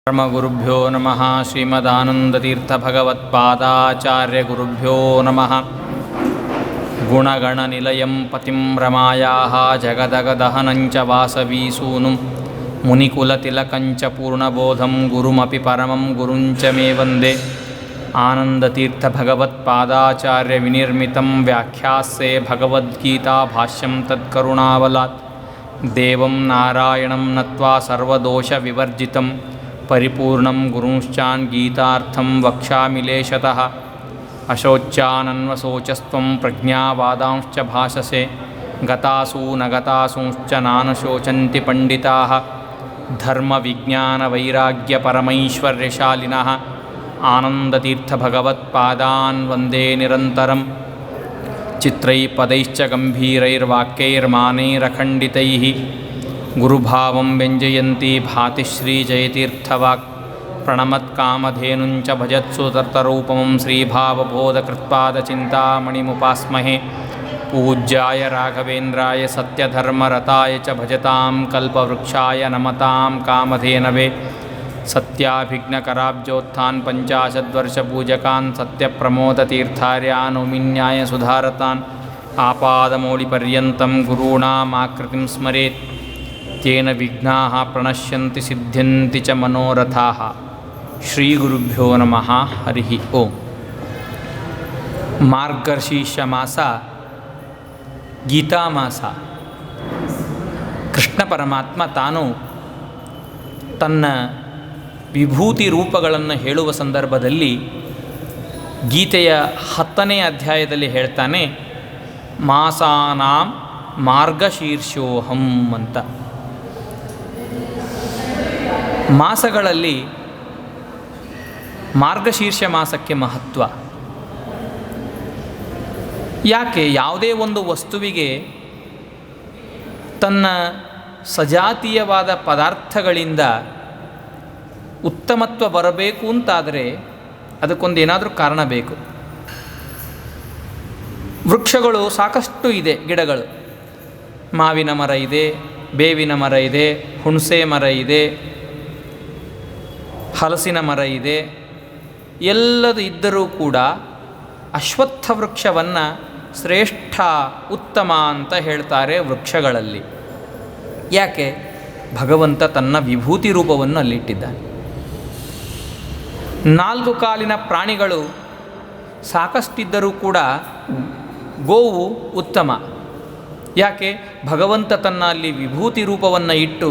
ಪರಮಗುರುಭ್ಯೋ ನಮಃ. ಶ್ರೀಮದಾನಂದತೀರ್ಥಭಗವತ್ಪಾದಾಚಾರ್ಯಗುರುಭ್ಯೋ ನಮಃ. ಗುಣಗಣನಿಲಯಂ ಪತಿಂ ರಮಾಯಾಃ ಜಗದಗದಹನಂಚ ವಾಸವೀಸೂನುಂ ಮುನಿಕುಲತಿಲಕಂಚ ಪೂರ್ಣಬೋಧಂ ಗುರುಮಪಿ ಪರಮಂ ಗುರುಂಚ ಮೇ ವಂದೇ. ಆನಂದತೀರ್ಥಭಗವತ್ಪಾದಾಚಾರ್ಯವಿನಿರ್ಮಿತಂ ವ್ಯಾಖ್ಯಾಸ್ಯೆ ಭಗವದ್ಗೀತಾ ಭಾಷ್ಯಂ ತತ್ಕರುಣಾವಲಾತ್. ದೇವಂ ನಾರಾಯಣಂ ನತ್ವಾ ಸರ್ವದೋಷವಿವರ್ಜಿತಂ ಪರಿಪೂರ್ಣಂ ಗುರುಂಶ್ಚಾನ್ ಗೀತಾರ್ಥಂ ವಕ್ಷ್ಯಾಮಿ ಲೇಶತಃ. ಅಶೋಚ್ಯಾನನ್ವಶೋಚಸ್ತ್ವಂ ಪ್ರಜ್ಞಾವಾದಾಂಶ್ಚ ಭಾಷಸೆ ಗತಾಸು ನ ಗತಾಸೂಂಶ್ಚ ನಾನ ಶೋಚಂತಿ ಪಂಡಿತಾಃ. ಧರ್ಮವಿಜ್ಞಾನವೈರಾಗ್ಯಪರಮೈಶ್ವರ್ಯಶಾಲಿನಃ ಆನಂದತೀರ್ಥಭಗವತ್ಪಾದಾನ್ ವಂದೇ ನಿರಂತರಂ. ಚಿತ್ರೈಃ ಗಂಭೀರೈರ್ವಾಕ್ಯೈರ್ಮಾನೈರಖಂಡಿತೈಃ ಗುರುಭಾವಂ ವ್ಯಂಜಯಂತಿ ಭಾತಿ ಶ್ರೀಜಯತೀರ್ಥವಾಕ್. ಪ್ರಣಮತ್ಕಾಮಧೇನುಂಚ ಭಜತ್ಸು ತರ್ತರೂಪಮಂ ಶ್ರೀಭಾವಬೋಧಕೃತ್ಪಾದಚಿಂತಾಮಣಿಮುಪಾಸ್ಮಹೇ. ಪೂಜ್ಯಾಯ ರಾಘವೇಂದ್ರಾಯ ಸತ್ಯಧರ್ಮರತಾಯ ಚ ಭಜತಾಂ ಕಲ್ಪವೃಕ್ಷಾಯ ನಮತಾಂ ಕಾಮಧೇನವೇ. ಸತ್ಯಾಭಿಘ್ನಕರಾಬ್ಜೋತ್ಥಾನ್ ಪಂಚಾಶದ್ವರ್ಷಪೂಜಕಾನ್ ಸತ್ಯಪ್ರಮೋದತೀರ್ಥಾರ್ಯಾನ್ ನೌಮಿನ್ಯಾಯ ಸುಧಾರತಾನ್. ಆಪಾದಮೌಳಿಪರ್ಯಂతం ಗುರುಣಾಮಾಕೃತಿಂ ಸ್ಮರೇತ್. ತೇನ ವಿಘ್ನಾಃ ಪ್ರಣಶ್ಯಂತಿ ಸಿದ್ಧ್ಯಂತಿ ಚ ಮನೋರಥಾಃ. ಶ್ರೀಗುರುಭ್ಯೋ ನಮಃ. ಹರಿ ಓಂ. ಮಾರ್ಗಶೀರ್ಷ ಮಾಸ ಗೀತಾಮಾಸ. ಕೃಷ್ಣ ಪರಮಾತ್ಮ ತಾನು ತನ್ನ ವಿಭೂತಿ ರೂಪಗಳನ್ನು ಹೇಳುವ ಸಂದರ್ಭದಲ್ಲಿ ಗೀತೆಯ 10ನೇ ಅಧ್ಯಾಯದಲ್ಲಿ ಹೇಳ್ತಾನೆ, ಮಾಸಾನಾಂ ಮಾರ್ಗಶೀರ್ಷೋಹಂ ಅಂತ. ಮಾಸಗಳಲ್ಲಿ ಮಾರ್ಗಶೀರ್ಷ ಮಾಸಕ್ಕೆ ಮಹತ್ವ ಯಾಕೆ? ಯಾವುದೇ ಒಂದು ವಸ್ತುವಿಗೆ ತನ್ನ ಸಜಾತೀಯವಾದ ಪದಾರ್ಥಗಳಿಂದ ಉತ್ತಮತ್ವ ಬರಬೇಕು ಅಂತಾದರೆ ಅದಕ್ಕೊಂದು ಏನಾದರೂ ಕಾರಣ ಬೇಕು. ವೃಕ್ಷಗಳು ಸಾಕಷ್ಟು ಇದೆ, ಗಿಡಗಳು. ಮಾವಿನ ಮರ ಇದೆ, ಬೇವಿನ ಮರ ಇದೆ, ಹುಣಸೆ ಮರ ಇದೆ, ಹಲಸಿನ ಮರ ಇದೆ. ಎಲ್ಲದು ಇದ್ದರೂ ಕೂಡ ಅಶ್ವತ್ಥ ವೃಕ್ಷವನ್ನು ಶ್ರೇಷ್ಠ ಉತ್ತಮ ಅಂತ ಹೇಳ್ತಾರೆ ವೃಕ್ಷಗಳಲ್ಲಿ. ಯಾಕೆ? ಭಗವಂತ ತನ್ನ ವಿಭೂತಿ ರೂಪವನ್ನು ಅಲ್ಲಿಟ್ಟಿದ್ದಾನೆ. 4 ಕಾಲಿನ ಪ್ರಾಣಿಗಳು ಸಾಕಷ್ಟಿದ್ದರೂ ಕೂಡ ಗೋವು ಉತ್ತಮ. ಯಾಕೆ? ಭಗವಂತ ತನ್ನ ಅಲ್ಲಿ ವಿಭೂತಿ ರೂಪವನ್ನು ಇಟ್ಟು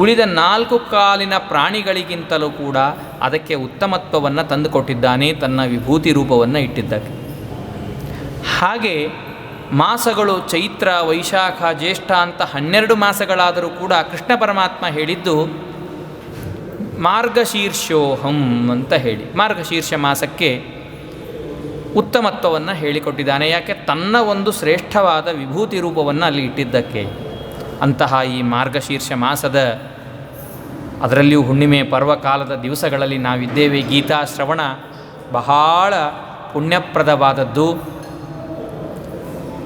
ಉಳಿದ 4 ಕಾಲಿನ ಪ್ರಾಣಿಗಳಿಗಿಂತಲೂ ಕೂಡ ಅದಕ್ಕೆ ಉತ್ತಮತ್ವವನ್ನು ತಂದುಕೊಟ್ಟಿದ್ದಾನೆ, ತನ್ನ ವಿಭೂತಿ ರೂಪವನ್ನು ಇಟ್ಟಿದ್ದಕ್ಕೆ. ಹಾಗೆ ಮಾಸಗಳು ಚೈತ್ರ, ವೈಶಾಖ, ಜ್ಯೇಷ್ಠ ಅಂತ 12 ಮಾಸಗಳಾದರೂ ಕೂಡ ಕೃಷ್ಣ ಪರಮಾತ್ಮ ಹೇಳಿದ್ದು ಮಾರ್ಗಶೀರ್ಷೋಹಂ ಅಂತ ಹೇಳಿ ಮಾರ್ಗಶೀರ್ಷ ಮಾಸಕ್ಕೆ ಉತ್ತಮತ್ವವನ್ನು ಹೇಳಿಕೊಟ್ಟಿದ್ದಾನೆ. ಯಾಕೆ? ತನ್ನ ಒಂದು ಶ್ರೇಷ್ಠವಾದ ವಿಭೂತಿ ರೂಪವನ್ನು ಅಲ್ಲಿ ಇಟ್ಟಿದ್ದಕ್ಕೆ. ಅಂತಹ ಈ ಮಾರ್ಗಶೀರ್ಷ ಮಾಸದ, ಅದರಲ್ಲಿಯೂ ಹುಣ್ಣಿಮೆ ಪರ್ವಕಾಲದ ದಿವಸಗಳಲ್ಲಿ ನಾವಿದ್ದೇವೆ. ಗೀತಾ ಶ್ರವಣ ಬಹಳ ಪುಣ್ಯಪ್ರದವಾದದ್ದು.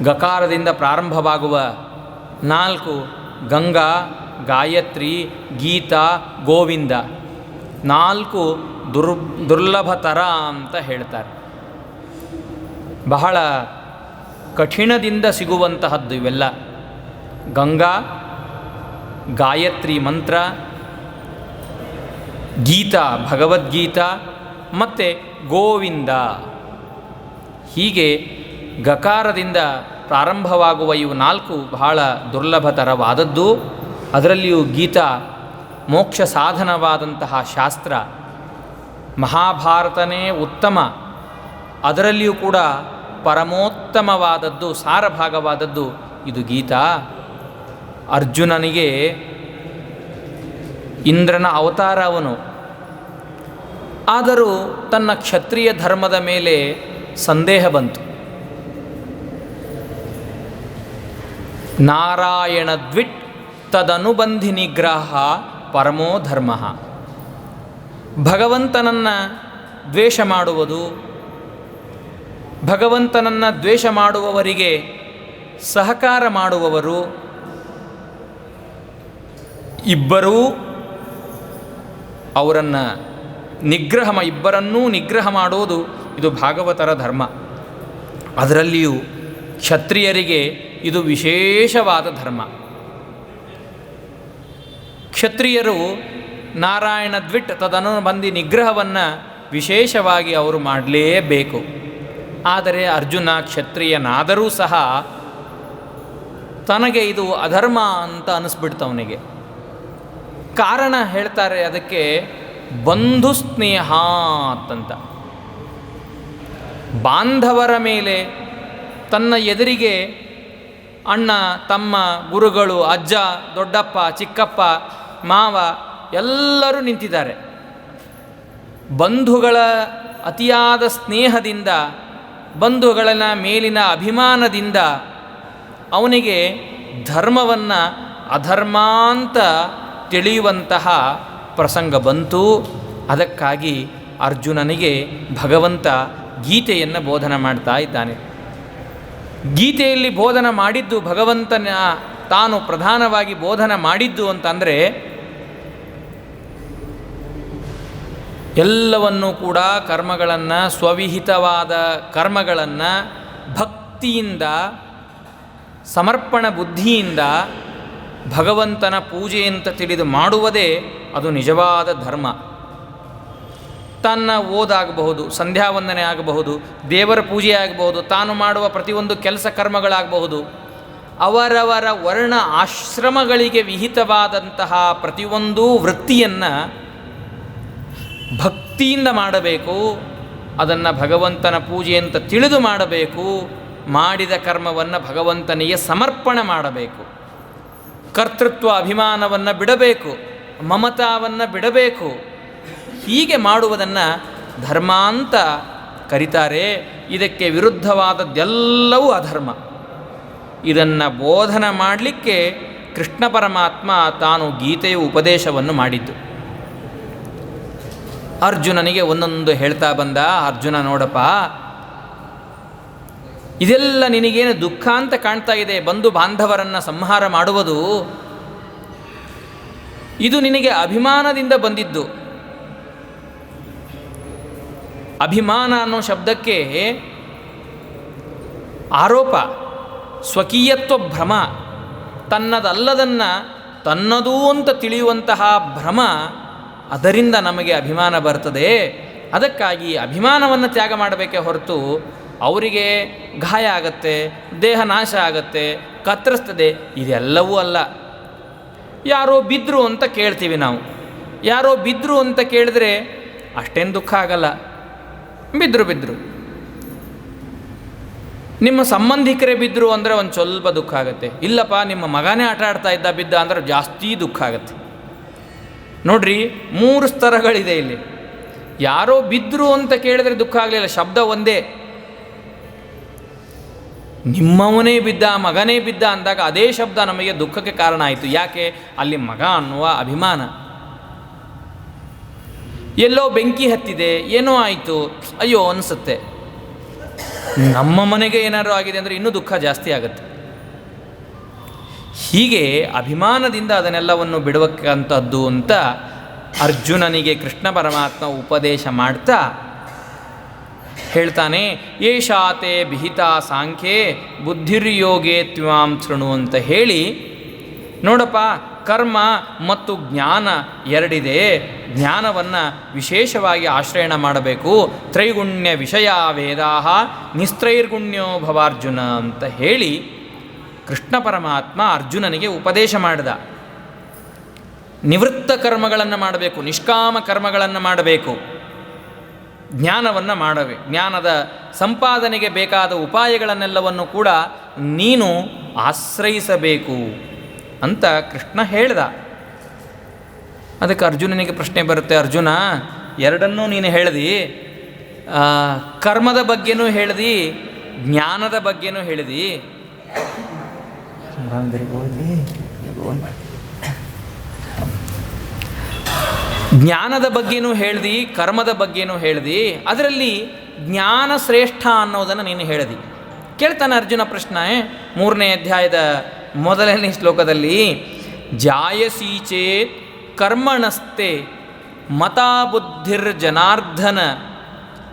ಗಕಾರದಿಂದ ಪ್ರಾರಂಭವಾಗುವ 4 ಗಂಗಾ, ಗಾಯತ್ರಿ, ಗೀತಾ, ಗೋವಿಂದ 4 ದುರ್ಲಭತರ ಅಂತ ಹೇಳ್ತಾರೆ. ಬಹಳ ಕಠಿಣದಿಂದ ಸಿಗುವಂತಹದ್ದು ಇವೆಲ್ಲ. ಗಂಗಾ, ಗಾಯತ್ರಿ ಮಂತ್ರ, ಗೀತಾ ಭಗವದ್ಗೀತಾ ಮತ್ತು ಗೋವಿಂದ. ಹೀಗೆ ಗಕಾರದಿಂದ ಪ್ರಾರಂಭವಾಗುವ ಇವು 4 ಬಹಳ ದುರ್ಲಭತರವಾದದ್ದು. ಅದರಲ್ಲಿಯೂ ಗೀತಾ ಮೋಕ್ಷ ಸಾಧನವಾದಂತಹ ಶಾಸ್ತ್ರ. ಮಹಾಭಾರತನೇ ಉತ್ತಮ, ಅದರಲ್ಲಿಯೂ ಕೂಡ ಪರಮೋತ್ತಮವಾದದ್ದು, ಸಾರಭಾಗವಾದದ್ದು ಇದು ಗೀತಾ. ಅರ್ಜುನನಿಗೆ ಇಂದ್ರನ ಅವತಾರ ಅವನು. ಆದರೂ ತನ್ನ ಕ್ಷತ್ರಿಯ ಧರ್ಮದ ಮೇಲೆ ಸಂದೇಹ ಬಂತು. ನಾರಾಯಣದ್ವಿಟ್ ತದನುಬಂಧಿ ನಿಗ್ರಹ ಪರಮೋ ಧರ್ಮ. ಭಗವಂತನನ್ನು ದ್ವೇಷ ಮಾಡುವುದು, ಭಗವಂತನನ್ನು ದ್ವೇಷ ಮಾಡುವವರಿಗೆ ಸಹಕಾರ ಮಾಡುವವರು ಇಬ್ಬರೂ ಅವರನ್ನು ಇಬ್ಬರನ್ನೂ ನಿಗ್ರಹ ಮಾಡೋದು ಇದು ಭಾಗವತರ ಧರ್ಮ. ಅದರಲ್ಲಿಯೂ ಕ್ಷತ್ರಿಯರಿಗೆ ಇದು ವಿಶೇಷವಾದ ಧರ್ಮ. ಕ್ಷತ್ರಿಯರು ನಾರಾಯಣ ದ್ವಿಟ್ ತದನುಬಂಧಿ ನಿಗ್ರಹವನ್ನು ವಿಶೇಷವಾಗಿ ಅವರು ಮಾಡಲೇಬೇಕು. ಆದರೆ ಅರ್ಜುನ ಕ್ಷತ್ರಿಯನಾದರೂ ಸಹ ತನಗೆ ಇದು ಅಧರ್ಮ ಅಂತ ಅನ್ನಿಸ್ಬಿಡ್ತವನಿಗೆ. ಕಾರಣ ಹೇಳ್ತಾರೆ ಅದಕ್ಕೆ ಬಂಧು ಸ್ನೇಹಾತ್. ಬಾಂಧವರ ಮೇಲೆ ತನ್ನ ಎದುರಿಗೆ ಅಣ್ಣ, ತಮ್ಮ, ಗುರುಗಳು, ಅಜ್ಜ, ದೊಡ್ಡಪ್ಪ, ಚಿಕ್ಕಪ್ಪ, ಮಾವ ಎಲ್ಲರೂ ನಿಂತಿದ್ದಾರೆ. ಬಂಧುಗಳ ಅತಿಯಾದ ಸ್ನೇಹದಿಂದ, ಬಂಧುಗಳ ಮೇಲಿನ ಅಭಿಮಾನದಿಂದ ಅವನಿಗೆ ಧರ್ಮವನ್ನು ಅಧರ್ಮ ಅಂತ ತಿಳಿಯುವಂತಹ ಪ್ರಸಂಗ ಬಂತು. ಅದಕ್ಕಾಗಿ ಅರ್ಜುನನಿಗೆ ಭಗವಂತ ಗೀತೆಯನ್ನು ಬೋಧನೆ ಮಾಡ್ತಾ ಇದ್ದಾನೆ. ಗೀತೆಯಲ್ಲಿ ಬೋಧನೆ ಮಾಡಿದ್ದು ಭಗವಂತನ ತಾನು ಪ್ರಧಾನವಾಗಿ ಬೋಧನೆ ಮಾಡಿದ್ದು ಅಂತಂದರೆ ಎಲ್ಲವನ್ನೂ ಕೂಡ ಕರ್ಮಗಳನ್ನು, ಸ್ವವಿಹಿತವಾದ ಕರ್ಮಗಳನ್ನು ಭಕ್ತಿಯಿಂದ, ಸಮರ್ಪಣ ಬುದ್ಧಿಯಿಂದ ಭಗವಂತನ ಪೂಜೆ ಅಂತ ತಿಳಿದು ಮಾಡುವುದೇ ಅದು ನಿಜವಾದ ಧರ್ಮ. ತನ್ನ ಓದಾಗಬಹುದು, ಸಂಧ್ಯಾವಂದನೆ ಆಗಬಹುದು, ದೇವರ ಪೂಜೆ ಆಗಬಹುದು, ತಾನು ಮಾಡುವ ಪ್ರತಿಯೊಂದು ಕೆಲಸ ಕರ್ಮಗಳಾಗಬಹುದು, ಅವರವರ ವರ್ಣ ಆಶ್ರಮಗಳಿಗೆ ವಿಹಿತವಾದಂತಹ ಪ್ರತಿಯೊಂದು ವೃತ್ತಿಯನ್ನು ಭಕ್ತಿಯಿಂದ ಮಾಡಬೇಕು. ಅದನ್ನು ಭಗವಂತನ ಪೂಜೆ ಅಂತ ತಿಳಿದು ಮಾಡಬೇಕು. ಮಾಡಿದ ಕರ್ಮವನ್ನು ಭಗವಂತನಿಗೆ ಸಮರ್ಪಣೆ ಮಾಡಬೇಕು. ಕರ್ತೃತ್ವ ಅಭಿಮಾನವನ್ನು ಬಿಡಬೇಕು, ಮಮತಾವನ್ನು ಬಿಡಬೇಕು. ಹೀಗೆ ಮಾಡುವುದನ್ನು ಧರ್ಮ ಅಂತ ಕರೀತಾರೆ. ಇದಕ್ಕೆ ವಿರುದ್ಧವಾದದ್ದೆಲ್ಲವೂ ಅಧರ್ಮ. ಇದನ್ನು ಬೋಧನೆ ಮಾಡಲಿಕ್ಕೆ ಕೃಷ್ಣ ಪರಮಾತ್ಮ ತಾನು ಗೀತೆಯ ಉಪದೇಶವನ್ನು ಮಾಡಿದ್ದು. ಅರ್ಜುನನಿಗೆ ಒಂದೊಂದು ಹೇಳ್ತಾ ಬಂದ. ಅರ್ಜುನ, ನೋಡಪ್ಪ, ಇದೆಲ್ಲ ನಿನಗೇನು ದುಃಖ ಅಂತ ಕಾಣ್ತಾ ಇದೆ, ಬಂಧು ಬಾಂಧವರನ್ನು ಸಂಹಾರ ಮಾಡುವುದು, ಇದು ನಿನಗೆ ಅಭಿಮಾನದಿಂದ ಬಂದಿದ್ದು. ಅಭಿಮಾನ ಅನ್ನೋ ಶಬ್ದಕ್ಕೆ ಆರೋಪ, ಸ್ವಕೀಯತ್ವ ಭ್ರಮ, ತನ್ನದಲ್ಲದನ್ನು ತನ್ನದೂ ಅಂತ ತಿಳಿಯುವಂತಹ ಭ್ರಮ, ಅದರಿಂದ ನಮಗೆ ಅಭಿಮಾನ ಬರ್ತದೆ. ಅದಕ್ಕಾಗಿ ಅಭಿಮಾನವನ್ನು ತ್ಯಾಗ ಮಾಡಬೇಕೇ ಹೊರತು ಅವರಿಗೆ ಗಾಯ ಆಗತ್ತೆ, ದೇಹ ನಾಶ ಆಗತ್ತೆ, ಕತ್ತರಿಸ್ತದೆ, ಇದೆಲ್ಲವೂ ಅಲ್ಲ. ಯಾರೋ ಬಿದ್ದರು ಅಂತ ಕೇಳ್ತೀವಿ ನಾವು. ಯಾರೋ ಬಿದ್ದರು ಅಂತ ಕೇಳಿದ್ರೆ ಅಷ್ಟೇನು ದುಃಖ ಆಗಲ್ಲ. ಬಿದ್ದರು. ನಿಮ್ಮ ಸಂಬಂಧಿಕರೇ ಬಿದ್ದರು ಅಂದರೆ ಒಂದು ಸ್ವಲ್ಪ ದುಃಖ ಆಗುತ್ತೆ. ಇಲ್ಲಪ್ಪ, ನಿಮ್ಮ ಮಗನೇ ಆಟ ಆಡ್ತಾ ಇದ್ದ, ಬಿದ್ದ ಅಂದರೆ ಜಾಸ್ತಿ ದುಃಖ ಆಗುತ್ತೆ. ನೋಡ್ರಿ, 3 ಸ್ತರಗಳಿದೆ ಇಲ್ಲಿ. ಯಾರೋ ಬಿದ್ದರು ಅಂತ ಕೇಳಿದ್ರೆ ದುಃಖ ಆಗಲಿಲ್ಲ, ಶಬ್ದ ಒಂದೇ. ನಿಮ್ಮವನೇ ಬಿದ್ದ, ಮಗನೇ ಬಿದ್ದ ಅಂದಾಗ ಅದೇ ಶಬ್ದ ನಮಗೆ ದುಃಖಕ್ಕೆ ಕಾರಣ ಆಯಿತು. ಯಾಕೆ? ಅಲ್ಲಿ ಮಗ ಅನ್ನುವ ಅಭಿಮಾನ. ಎಲ್ಲೋ ಬೆಂಕಿ ಹತ್ತಿದೆ, ಏನೋ ಆಯಿತು, ಅಯ್ಯೋ ಅನಿಸುತ್ತೆ. ನಮ್ಮ ಮನೆಗೆ ಏನಾದರೂ ಆಗಿದೆ ಅಂದರೆ ಇನ್ನೂ ದುಃಖ ಜಾಸ್ತಿ ಆಗುತ್ತೆ. ಹೀಗೆ ಅಭಿಮಾನದಿಂದ ಅದನ್ನೆಲ್ಲವನ್ನು ಬಿಡಬೇಕಂಥದ್ದು ಅಂತ ಅರ್ಜುನನಿಗೆ ಕೃಷ್ಣ ಪರಮಾತ್ಮ ಉಪದೇಶ ಮಾಡ್ತಾ ಹೇಳ್ತಾನೆ. ಏಷಾತೆ ವಿಹಿತಾ ಸಾಂಖ್ಯೆ ಬುದ್ಧಿರ್ಯೋಗೆ ತ್ವಾಂ ಶೃಣು ಅಂತ ಹೇಳಿ, ನೋಡಪ್ಪ, ಕರ್ಮ ಮತ್ತು ಜ್ಞಾನ ಎರಡಿದೆ. ಜ್ಞಾನವನ್ನು ವಿಶೇಷವಾಗಿ ಆಶ್ರಯಣ ಮಾಡಬೇಕು. ತ್ರೈಗುಣ್ಯ ವಿಷಯ ವೇದಾಹ ನಿಸ್ತ್ರೈರ್ಗುಣ್ಯೋ ಭವಾರ್ಜುನ ಅಂತ ಹೇಳಿ ಕೃಷ್ಣ ಪರಮಾತ್ಮ ಅರ್ಜುನನಿಗೆ ಉಪದೇಶ ಮಾಡಿದ. ನಿವೃತ್ತ ಕರ್ಮಗಳನ್ನು ಮಾಡಬೇಕು, ನಿಷ್ಕಾಮ ಕರ್ಮಗಳನ್ನು ಮಾಡಬೇಕು, ಜ್ಞಾನವನ್ನು ಮಾಡಬೇಕು. ಜ್ಞಾನದ ಸಂಪಾದನೆಗೆ ಬೇಕಾದ ಉಪಾಯಗಳನ್ನೆಲ್ಲವನ್ನು ಕೂಡ ನೀನು ಆಶ್ರಯಿಸಬೇಕು ಅಂತ ಕೃಷ್ಣ ಹೇಳ್ದ. ಅದಕ್ಕೆ ಅರ್ಜುನನಿಗೆ ಪ್ರಶ್ನೆ ಬರುತ್ತೆ, ಅರ್ಜುನ, ಎರಡನ್ನೂ ನೀನು ಹೇಳ್ದಿ, ಕರ್ಮದ ಬಗ್ಗೆನೂ ಹೇಳ್ದಿ, ಜ್ಞಾನದ ಬಗ್ಗೆನೂ ಹೇಳ್ದಿ. ಜ್ಞಾನದ ಬಗ್ಗೆನೂ ಹೇಳ್ದಿ, ಕರ್ಮದ ಬಗ್ಗೆನೂ ಹೇಳ್ದಿ. ಅದರಲ್ಲಿ ಜ್ಞಾನ ಶ್ರೇಷ್ಠ ಅನ್ನೋದನ್ನು ನೀನು ಹೇಳ್ದಿ. ಕೇಳ್ತಾನೆ ಅರ್ಜುನ ಪ್ರಶ್ನೆ 3ನೇ ಅಧ್ಯಾಯದ 1ನೇ ಶ್ಲೋಕದಲ್ಲಿ. ಜಾಯಸಿ ಚೇತ್ ಕರ್ಮಣಸ್ತೆ ಮತಾ ಬುದ್ಧಿರ್ಜನಾರ್ದನ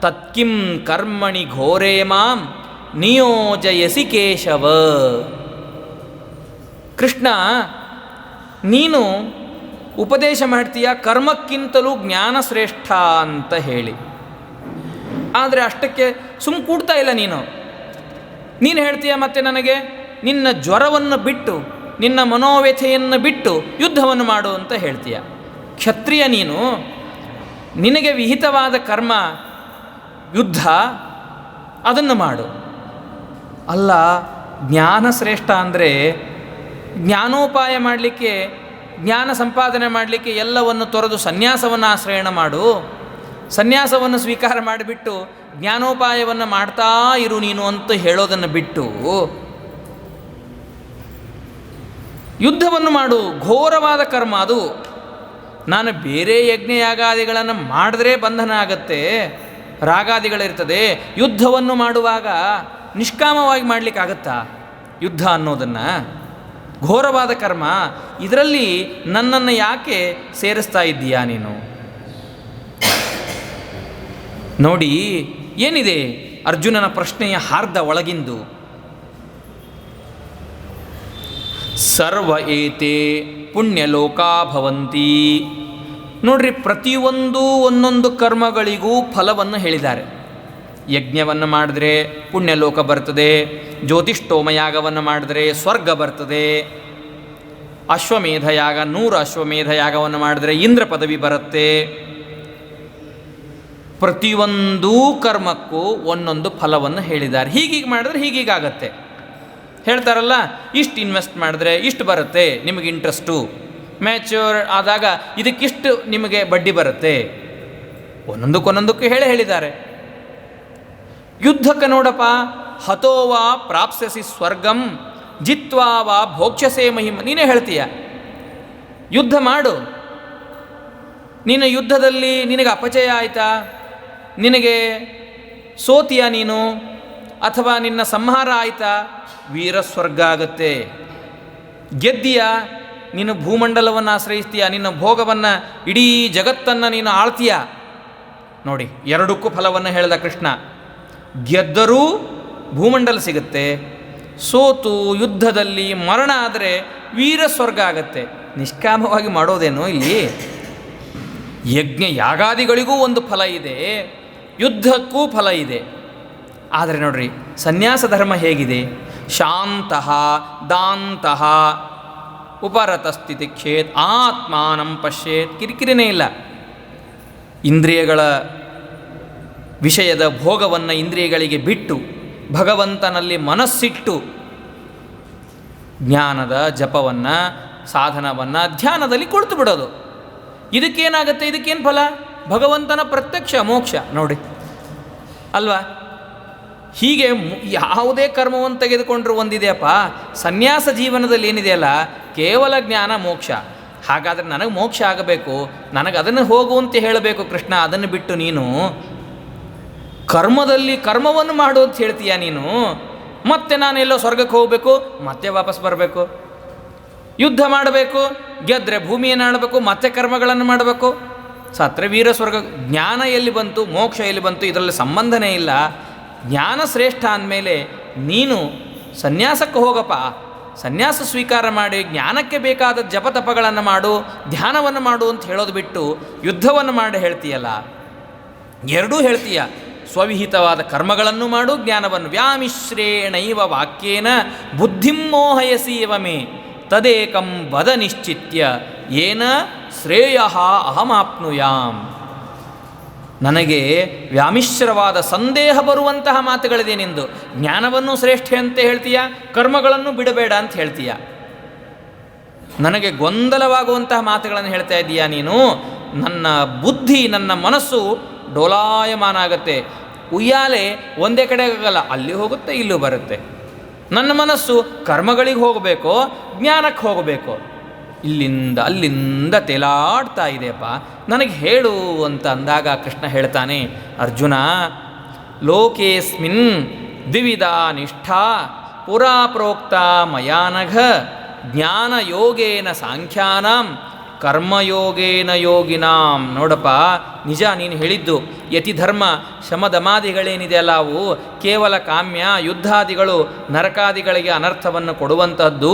ತತ್ಕಿಂ ಕರ್ಮಣಿ ಘೋರೇ ಮಾಂ ನಿಯೋಜಯಸಿ ಕೇಶವ. ಕೃಷ್ಣ, ನೀನು ಉಪದೇಶ ಮಾಡ್ತೀಯ ಕರ್ಮಕ್ಕಿಂತಲೂ ಜ್ಞಾನ ಶ್ರೇಷ್ಠ ಅಂತ ಹೇಳಿ, ಆದರೆ ಅಷ್ಟಕ್ಕೆ ಕೂಡ್ತಾ ಇಲ್ಲ ನೀನು ಹೇಳ್ತೀಯ ಮತ್ತೆ ನನಗೆ ನಿನ್ನ ಜ್ವರವನ್ನು ಬಿಟ್ಟು ನಿನ್ನ ಮನೋವ್ಯಥೆಯನ್ನು ಬಿಟ್ಟು ಯುದ್ಧವನ್ನು ಮಾಡು ಅಂತ ಹೇಳ್ತೀಯ. ಕ್ಷತ್ರಿಯ ನೀನು, ನಿನಗೆ ವಿಹಿತವಾದ ಕರ್ಮ ಯುದ್ಧ, ಅದನ್ನು ಮಾಡು. ಅಲ್ಲ, ಜ್ಞಾನ ಶ್ರೇಷ್ಠ ಅಂದರೆ ಜ್ಞಾನೋಪಾಯ ಮಾಡಲಿಕ್ಕೆ, ಜ್ಞಾನ ಸಂಪಾದನೆ ಮಾಡಲಿಕ್ಕೆ ಎಲ್ಲವನ್ನು ತೊರೆದು ಸನ್ಯಾಸವನ್ನು ಆಶ್ರಯಣ ಮಾಡು. ಸನ್ಯಾಸವನ್ನು ಸ್ವೀಕಾರ ಮಾಡಿಬಿಟ್ಟು ಜ್ಞಾನೋಪಾಯವನ್ನು ಮಾಡ್ತಾ ಇರು ನೀನು ಅಂತ ಹೇಳೋದನ್ನು ಬಿಟ್ಟು ಯುದ್ಧವನ್ನು ಮಾಡು. ಘೋರವಾದ ಕರ್ಮ ಅದು. ನಾನು ಬೇರೆ ಯಜ್ಞಯಾಗಾದಿಗಳನ್ನು ಮಾಡಿದ್ರೆ ಬಂಧನ ಆಗತ್ತೆ, ರಾಗಾದಿಗಳಿರ್ತದೆ. ಯುದ್ಧವನ್ನು ಮಾಡುವಾಗ ನಿಷ್ಕಾಮವಾಗಿ ಮಾಡಲಿಕ್ಕಾಗತ್ತಾ ಯುದ್ಧ ಅನ್ನೋದನ್ನು? ಘೋರವಾದ ಕರ್ಮ. ಇದರಲ್ಲಿ ನನ್ನನ್ನು ಯಾಕೆ ಸೇರಿಸ್ತಾ ಇದ್ದೀಯಾ ನೀನು? ನೋಡಿ ಏನಿದೆ ಅರ್ಜುನನ ಪ್ರಶ್ನೆಯ ಹಾರ್ದ ಒಳಗಿಂದು. ಸರ್ವ ಏತೆ ಪುಣ್ಯಲೋಕಾ ಭವಂತಿ. ನೋಡ್ರಿ, ಪ್ರತಿಯೊಂದು ಒಂದೊಂದು ಕರ್ಮಗಳಿಗೂ ಫಲವನ್ನು ಹೇಳಿದ್ದಾರೆ. ಯಜ್ಞವನ್ನು ಮಾಡಿದ್ರೆ ಪುಣ್ಯಲೋಕ ಬರ್ತದೆ, ಜ್ಯೋತಿಷ್ಠೋಮಯಾಗವನ್ನು ಮಾಡಿದ್ರೆ ಸ್ವರ್ಗ ಬರ್ತದೆ, ಅಶ್ವಮೇಧಯಾಗ 100 ಅಶ್ವಮೇಧಯಾಗವನ್ನು ಮಾಡಿದ್ರೆ ಇಂದ್ರ ಪದವಿ ಬರುತ್ತೆ. ಪ್ರತಿಯೊಂದೂ ಕರ್ಮಕ್ಕೂ ಒಂದೊಂದು ಫಲವನ್ನು ಹೇಳಿದ್ದಾರೆ. ಹೀಗೀಗೆ ಮಾಡಿದ್ರೆ ಹೀಗೀಗಾಗತ್ತೆ ಹೇಳ್ತಾರಲ್ಲ, ಇಷ್ಟು ಇನ್ವೆಸ್ಟ್ ಮಾಡಿದ್ರೆ ಇಷ್ಟು ಬರುತ್ತೆ ನಿಮಗೆ ಇಂಟ್ರೆಸ್ಟು, ಮ್ಯಾಚ್ಯೂರ್ ಆದಾಗ ಇದಕ್ಕಿಷ್ಟು ನಿಮಗೆ ಬಡ್ಡಿ ಬರುತ್ತೆ, ಒಂದೊಂದಕ್ಕೂ ಹೇಳಿದ್ದಾರೆ. ಯುದ್ಧಕ್ಕೆ ನೋಡಪ್ಪ, ಹತೋವಾ ಪ್ರಾಪ್ಸ್ಯಸಿ ಸ್ವರ್ಗಂ ಜಿತ್ವಾ ವಾ ಭೋಕ್ಷ್ಯಸೇ ಮಹಿಮ. ನೀನೇ ಹೇಳ್ತೀಯ ಯುದ್ಧ ಮಾಡು. ನೀನು ಯುದ್ಧದಲ್ಲಿ ನಿನಗೆ ಅಪಚಯ ಆಯಿತಾ, ನಿನಗೆ ಸೋತಿಯ ನೀನು, ಅಥವಾ ನಿನ್ನ ಸಂಹಾರ ಆಯಿತಾ, ವೀರ ಸ್ವರ್ಗ ಆಗುತ್ತೆ. ಗೆದ್ದಿಯ, ನೀನು ಭೂಮಂಡಲವನ್ನು ಆಶ್ರಯಿಸ್ತೀಯ, ನಿನ್ನ ಭೋಗವನ್ನು, ಇಡೀ ಜಗತ್ತನ್ನು ನೀನು ಆಳ್ತೀಯ. ನೋಡಿ, ಎರಡಕ್ಕೂ ಫಲವನ್ನು ಹೇಳಿದ ಕೃಷ್ಣ. ಗೆದ್ದರೂ ಭೂಮಂಡಲ ಸಿಗುತ್ತೆ, ಸೋತು ಯುದ್ಧದಲ್ಲಿ ಮರಣ ಆದರೆ ವೀರ ಸ್ವರ್ಗ ಆಗತ್ತೆ. ನಿಷ್ಕಾಮವಾಗಿ ಮಾಡೋದೇನೋ ಇಲ್ಲಿ? ಯಜ್ಞ ಯಾಗಾದಿಗಳಿಗೂ ಒಂದು ಫಲ ಇದೆ, ಯುದ್ಧಕ್ಕೂ ಫಲ ಇದೆ. ಆದರೆ ನೋಡ್ರಿ, ಸನ್ಯಾಸ ಧರ್ಮ ಹೇಗಿದೆ? ಶಾಂತಃ ದಾಂತಃ ಉಪರತಸ್ಥಿತಿಕ್ಷೇತ್ ಆತ್ಮಾನಂ ಪಶ್ಯೇತ್. ಕಿರಿಕಿರಿನೇ ಇಲ್ಲ. ಇಂದ್ರಿಯಗಳ ವಿಷಯದ ಭೋಗವನ್ನು ಇಂದ್ರಿಯಗಳಿಗೆ ಬಿಟ್ಟು ಭಗವಂತನಲ್ಲಿ ಮನಸ್ಸಿಟ್ಟು ಜ್ಞಾನದ ಜಪವನ್ನು, ಸಾಧನವನ್ನು, ಧ್ಯಾನದಲ್ಲಿ ಕುಳಿತು ಬಿಡೋದು. ಇದಕ್ಕೇನಾಗುತ್ತೆ? ಇದಕ್ಕೇನು ಫಲ? ಭಗವಂತನ ಪ್ರತ್ಯಕ್ಷ ಮೋಕ್ಷ. ನೋಡಿ ಅಲ್ವಾ? ಹೀಗೆ ಯಾವುದೇ ಕರ್ಮವನ್ನು ತೆಗೆದುಕೊಂಡ್ರೂ ಒಂದಿದೆಯಪ್ಪ, ಸನ್ಯಾಸ ಜೀವನದಲ್ಲಿ ಏನಿದೆಯಲ್ಲ, ಕೇವಲ ಜ್ಞಾನ ಮೋಕ್ಷ. ಹಾಗಾದರೆ ನನಗೆ ಮೋಕ್ಷ ಆಗಬೇಕು, ನನಗೆ ಅದನ್ನು ಹೋಗು ಅಂತ ಹೇಳಬೇಕು ಕೃಷ್ಣ. ಅದನ್ನು ಬಿಟ್ಟು ನೀನು ಕರ್ಮದಲ್ಲಿ ಕರ್ಮವನ್ನು ಮಾಡು ಅಂತ ಹೇಳ್ತೀಯ ನೀನು. ಮತ್ತೆ ನಾನೆಲ್ಲೋ ಸ್ವರ್ಗಕ್ಕೆ ಹೋಗಬೇಕು, ಮತ್ತೆ ವಾಪಸ್ ಬರಬೇಕು, ಯುದ್ಧ ಮಾಡಬೇಕು, ಗೆದ್ದರೆ ಭೂಮಿಯನ್ನು ಆಳಬೇಕು, ಮತ್ತೆ ಕರ್ಮಗಳನ್ನು ಮಾಡಬೇಕು, ಸತ್ರೆ ವೀರ ಸ್ವರ್ಗ. ಜ್ಞಾನ ಎಲ್ಲಿ ಬಂತು, ಮೋಕ್ಷ ಎಲ್ಲಿ ಬಂತು? ಇದರಲ್ಲಿ ಸಂಬಂಧನೇ ಇಲ್ಲ. ಜ್ಞಾನ ಶ್ರೇಷ್ಠ ಅಂದಮೇಲೆ ನೀನು ಸನ್ಯಾಸಕ್ಕೆ ಹೋಗಪ್ಪ, ಸನ್ಯಾಸ ಸ್ವೀಕಾರ ಮಾಡಿ ಜ್ಞಾನಕ್ಕೆ ಬೇಕಾದ ಜಪತಪಗಳನ್ನು ಮಾಡು, ಧ್ಯಾನವನ್ನು ಮಾಡು ಅಂತ ಹೇಳೋದು ಬಿಟ್ಟು ಯುದ್ಧವನ್ನು ಮಾಡಿ ಹೇಳ್ತೀಯಲ್ಲ. ಎರಡೂ ಹೇಳ್ತೀಯ. ಸ್ವವಿಹಿತವಾದ ಕರ್ಮಗಳನ್ನು ಮಾಡು, ಜ್ಞಾನವನ್ನು. ವ್ಯಾಮಿಶ್ರೇಣೈವ ವಾಕ್ಯೇನ ಬುದ್ಧಿಂ ಮೋಹಯಸೀವ ಮೇ ತದೇಕಂ ವದ ನಿಶ್ಚಿತ್ಯ ಏನ ಶ್ರೇಯ ಅಹಮಾಪ್ನುಯಾಂ. ನನಗೆ ವ್ಯಾಮಿಶ್ರವಾದ ಸಂದೇಹ ಬರುವಂತಹ ಮಾತುಗಳಿದೆ ನಿಂದು. ಜ್ಞಾನವನ್ನು ಶ್ರೇಷ್ಠ ಅಂತ ಹೇಳ್ತೀಯ, ಕರ್ಮಗಳನ್ನು ಬಿಡಬೇಡ ಅಂತ ಹೇಳ್ತೀಯ. ನನಗೆ ಗೊಂದಲವಾಗುವಂತಹ ಮಾತುಗಳನ್ನು ಹೇಳ್ತಾ ಇದ್ದೀಯಾ ನೀನು. ನನ್ನ ಬುದ್ಧಿ, ನನ್ನ ಮನಸ್ಸು ಡೋಲಾಯಮಾನ ಆಗತ್ತೆ. ಉಯ್ಯಾಲೆ ಒಂದೇ ಕಡೆ ಆಗಲ್ಲ, ಅಲ್ಲಿ ಹೋಗುತ್ತೆ, ಇಲ್ಲೂ ಬರುತ್ತೆ. ನನ್ನ ಮನಸ್ಸು ಕರ್ಮಗಳಿಗೆ ಹೋಗಬೇಕು, ಜ್ಞಾನಕ್ಕೆ ಹೋಗಬೇಕು, ಇಲ್ಲಿಂದ ಅಲ್ಲಿಂದ ತೇಲಾಡ್ತಾ ಇದೆಯಪ್ಪ, ನನಗೆ ಹೇಳು ಅಂತ ಅಂದಾಗ ಕೃಷ್ಣ ಹೇಳ್ತಾನೆ, ಅರ್ಜುನ, ಲೋಕೇಸ್ಮಿನ್ ದ್ವಿವಿಧಾ ನಿಷ್ಠಾ ಪುರಾ ಪ್ರೋಕ್ತ ಮಯಾನಘ ಜ್ಞಾನ ಯೋಗೇನ ಸಾಂಖ್ಯಾನಾಂ ಕರ್ಮಯೋಗೇನ ಯೋಗಿನಾಂ. ನೋಡಪ್ಪ, ನಿಜ ನೀನು ಹೇಳಿದ್ದು. ಯತಿಧರ್ಮ ಶಮದಮಾದಿಗಳೇನಿದೆಯಲ್ಲ ಅವು ಕೇವಲ ಕಾಮ್ಯ, ಯುದ್ಧಾದಿಗಳು ನರಕಾದಿಗಳಿಗೆ ಅನರ್ಥವನ್ನು ಕೊಡುವಂಥದ್ದು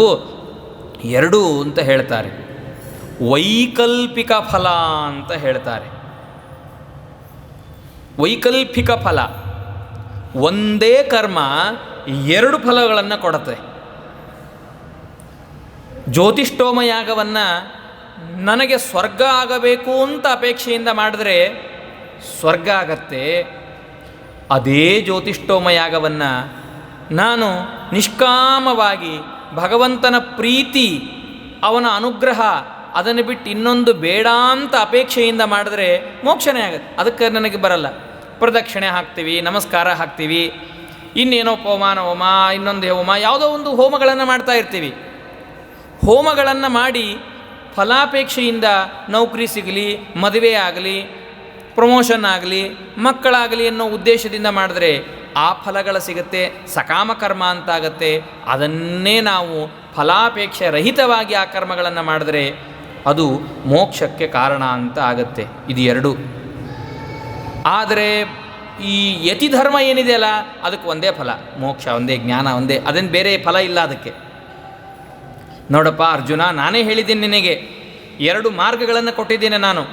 ಎರಡೂ ಅಂತ ಹೇಳ್ತಾರೆ. ವೈಕಲ್ಪಿಕ ಫಲ ಅಂತ ಹೇಳ್ತಾರೆ. ವೈಕಲ್ಪಿಕ ಫಲ, ಒಂದೇ ಕರ್ಮ ಎರಡು ಫಲಗಳನ್ನು ಕೊಡುತ್ತೆ. ಜ್ಯೋತಿಷ್ಠೋಮ ಯಾಗವನ್ನು ನನಗೆ ಸ್ವರ್ಗ ಆಗಬೇಕು ಅಂತ ಅಪೇಕ್ಷೆಯಿಂದ ಮಾಡಿದ್ರೆ ಸ್ವರ್ಗ ಆಗತ್ತೆ. ಅದೇ ಜ್ಯೋತಿಷ್ಠೋಮ ಯಾಗವನ್ನು ನಾನು ನಿಷ್ಕಾಮವಾಗಿ ಭಗವಂತನ ಪ್ರೀತಿ, ಅವನ ಅನುಗ್ರಹ ಅದನ್ನು ಬಿಟ್ಟು ಇನ್ನೊಂದು ಬೇಡ ಅಂತ ಅಪೇಕ್ಷೆಯಿಂದ ಮಾಡಿದ್ರೆ ಮೋಕ್ಷನೇ ಆಗುತ್ತೆ. ಅದಕ್ಕೆ ನನಗೆ ಬರಲ್ಲ. ಪ್ರದಕ್ಷಿಣೆ ಹಾಕ್ತೀವಿ, ನಮಸ್ಕಾರ ಹಾಕ್ತೀವಿ, ಇನ್ನೇನೋ ಪವಮಾನ ಹೋಮ, ಇನ್ನೊಂದು ಹೋಮ, ಯಾವುದೋ ಒಂದು ಹೋಮಗಳನ್ನು ಮಾಡ್ತಾ ಇರ್ತೀವಿ. ಹೋಮಗಳನ್ನು ಮಾಡಿ ಫಲಾಪೇಕ್ಷೆಯಿಂದ ನೌಕರಿ ಸಿಗಲಿ, ಮದುವೆ ಆಗಲಿ, ಪ್ರಮೋಷನ್ ಆಗಲಿ, ಮಕ್ಕಳಾಗಲಿ ಅನ್ನೋ ಉದ್ದೇಶದಿಂದ ಮಾಡಿದ್ರೆ ಆ ಫಲಗಳು ಸಿಗುತ್ತೆ, ಸಕಾಮ ಕರ್ಮ ಅಂತಾಗತ್ತೆ. ಅದನ್ನೇ ನಾವು ಫಲಾಪೇಕ್ಷೆ ರಹಿತವಾಗಿ ಆ ಕರ್ಮಗಳನ್ನು ಮಾಡಿದ್ರೆ ಅದು ಮೋಕ್ಷಕ್ಕೆ ಕಾರಣ ಅಂತ ಆಗತ್ತೆ. ಇದು ಎರಡು. ಆದರೆ ಈ ಯತಿಧರ್ಮ ಏನಿದೆಯಲ್ಲ ಅದಕ್ಕೆ ಒಂದೇ ಫಲ, ಮೋಕ್ಷ ಒಂದೇ, ಜ್ಞಾನ ಒಂದೇ, ಅದೇನು ಬೇರೆ ಫಲ ಇಲ್ಲ ಅದಕ್ಕೆ. ನೋಡಪ್ಪ ಅರ್ಜುನ, ನಾನೇ ಹೇಳಿದ್ದೀನಿ ನಿನಗೆ, ಎರಡು ಮಾರ್ಗಗಳನ್ನು ಕೊಟ್ಟಿದ್ದೇನೆ ನಾನು.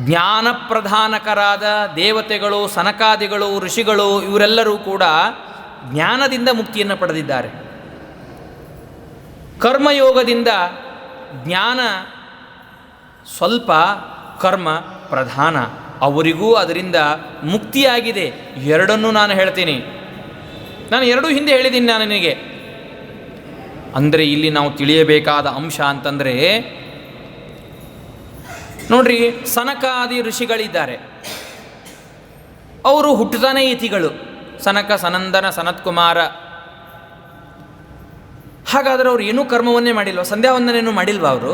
ಜ್ಞಾನಪ್ರಧಾನಕರಾದ ದೇವತೆಗಳು, ಸನಕಾದಿಗಳು, ಋಷಿಗಳು ಇವರೆಲ್ಲರೂ ಕೂಡ ಜ್ಞಾನದಿಂದ ಮುಕ್ತಿಯನ್ನು ಪಡೆದಿದ್ದಾರೆ. ಕರ್ಮಯೋಗದಿಂದ ಜ್ಞಾನ ಸ್ವಲ್ಪ, ಕರ್ಮ ಪ್ರಧಾನ, ಅವರಿಗೂ ಅದರಿಂದ ಮುಕ್ತಿಯಾಗಿದೆ. ಎರಡನ್ನೂ ನಾನು ಹೇಳ್ತೀನಿ. ನಾನು ಎರಡೂ ಹಿಂದೆ ಹೇಳಿದ್ದೀನಿ ನಾನು ನಿನಗೆ. ಅಂದರೆ ಇಲ್ಲಿ ನಾವು ತಿಳಿಯಬೇಕಾದ ಅಂಶ ಅಂತಂದರೆ, ನೋಡ್ರಿ, ಸನಕಾದಿ ಋಷಿಗಳಿದ್ದಾರೆ, ಅವರು ಹುಟ್ಟುತ್ತಾನೆ ಯತಿಗಳು. ಸನಕ, ಸನಂದನ, ಸನತ್ಕುಮಾರ. ಹಾಗಾದರೆ ಅವರು ಏನೂ ಕರ್ಮವನ್ನೇ ಮಾಡಿಲ್ವ? ಸಂಧ್ಯಾವಂದನೇನೂ ಮಾಡಿಲ್ವ? ಅವರು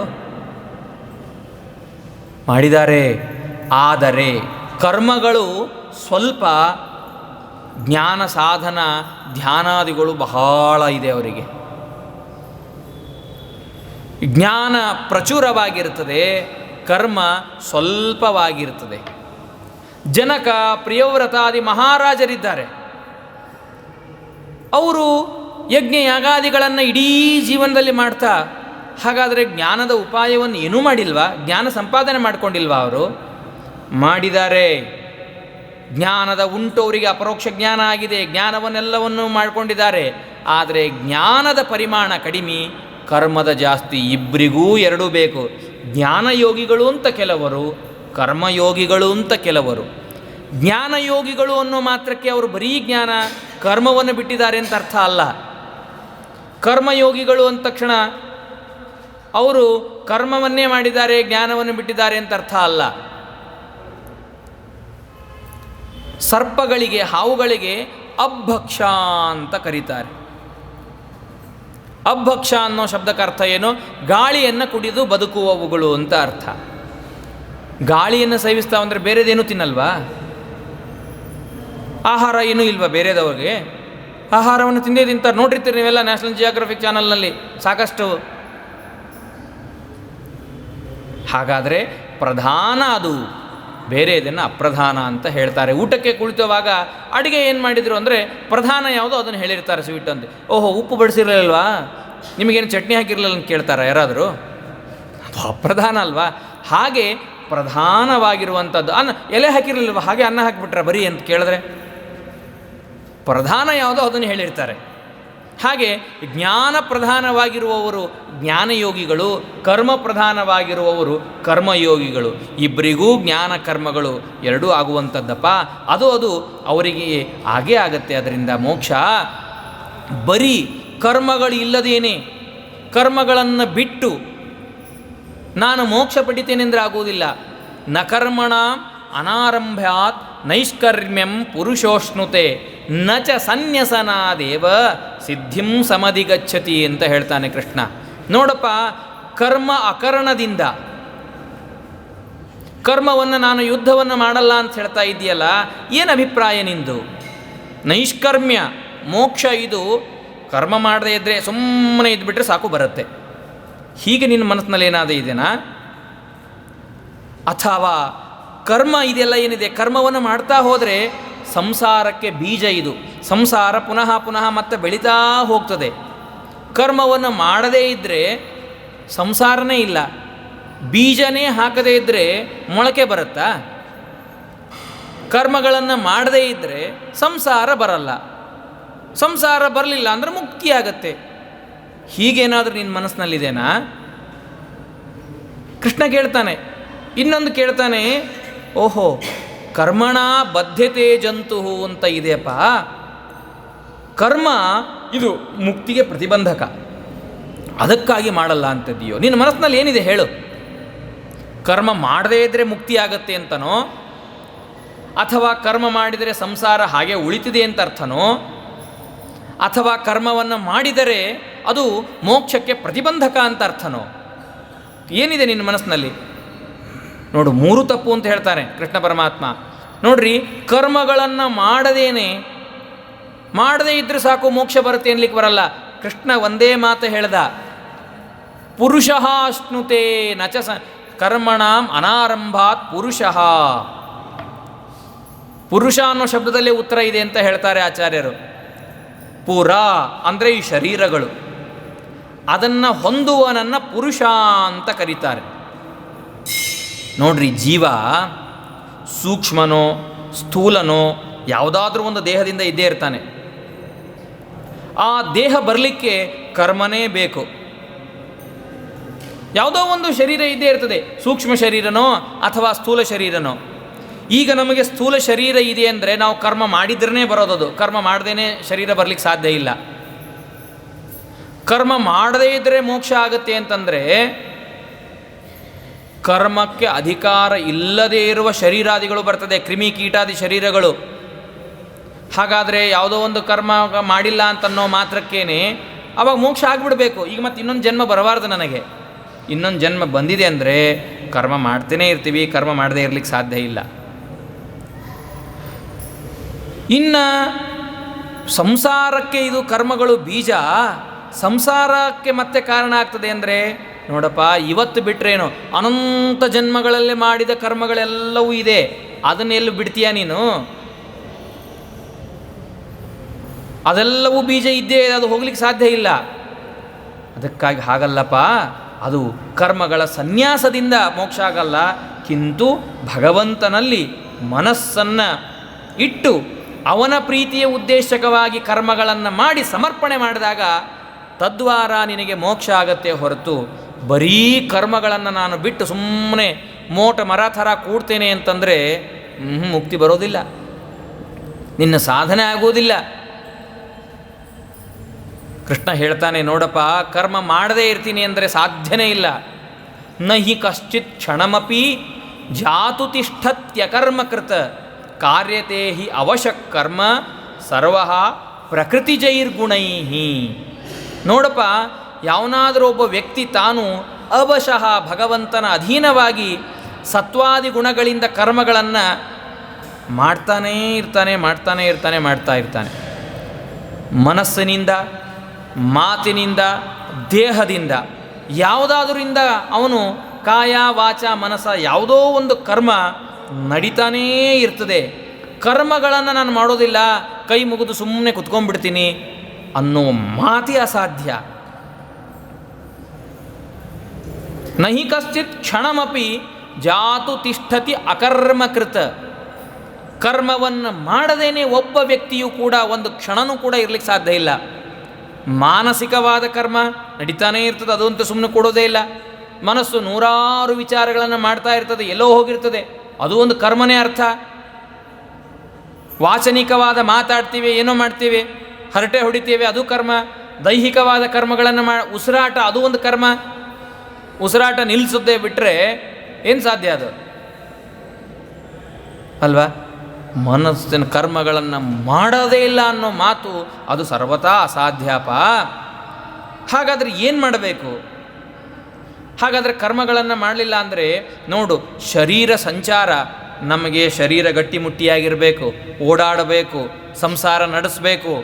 ಮಾಡಿದ್ದಾರೆ. ಆದರೆ ಕರ್ಮಗಳು ಸ್ವಲ್ಪ, ಜ್ಞಾನ ಸಾಧನ ಧ್ಯಾನಾದಿಗಳು ಬಹಳ ಇದೆ ಅವರಿಗೆ. ಜ್ಞಾನ ಪ್ರಚುರವಾಗಿರ್ತದೆ, ಕರ್ಮ ಸ್ವಲ್ಪವಾಗಿರ್ತದೆ. ಜನಕ, ಪ್ರಿಯವ್ರತಾದಿ ಮಹಾರಾಜರಿದ್ದಾರೆ, ಅವರು ಯಜ್ಞ ಯಾಗಾದಿಗಳನ್ನು ಇಡೀ ಜೀವನದಲ್ಲಿ ಮಾಡ್ತಾ, ಹಾಗಾದರೆ ಜ್ಞಾನದ ಉಪಾಯವನ್ನು ಏನೂ ಮಾಡಿಲ್ವಾ? ಜ್ಞಾನ ಸಂಪಾದನೆ ಮಾಡಿಕೊಂಡಿಲ್ವಾ? ಅವರು ಮಾಡಿದ್ದಾರೆ. ಜ್ಞಾನದ ಉಂಟು ಅವರಿಗೆ, ಅಪರೋಕ್ಷ ಜ್ಞಾನ ಆಗಿದೆ, ಜ್ಞಾನವನ್ನೆಲ್ಲವನ್ನೂ ಮಾಡಿಕೊಂಡಿದ್ದಾರೆ. ಆದರೆ ಜ್ಞಾನದ ಪರಿಮಾಣ ಕಡಿಮೆ, ಕರ್ಮದ ಜಾಸ್ತಿ. ಇಬ್ಬರಿಗೂ ಎರಡೂ ಬೇಕು. ಜ್ಞಾನಯೋಗಿಗಳು ಅಂತ ಕೆಲವರು, ಕರ್ಮಯೋಗಿಗಳು ಅಂತ ಕೆಲವರು. ಜ್ಞಾನಯೋಗಿಗಳು ಅನ್ನೋ ಮಾತ್ರಕ್ಕೆ ಅವರು ಬರೀ ಜ್ಞಾನ, ಕರ್ಮವನ್ನು ಬಿಟ್ಟಿದ್ದಾರೆ ಅಂತ ಅರ್ಥ ಅಲ್ಲ. ಕರ್ಮಯೋಗಿಗಳು ಅಂದ ತಕ್ಷಣ ಅವರು ಕರ್ಮವನ್ನೇ ಮಾಡಿದ್ದಾರೆ, ಜ್ಞಾನವನ್ನು ಬಿಟ್ಟಿದ್ದಾರೆ ಅಂತ ಅರ್ಥ ಅಲ್ಲ. ಸರ್ಪಗಳಿಗೆ, ಹಾವುಗಳಿಗೆ ಅಭಕ್ಷ ಅಂತ ಕರೀತಾರೆ. ಅಭಕ್ಷ ಅನ್ನೋ ಶಬ್ದಕ್ಕೆ ಅರ್ಥ ಏನು? ಗಾಳಿಯನ್ನು ಕುಡಿದು ಬದುಕುವವುಗಳು ಅಂತ ಅರ್ಥ. ಗಾಳಿಯನ್ನು ಸೇವಿಸ್ತಾ ಅಂದರೆ ಬೇರೆದೇನೂ ತಿನ್ನಲ್ವಾ? ಆಹಾರ ಏನೂ ಇಲ್ವಾ ಬೇರೆದವ್ರಿಗೆ? ಆಹಾರವನ್ನು ತಿಂದೇ ತಿಂತಾರೆ. ನೋಡಿರ್ತೀರಿ ನೀವೆಲ್ಲ ನ್ಯಾಷನಲ್ ಜಿಯೋಗ್ರಫಿಕ್ ಚಾನಲ್ನಲ್ಲಿ ಸಾಕಷ್ಟು. ಹಾಗಾದರೆ ಪ್ರಧಾನ ಅದು, ಬೇರೆ ಇದನ್ನು ಅಪ್ರಧಾನ ಅಂತ ಹೇಳ್ತಾರೆ. ಊಟಕ್ಕೆ ಕುಳಿತುವಾಗ ಅಡುಗೆ ಏನು ಮಾಡಿದರು ಅಂದರೆ ಪ್ರಧಾನ ಯಾವುದೋ ಅದನ್ನು ಹೇಳಿರ್ತಾರೆ, ಸ್ವೀಟ್ ಅಂತ. ಓಹೋ, ಉಪ್ಪು ಬಡಿಸಿರಲಿಲ್ವಾ, ನಿಮಗೇನು ಚಟ್ನಿ ಹಾಕಿರಲಿಲ್ಲ ಅಂತ ಕೇಳ್ತಾರೆ ಯಾರಾದರೂ? ಅದು ಅಪ್ರಧಾನ ಅಲ್ವಾ? ಹಾಗೆ ಪ್ರಧಾನವಾಗಿರುವಂಥದ್ದು ಎಲೆ ಹಾಕಿರಲಿಲ್ವ, ಹಾಗೆ ಅನ್ನ ಹಾಕಿಬಿಟ್ರೆ ಬರೀ ಅಂತ ಕೇಳಿದ್ರೆ ಪ್ರಧಾನ ಯಾವುದೋ ಅದನ್ನು ಹೇಳಿರ್ತಾರೆ. ಹಾಗೆ ಜ್ಞಾನ ಪ್ರಧಾನವಾಗಿರುವವರು ಜ್ಞಾನಯೋಗಿಗಳು, ಕರ್ಮ ಪ್ರಧಾನವಾಗಿರುವವರು ಕರ್ಮಯೋಗಿಗಳು. ಇಬ್ಬರಿಗೂ ಜ್ಞಾನ ಕರ್ಮಗಳು ಎರಡೂ ಆಗುವಂಥದ್ದಪ್ಪ. ಅದು ಅವರಿಗೆ ಆಗೇ ಆಗತ್ತೆ. ಅದರಿಂದ ಮೋಕ್ಷ ಬರೀ ಕರ್ಮಗಳು ಇಲ್ಲದೇನೆ, ಕರ್ಮಗಳನ್ನು ಬಿಟ್ಟು ನಾನು ಮೋಕ್ಷ ಪಡಿತೇನೆಂದರೆ ಆಗುವುದಿಲ್ಲ. ನ ಕರ್ಮಣ ಅನಾರಂಭ್ಯಾತ್ ನೈಷ್ಕರ್ಮ್ಯಂ ಪುರುಷೋಷ್ಣುತೆ ನ ಚ ಸನ್ಯಸನಾದೇವ ಸಿದ್ಧಿಂ ಸಮಧಿಗಚ್ಚತಿ ಅಂತ ಹೇಳ್ತಾನೆ ಕೃಷ್ಣ. ನೋಡಪ್ಪ, ಕರ್ಮ ಅಕರಣದಿಂದ, ಕರ್ಮವನ್ನು ನಾನು ಯುದ್ಧವನ್ನು ಮಾಡಲ್ಲ ಅಂತ ಹೇಳ್ತಾ ಇದೆಯಲ್ಲ, ಏನು ಅಭಿಪ್ರಾಯ ನಿಂದು? ನೈಷ್ಕರ್ಮ್ಯ ಮೋಕ್ಷ ಇದು ಕರ್ಮ ಮಾಡದೇ ಇದ್ದರೆ, ಸುಮ್ಮನೆ ಇದ್ಬಿಟ್ರೆ ಸಾಕು ಬರುತ್ತೆ. ಹೀಗೆ ನಿನ್ನ ಮನಸ್ಸಿನಲ್ಲಿ ಏನಾದರೂ ಇದೆನಾ? ಅಥವಾ ಕರ್ಮ ಇದೆಲ್ಲ ಏನಿದೆ, ಕರ್ಮವನ್ನು ಮಾಡ್ತಾ ಹೋದರೆ ಸಂಸಾರಕ್ಕೆ ಬೀಜ ಇದು. ಸಂಸಾರ ಪುನಃ ಪುನಃ ಮತ್ತೆ ಬೆಳೀತಾ ಹೋಗ್ತದೆ. ಕರ್ಮವನ್ನು ಮಾಡದೇ ಇದ್ದರೆ ಸಂಸಾರನೇ ಇಲ್ಲ. ಬೀಜನೇ ಹಾಕದೇ ಇದ್ದರೆ ಮೊಳಕೆ ಬರುತ್ತಾ? ಕರ್ಮಗಳನ್ನು ಮಾಡದೇ ಇದ್ದರೆ ಸಂಸಾರ ಬರಲ್ಲ. ಸಂಸಾರ ಬರಲಿಲ್ಲ ಅಂದರೆ ಮುಕ್ತಿಯಾಗತ್ತೆ. ಹೀಗೇನಾದರೂ ನಿನ್ನ ಮನಸ್ಸಿನಲ್ಲಿದೆನಾ? ಕೃಷ್ಣ ಕೇಳ್ತಾನೆ. ಇನ್ನೊಂದು ಕೇಳ್ತಾನೆ, ಓಹೋ ಕರ್ಮಣ ಬದ್ಧತೆ ಜಂತು ಅಂತ ಇದೆಯಪ್ಪ. ಕರ್ಮ ಇದು ಮುಕ್ತಿಗೆ ಪ್ರತಿಬಂಧಕ, ಅದಕ್ಕಾಗಿ ಮಾಡಲ್ಲ ಅಂತಿದೆಯೋ? ನಿನ್ನ ಮನಸ್ಸಿನಲ್ಲಿ ಏನಿದೆ ಹೇಳು? ಕರ್ಮ ಮಾಡದೇ ಇದ್ದರೆ ಮುಕ್ತಿಯಾಗತ್ತೆ ಅಂತನೋ, ಅಥವಾ ಕರ್ಮ ಮಾಡಿದರೆ ಸಂಸಾರ ಹಾಗೆ ಉಳಿತಿದೆ ಅಂತ ಅರ್ಥನೋ, ಅಥವಾ ಕರ್ಮವನ್ನು ಮಾಡಿದರೆ ಅದು ಮೋಕ್ಷಕ್ಕೆ ಪ್ರತಿಬಂಧಕ ಅಂತ ಅರ್ಥನೋ? ಏನಿದೆ ನಿನ್ನ ಮನಸ್ಸಿನಲ್ಲಿ? ನೋಡು, ಮೂರು ತಪ್ಪು ಅಂತ ಹೇಳ್ತಾನೆ ಕೃಷ್ಣ ಪರಮಾತ್ಮ. ನೋಡ್ರಿ, ಕರ್ಮಗಳನ್ನು ಮಾಡದೇ ಇದ್ದರೆ ಸಾಕು ಮೋಕ್ಷ ಬರುತ್ತೆ ಅನ್ಲಿಕ್ಕೆ ಬರಲ್ಲ. ಕೃಷ್ಣ ಒಂದೇ ಮಾತು ಹೇಳ್ದ, ಪುರುಷಃ ಅಶ್ನುತೆ ನಚ ಕರ್ಮಣಾಂ ಅನಾರಂಭಾತ್ ಪುರುಷಃ. ಪುರುಷ ಅನ್ನೋ ಶಬ್ದದಲ್ಲೇ ಉತ್ತರ ಇದೆ ಅಂತ ಹೇಳ್ತಾರೆ ಆಚಾರ್ಯರು. ಪುರ ಅಂದರೆ ಈ ಶರೀರಗಳು, ಅದನ್ನು ಹೊಂದುವನನ್ನು ಪುರುಷ ಅಂತ ಕರೀತಾರೆ. ನೋಡ್ರಿ, ಜೀವ ಸೂಕ್ಷ್ಮನೋ ಸ್ಥೂಲನೋ ಯಾವುದಾದ್ರೂ ಒಂದು ದೇಹದಿಂದ ಇದ್ದೇ ಇರ್ತಾನೆ. ಆ ದೇಹ ಬರಲಿಕ್ಕೆ ಕರ್ಮನೇ ಬೇಕು. ಯಾವುದೋ ಒಂದು ಶರೀರ ಇದ್ದೇ ಇರ್ತದೆ, ಸೂಕ್ಷ್ಮ ಶರೀರನೋ ಅಥವಾ ಸ್ಥೂಲ ಶರೀರನೋ. ಈಗ ನಮಗೆ ಸ್ಥೂಲ ಶರೀರ ಇದೆ ಅಂದರೆ ನಾವು ಕರ್ಮ ಮಾಡಿದ್ರೇ ಬರೋದದು. ಕರ್ಮ ಮಾಡದೇ ಶರೀರ ಬರಲಿಕ್ಕೆ ಸಾಧ್ಯ ಇಲ್ಲ. ಕರ್ಮ ಮಾಡದೇ ಇದ್ದರೆ ಮೋಕ್ಷ ಆಗುತ್ತೆ ಅಂತಂದರೆ ಕರ್ಮಕ್ಕೆ ಅಧಿಕಾರ ಇಲ್ಲದೇ ಇರುವ ಶರೀರಾದಿಗಳು ಬರ್ತದೆ, ಕ್ರಿಮಿ ಕೀಟಾದಿ ಶರೀರಗಳು. ಹಾಗಾದರೆ ಯಾವುದೋ ಒಂದು ಕರ್ಮ ಮಾಡಿಲ್ಲ ಅಂತನ್ನೋ ಮಾತ್ರಕ್ಕೇನೆ ಅವಾಗ ಮೋಕ್ಷ ಆಗಿಬಿಡಬೇಕು. ಈಗ ಮತ್ತೆ ಇನ್ನೊಂದು ಜನ್ಮ ಬರಬಾರ್ದು. ನನಗೆ ಇನ್ನೊಂದು ಜನ್ಮ ಬಂದಿದೆ ಅಂದರೆ ಕರ್ಮ ಮಾಡ್ತೇನೆ ಇರ್ತೀವಿ, ಕರ್ಮ ಮಾಡದೇ ಇರಲಿಕ್ಕೆ ಸಾಧ್ಯ ಇಲ್ಲ. ಇನ್ನು ಸಂಸಾರಕ್ಕೆ ಇದು ಕರ್ಮಗಳು ಬೀಜ, ಸಂಸಾರಕ್ಕೆ ಮತ್ತೆ ಕಾರಣ ಆಗ್ತದೆ ಅಂದರೆ ನೋಡಪ್ಪ, ಇವತ್ತು ಬಿಟ್ರೇನು ಅನಂತ ಜನ್ಮಗಳಲ್ಲಿ ಮಾಡಿದ ಕರ್ಮಗಳೆಲ್ಲವೂ ಇದೆ. ಅದನ್ನೆಲ್ಲೂ ಬಿಡ್ತೀಯ ನೀನು? ಅದೆಲ್ಲವೂ ಬೀಜ ಇದ್ದೇ, ಅದು ಹೋಗ್ಲಿಕ್ಕೆ ಸಾಧ್ಯ ಇಲ್ಲ. ಅದಕ್ಕಾಗಿ ಹಾಗಲ್ಲಪ್ಪ, ಅದು ಕರ್ಮಗಳ ಸನ್ಯಾಸದಿಂದ ಮೋಕ್ಷ ಆಗಲ್ಲ. ಕಿಂತು ಭಗವಂತನಲ್ಲಿ ಮನಸ್ಸನ್ನು ಇಟ್ಟು ಅವನ ಪ್ರೀತಿಯ ಉದ್ದೇಶಕವಾಗಿ ಕರ್ಮಗಳನ್ನು ಮಾಡಿ ಸಮರ್ಪಣೆ ಮಾಡಿದಾಗ ತದ್ವಾರ ನಿನಗೆ ಮೋಕ್ಷ ಆಗತ್ತೆ. ಹೊರತು ಬರೀ ಕರ್ಮಗಳನ್ನು ನಾನು ಬಿಟ್ಟು ಸುಮ್ಮನೆ ಮೋಟ ಮರ ಥರ ಕೂಡ್ತೇನೆ ಅಂತಂದರೆ ಮುಕ್ತಿ ಬರೋದಿಲ್ಲ, ನಿನ್ನ ಸಾಧನೆ ಆಗೋದಿಲ್ಲ. ಕೃಷ್ಣ ಹೇಳ್ತಾನೆ, ನೋಡಪ್ಪ, ಕರ್ಮ ಮಾಡದೇ ಇರ್ತೀನಿ ಅಂದರೆ ಸಾಧ್ಯನೇ ಇಲ್ಲ. ನಹಿ ಕಶ್ಚಿತ್ ಕ್ಷಣಮಪಿ ಜಾತು ತಿಷ್ಠತ್ಯಕರ್ಮಕೃತ ಕಾರ್ಯತೆ ಹಿ ಅವಶ್ಯಕ್ ಕರ್ಮ ಸರ್ವ ಪ್ರಕೃತಿಜೈರ್ಗುಣೈ. ನೋಡಪ್ಪ, ಯಾವನಾದರೂ ಒಬ್ಬ ವ್ಯಕ್ತಿ ತಾನು ಅವಶಃ ಭಗವಂತನ ಅಧೀನವಾಗಿ ಸತ್ವಾದಿ ಗುಣಗಳಿಂದ ಕರ್ಮಗಳನ್ನು ಮಾಡ್ತಾನೇ ಇರ್ತಾನೆ. ಮನಸ್ಸಿನಿಂದ, ಮಾತಿನಿಂದ, ದೇಹದಿಂದ, ಯಾವುದಾದ್ರಿಂದ ಅವನು ಕಾಯ ವಾಚ ಮನಸ್ಸ ಯಾವುದೋ ಒಂದು ಕರ್ಮ ನಡೀತಾನೇ ಇರ್ತದೆ. ಕರ್ಮಗಳನ್ನು ನಾನು ಮಾಡೋದಿಲ್ಲ, ಕೈ ಮುಗಿದು ಸುಮ್ಮನೆ ಕುತ್ಕೊಂಡ್ಬಿಡ್ತೀನಿ ಅನ್ನೋ ಮಾತಿ ಅಸಾಧ್ಯ. ನಹಿ ಕಶ್ಚಿತ್ ಕ್ಷಣಮಪಿ ಜಾತು ತಿಷ್ಠತಿ ಅಕರ್ಮಕೃತ. ಕರ್ಮವನ್ನು ಮಾಡದೇನೆ ಒಬ್ಬ ವ್ಯಕ್ತಿಯೂ ಕೂಡ ಒಂದು ಕ್ಷಣನೂ ಕೂಡ ಇರಲಿಕ್ಕೆ ಸಾಧ್ಯ ಇಲ್ಲ. ಮಾನಸಿಕವಾದ ಕರ್ಮ ನಡೀತಾನೇ ಇರ್ತದೆ, ಅದಂತೂ ಸುಮ್ಮನೆ ಕೊಡೋದೇ ಇಲ್ಲ. ಮನಸ್ಸು ನೂರಾರು ವಿಚಾರಗಳನ್ನು ಮಾಡ್ತಾ ಇರ್ತದೆ, ಎಲ್ಲೋ ಹೋಗಿರ್ತದೆ, ಅದು ಒಂದು ಕರ್ಮನೇ ಅರ್ಥ. ವಾಚನಿಕವಾದ ಮಾತಾಡ್ತೀವಿ, ಏನೋ ಮಾಡ್ತೀವಿ, ಹರಟೆ ಹೊಡಿತೀವಿ, ಅದು ಕರ್ಮ. ದೈಹಿಕವಾದ ಕರ್ಮಗಳನ್ನು ಉಸಿರಾಟ, ಅದು ಒಂದು ಕರ್ಮ. ಉಸಿರಾಟ ನಿಲ್ಲಿಸೋದೇ ಬಿಟ್ಟರೆ ಏನು ಸಾಧ್ಯ ಅದು ಅಲ್ವಾ? ಮನಸ್ಸಿನ ಕರ್ಮಗಳನ್ನು ಮಾಡೋದೇ ಇಲ್ಲ ಅನ್ನೋ ಮಾತು ಅದು ಸರ್ವತಾ ಅಸಾಧ್ಯಪ. ಹಾಗಾದರೆ ಏನು ಮಾಡಬೇಕು? ಹಾಗಾದರೆ ಕರ್ಮಗಳನ್ನು ಮಾಡಲಿಲ್ಲ ಅಂದರೆ ನೋಡು, ಶರೀರ ಸಂಚಾರ, ನಮಗೆ ಶರೀರ ಗಟ್ಟಿಮುಟ್ಟಿಯಾಗಿರಬೇಕು, ಓಡಾಡಬೇಕು, ಸಂಸಾರ ನಡೆಸಬೇಕು.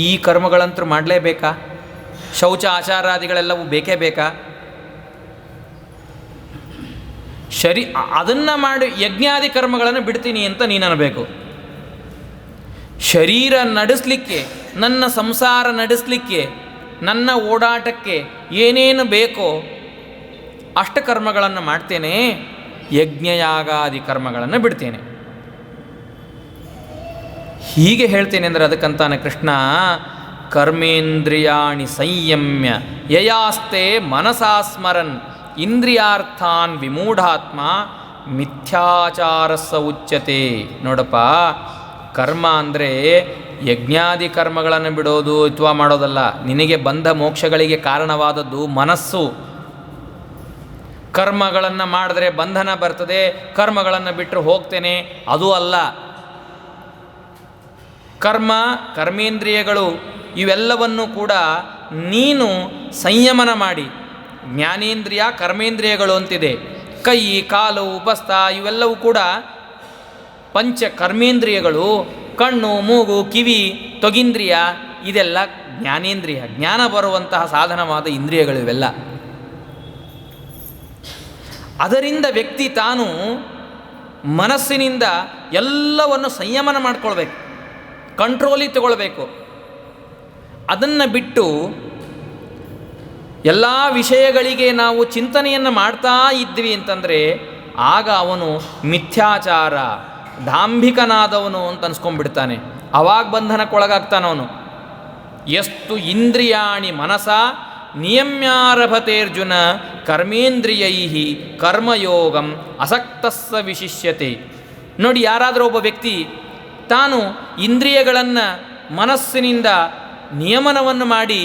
ಈ ಕರ್ಮಗಳಂತೂ ಮಾಡಲೇಬೇಕಾ? ಶೌಚ ಆಚಾರಾದಿಗಳೆಲ್ಲವೂ ಬೇಕೇ ಬೇಕಾ? ಅದನ್ನು ಮಾಡಿ ಯಜ್ಞಾದಿ ಕರ್ಮಗಳನ್ನು ಬಿಡ್ತೀನಿ ಅಂತ ನೀನು ಅನ್ನಬೇಕು. ಶರೀರ ನಡೆಸಲಿಕ್ಕೆ, ನನ್ನ ಸಂಸಾರ ನಡೆಸಲಿಕ್ಕೆ, ನನ್ನ ಓಡಾಟಕ್ಕೆ ಏನೇನು ಬೇಕೋ ಅಷ್ಟು ಕರ್ಮಗಳನ್ನು ಮಾಡ್ತೇನೆ, ಯಜ್ಞಯಾಗಾದಿ ಕರ್ಮಗಳನ್ನು ಬಿಡ್ತೇನೆ. ಹೀಗೆ ಹೇಳ್ತೇನೆ ಅಂದರೆ ಅದಕ್ಕಂತಾನೆ ಕೃಷ್ಣ ಕರ್ಮೇಂದ್ರಿಯಾಣಿ ಸಂಯಮ್ಯ ಯಯಾಸ್ತೆ ಮನಸಾ ಸ್ಮರನ್ ಇಂದ್ರಿಯಾರ್ಥಾನ್ ವಿಮೂಢಾತ್ಮ ಮಿಥ್ಯಾಚಾರಸ್ಸ ಉಚ್ಯತೆ. ನೋಡಪ್ಪ, ಕರ್ಮ ಅಂದರೆ ಯಜ್ಞಾದಿ ಕರ್ಮಗಳನ್ನು ಬಿಡೋದು ಅಥವಾ ಮಾಡೋದಲ್ಲ. ನಿನಗೆ ಬಂಧ ಮೋಕ್ಷಗಳಿಗೆ ಕಾರಣವಾದದ್ದು ಮನಸ್ಸು. ಕರ್ಮಗಳನ್ನು ಮಾಡಿದ್ರೆ ಬಂಧನ ಬರ್ತದೆ, ಕರ್ಮಗಳನ್ನು ಬಿಟ್ಟರೆ ಹೋಗ್ತೇನೆ, ಅದು ಅಲ್ಲ. ಕರ್ಮೇಂದ್ರಿಯಗಳು ಇವೆಲ್ಲವನ್ನು ಕೂಡ ನೀನು ಸಂಯಮನ ಮಾಡಿ, ಜ್ಞಾನೇಂದ್ರಿಯ ಕರ್ಮೇಂದ್ರಿಯಗಳು ಅಂತಿದೆ. ಕೈ, ಕಾಲು, ಉಪಸ್ಥ ಇವೆಲ್ಲವೂ ಕೂಡ ಪಂಚ ಕರ್ಮೇಂದ್ರಿಯಗಳು. ಕಣ್ಣು, ಮೂಗು, ಕಿವಿ, ತ್ವಗಿಂದ್ರಿಯ ಇದೆಲ್ಲ ಜ್ಞಾನೇಂದ್ರಿಯ, ಜ್ಞಾನ ಬರುವಂತಹ ಸಾಧನವಾದ ಇಂದ್ರಿಯಗಳು ಇವೆಲ್ಲ. ಅದರಿಂದ ವ್ಯಕ್ತಿ ತಾನು ಮನಸ್ಸಿನಿಂದ ಎಲ್ಲವನ್ನು ಸಂಯಮನ ಮಾಡಿಕೊಳ್ಬೇಕು, ಕಂಟ್ರೋಲಿಗೆ ತಗೊಳ್ಬೇಕು. ಅದನ್ನು ಬಿಟ್ಟು ಎಲ್ಲ ವಿಷಯಗಳಿಗೆ ನಾವು ಚಿಂತನೆಯನ್ನು ಮಾಡ್ತಾ ಇದ್ವಿ ಅಂತಂದರೆ ಆಗ ಅವನು ಮಿಥ್ಯಾಚಾರ, ಡಾಂಭಿಕನಾದವನು ಅಂತ ಅನ್ಸ್ಕೊಂಡ್ಬಿಡ್ತಾನೆ. ಅವಾಗ ಬಂಧನಕ್ಕೊಳಗಾಗ್ತಾನವನು. ಎಷ್ಟು ಇಂದ್ರಿಯಾಣಿ ಮನಸ ನಿಯಮ್ಯಾರಭತೇರ್ಜುನ ಕರ್ಮೇಂದ್ರಿಯೈ ಕರ್ಮಯೋಗಂ ಅಸಕ್ತಸ್ಸ ವಿಶಿಷ್ಯತೆ. ನೋಡಿ, ಯಾರಾದರೂ ಒಬ್ಬ ವ್ಯಕ್ತಿ ತಾನು ಇಂದ್ರಿಯಗಳನ್ನು ಮನಸ್ಸಿನಿಂದ ನಿಯಮನವನ್ನು ಮಾಡಿ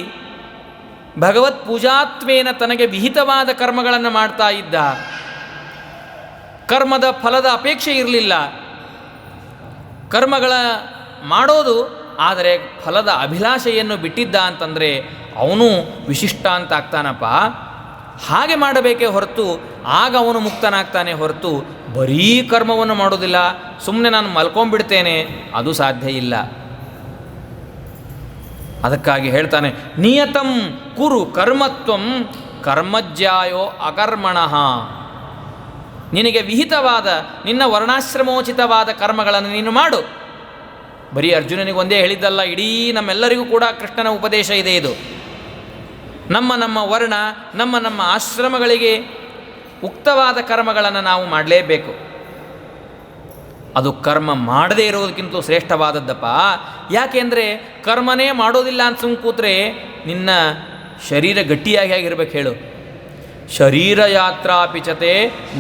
ಭಗವತ್ ಪೂಜಾತ್ವೇನ ತನಗೆ ವಿಹಿತವಾದ ಕರ್ಮಗಳನ್ನು ಮಾಡ್ತಾ ಇದ್ದ, ಕರ್ಮದ ಫಲದ ಅಪೇಕ್ಷೆ ಇರಲಿಲ್ಲ, ಕರ್ಮಗಳ ಮಾಡೋದು ಆದರೆ ಫಲದ ಅಭಿಲಾಷೆಯನ್ನು ಬಿಟ್ಟಿದ್ದ ಅಂತಂದರೆ ಅವನು ವಿಶಿಷ್ಟ ಅಂತ ಆಗ್ತಾನಪ್ಪ. ಹಾಗೆ ಮಾಡಬೇಕೇ ಹೊರತು ಆಗ ಅವನು ಮುಕ್ತನಾಗ್ತಾನೆ ಹೊರತು ಬರೀ ಕರ್ಮವನ್ನು ಮಾಡೋದಿಲ್ಲ, ಸುಮ್ಮನೆ ನಾನು ಮಲ್ಕೊಂಡ್ಬಿಡ್ತೇನೆ, ಅದು ಸಾಧ್ಯ ಇಲ್ಲ. ಅದಕ್ಕಾಗಿ ಹೇಳ್ತಾನೆ, ನಿಯತಂ ಕುರು ಕರ್ಮತ್ವಂ ಕರ್ಮಜ್ಯಾಯೋ ಅಕರ್ಮಣಃ. ನಿನಗೆ ವಿಹಿತವಾದ ನಿನ್ನ ವರ್ಣಾಶ್ರಮೋಚಿತವಾದ ಕರ್ಮಗಳನ್ನು ನೀನು ಮಾಡು. ಬರೀ ಅರ್ಜುನನಿಗೆ ಒಂದೇ ಹೇಳಿದ್ದಲ್ಲ, ಇಡೀ ನಮ್ಮೆಲ್ಲರಿಗೂ ಕೂಡ ಕೃಷ್ಣನ ಉಪದೇಶ ಇದೆ. ಇದು ನಮ್ಮ ವರ್ಣ, ನಮ್ಮ ಆಶ್ರಮಗಳಿಗೆ ಉಕ್ತವಾದ ಕರ್ಮಗಳನ್ನು ನಾವು ಮಾಡಲೇಬೇಕು. ಅದು ಕರ್ಮ ಮಾಡದೇ ಇರೋದಕ್ಕಿಂತ ಶ್ರೇಷ್ಠವಾದದ್ದಪ್ಪ. ಯಾಕೆಂದರೆ ಕರ್ಮನೇ ಮಾಡೋದಿಲ್ಲ ಅಂತ ಸುಮ್ಮ ಕೂತ್ರೆ ನಿನ್ನ ಶರೀರ ಗಟ್ಟಿಯಾಗಿ ಆಗಿರ್ಬೇಕು. ಹೇಳು, ಶರೀರ ಯಾತ್ರಾಪಿಚತೆ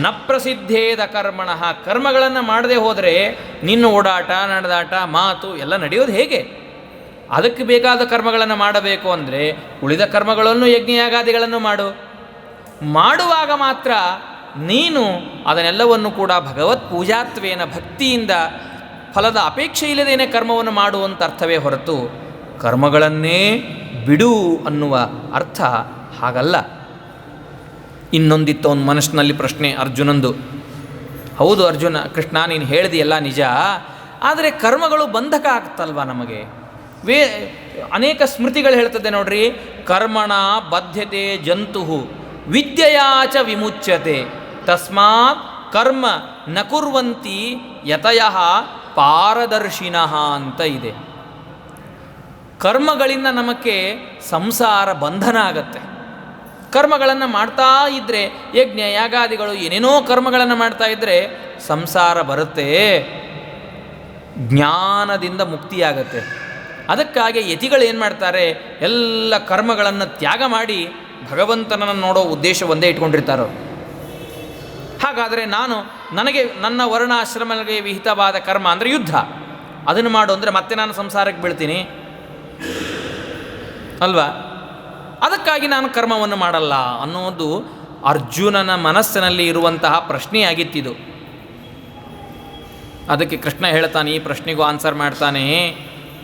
ನ ಪ್ರಸಿದ್ಧೇದ ಕರ್ಮಣಃ. ಕರ್ಮಗಳನ್ನು ಮಾಡದೆ ಹೋದರೆ ನಿನ್ನ ಓಡಾಟ, ನಡೆದಾಟ, ಮಾತು ಎಲ್ಲ ನಡೆಯೋದು ಹೇಗೆ? ಅದಕ್ಕೆ ಬೇಕಾದ ಕರ್ಮಗಳನ್ನು ಮಾಡಬೇಕು ಅಂದರೆ ಉಳಿದ ಕರ್ಮಗಳನ್ನು ಯಜ್ಞಯಾಗಾದಿಗಳನ್ನು ಮಾಡುವಾಗ ಮಾತ್ರ ನೀನು ಅದನ್ನೆಲ್ಲವನ್ನು ಕೂಡ ಭಗವತ್ ಪೂಜಾತ್ವೇನ ಭಕ್ತಿಯಿಂದ ಫಲದ ಅಪೇಕ್ಷೆ ಇಲ್ಲದೇನೆ ಕರ್ಮವನ್ನು ಮಾಡುವಂಥ ಅರ್ಥವೇ ಹೊರತು ಕರ್ಮಗಳನ್ನೇ ಬಿಡು ಅನ್ನುವ ಅರ್ಥ ಹಾಗಲ್ಲ. ಇನ್ನೊಂದಿತ್ತು ಅವನ ಮನಸ್ಸಿನಲ್ಲಿ ಪ್ರಶ್ನೆ ಅರ್ಜುನಂದು. ಹೌದು ಅರ್ಜುನ, ಕೃಷ್ಣ ನೀನು ಹೇಳಿದೆಯಲ್ಲ ನಿಜ, ಆದರೆ ಕರ್ಮಗಳು ಬಂಧಕ ಆಗ್ತಲ್ವ ನಮಗೆ? ಅನೇಕ ಸ್ಮೃತಿಗಳು ಹೇಳ್ತದೆ ನೋಡ್ರಿ, ಕರ್ಮಣ ಬದ್ಧತೆ ಜಂತು ವಿದ್ಯೆಯಾಚ ವಿಮುಚ್ಯತೆ ತಸ್ಮಾತ್ ಕರ್ಮ ನ ಕುರ್ವಂತಿ ಯತಯಃ ಪಾರದರ್ಶಿನಃ ಅಂತ ಇದೆ. ಕರ್ಮಗಳಿಂದ ನಮಗೆ ಸಂಸಾರ ಬಂಧನ ಆಗತ್ತೆ. ಕರ್ಮಗಳನ್ನು ಮಾಡ್ತಾ ಇದ್ದರೆ, ಯಜ್ಞ ಯಾಗಾದಿಗಳು ಏನೇನೋ ಕರ್ಮಗಳನ್ನು ಮಾಡ್ತಾ ಇದ್ದರೆ ಸಂಸಾರ ಬರುತ್ತೆ, ಜ್ಞಾನದಿಂದ ಮುಕ್ತಿಯಾಗತ್ತೆ. ಅದಕ್ಕಾಗಿ ಯತಿಗಳು ಏನು ಮಾಡ್ತಾರೆ, ಎಲ್ಲ ಕರ್ಮಗಳನ್ನು ತ್ಯಾಗ ಮಾಡಿ ಭಗವಂತನನ್ನು ನೋಡೋ ಉದ್ದೇಶ ಒಂದೇ ಇಟ್ಕೊಂಡಿರ್ತಾರೋ. ಹಾಗಾದರೆ ನನಗೆ ನನ್ನ ವರ್ಣಾಶ್ರಮಗಳಿಗೆ ವಿಹಿತವಾದ ಕರ್ಮ ಅಂದರೆ ಯುದ್ಧ, ಅದನ್ನು ಮಾಡು ಅಂದರೆ ಮತ್ತೆ ನಾನು ಸಂಸಾರಕ್ಕೆ ಬೀಳ್ತೀನಿ ಅಲ್ವಾ? ಅದಕ್ಕಾಗಿ ನಾನು ಕರ್ಮವನ್ನು ಮಾಡಲ್ಲ ಅನ್ನೋದು ಅರ್ಜುನನ ಮನಸ್ಸಿನಲ್ಲಿ ಇರುವಂತಹ ಪ್ರಶ್ನೆಯಾಗಿತ್ತಿದು. ಅದಕ್ಕೆ ಕೃಷ್ಣ ಹೇಳ್ತಾನೆ, ಈ ಪ್ರಶ್ನೆಗೂ ಆನ್ಸರ್ ಮಾಡ್ತಾನೆ.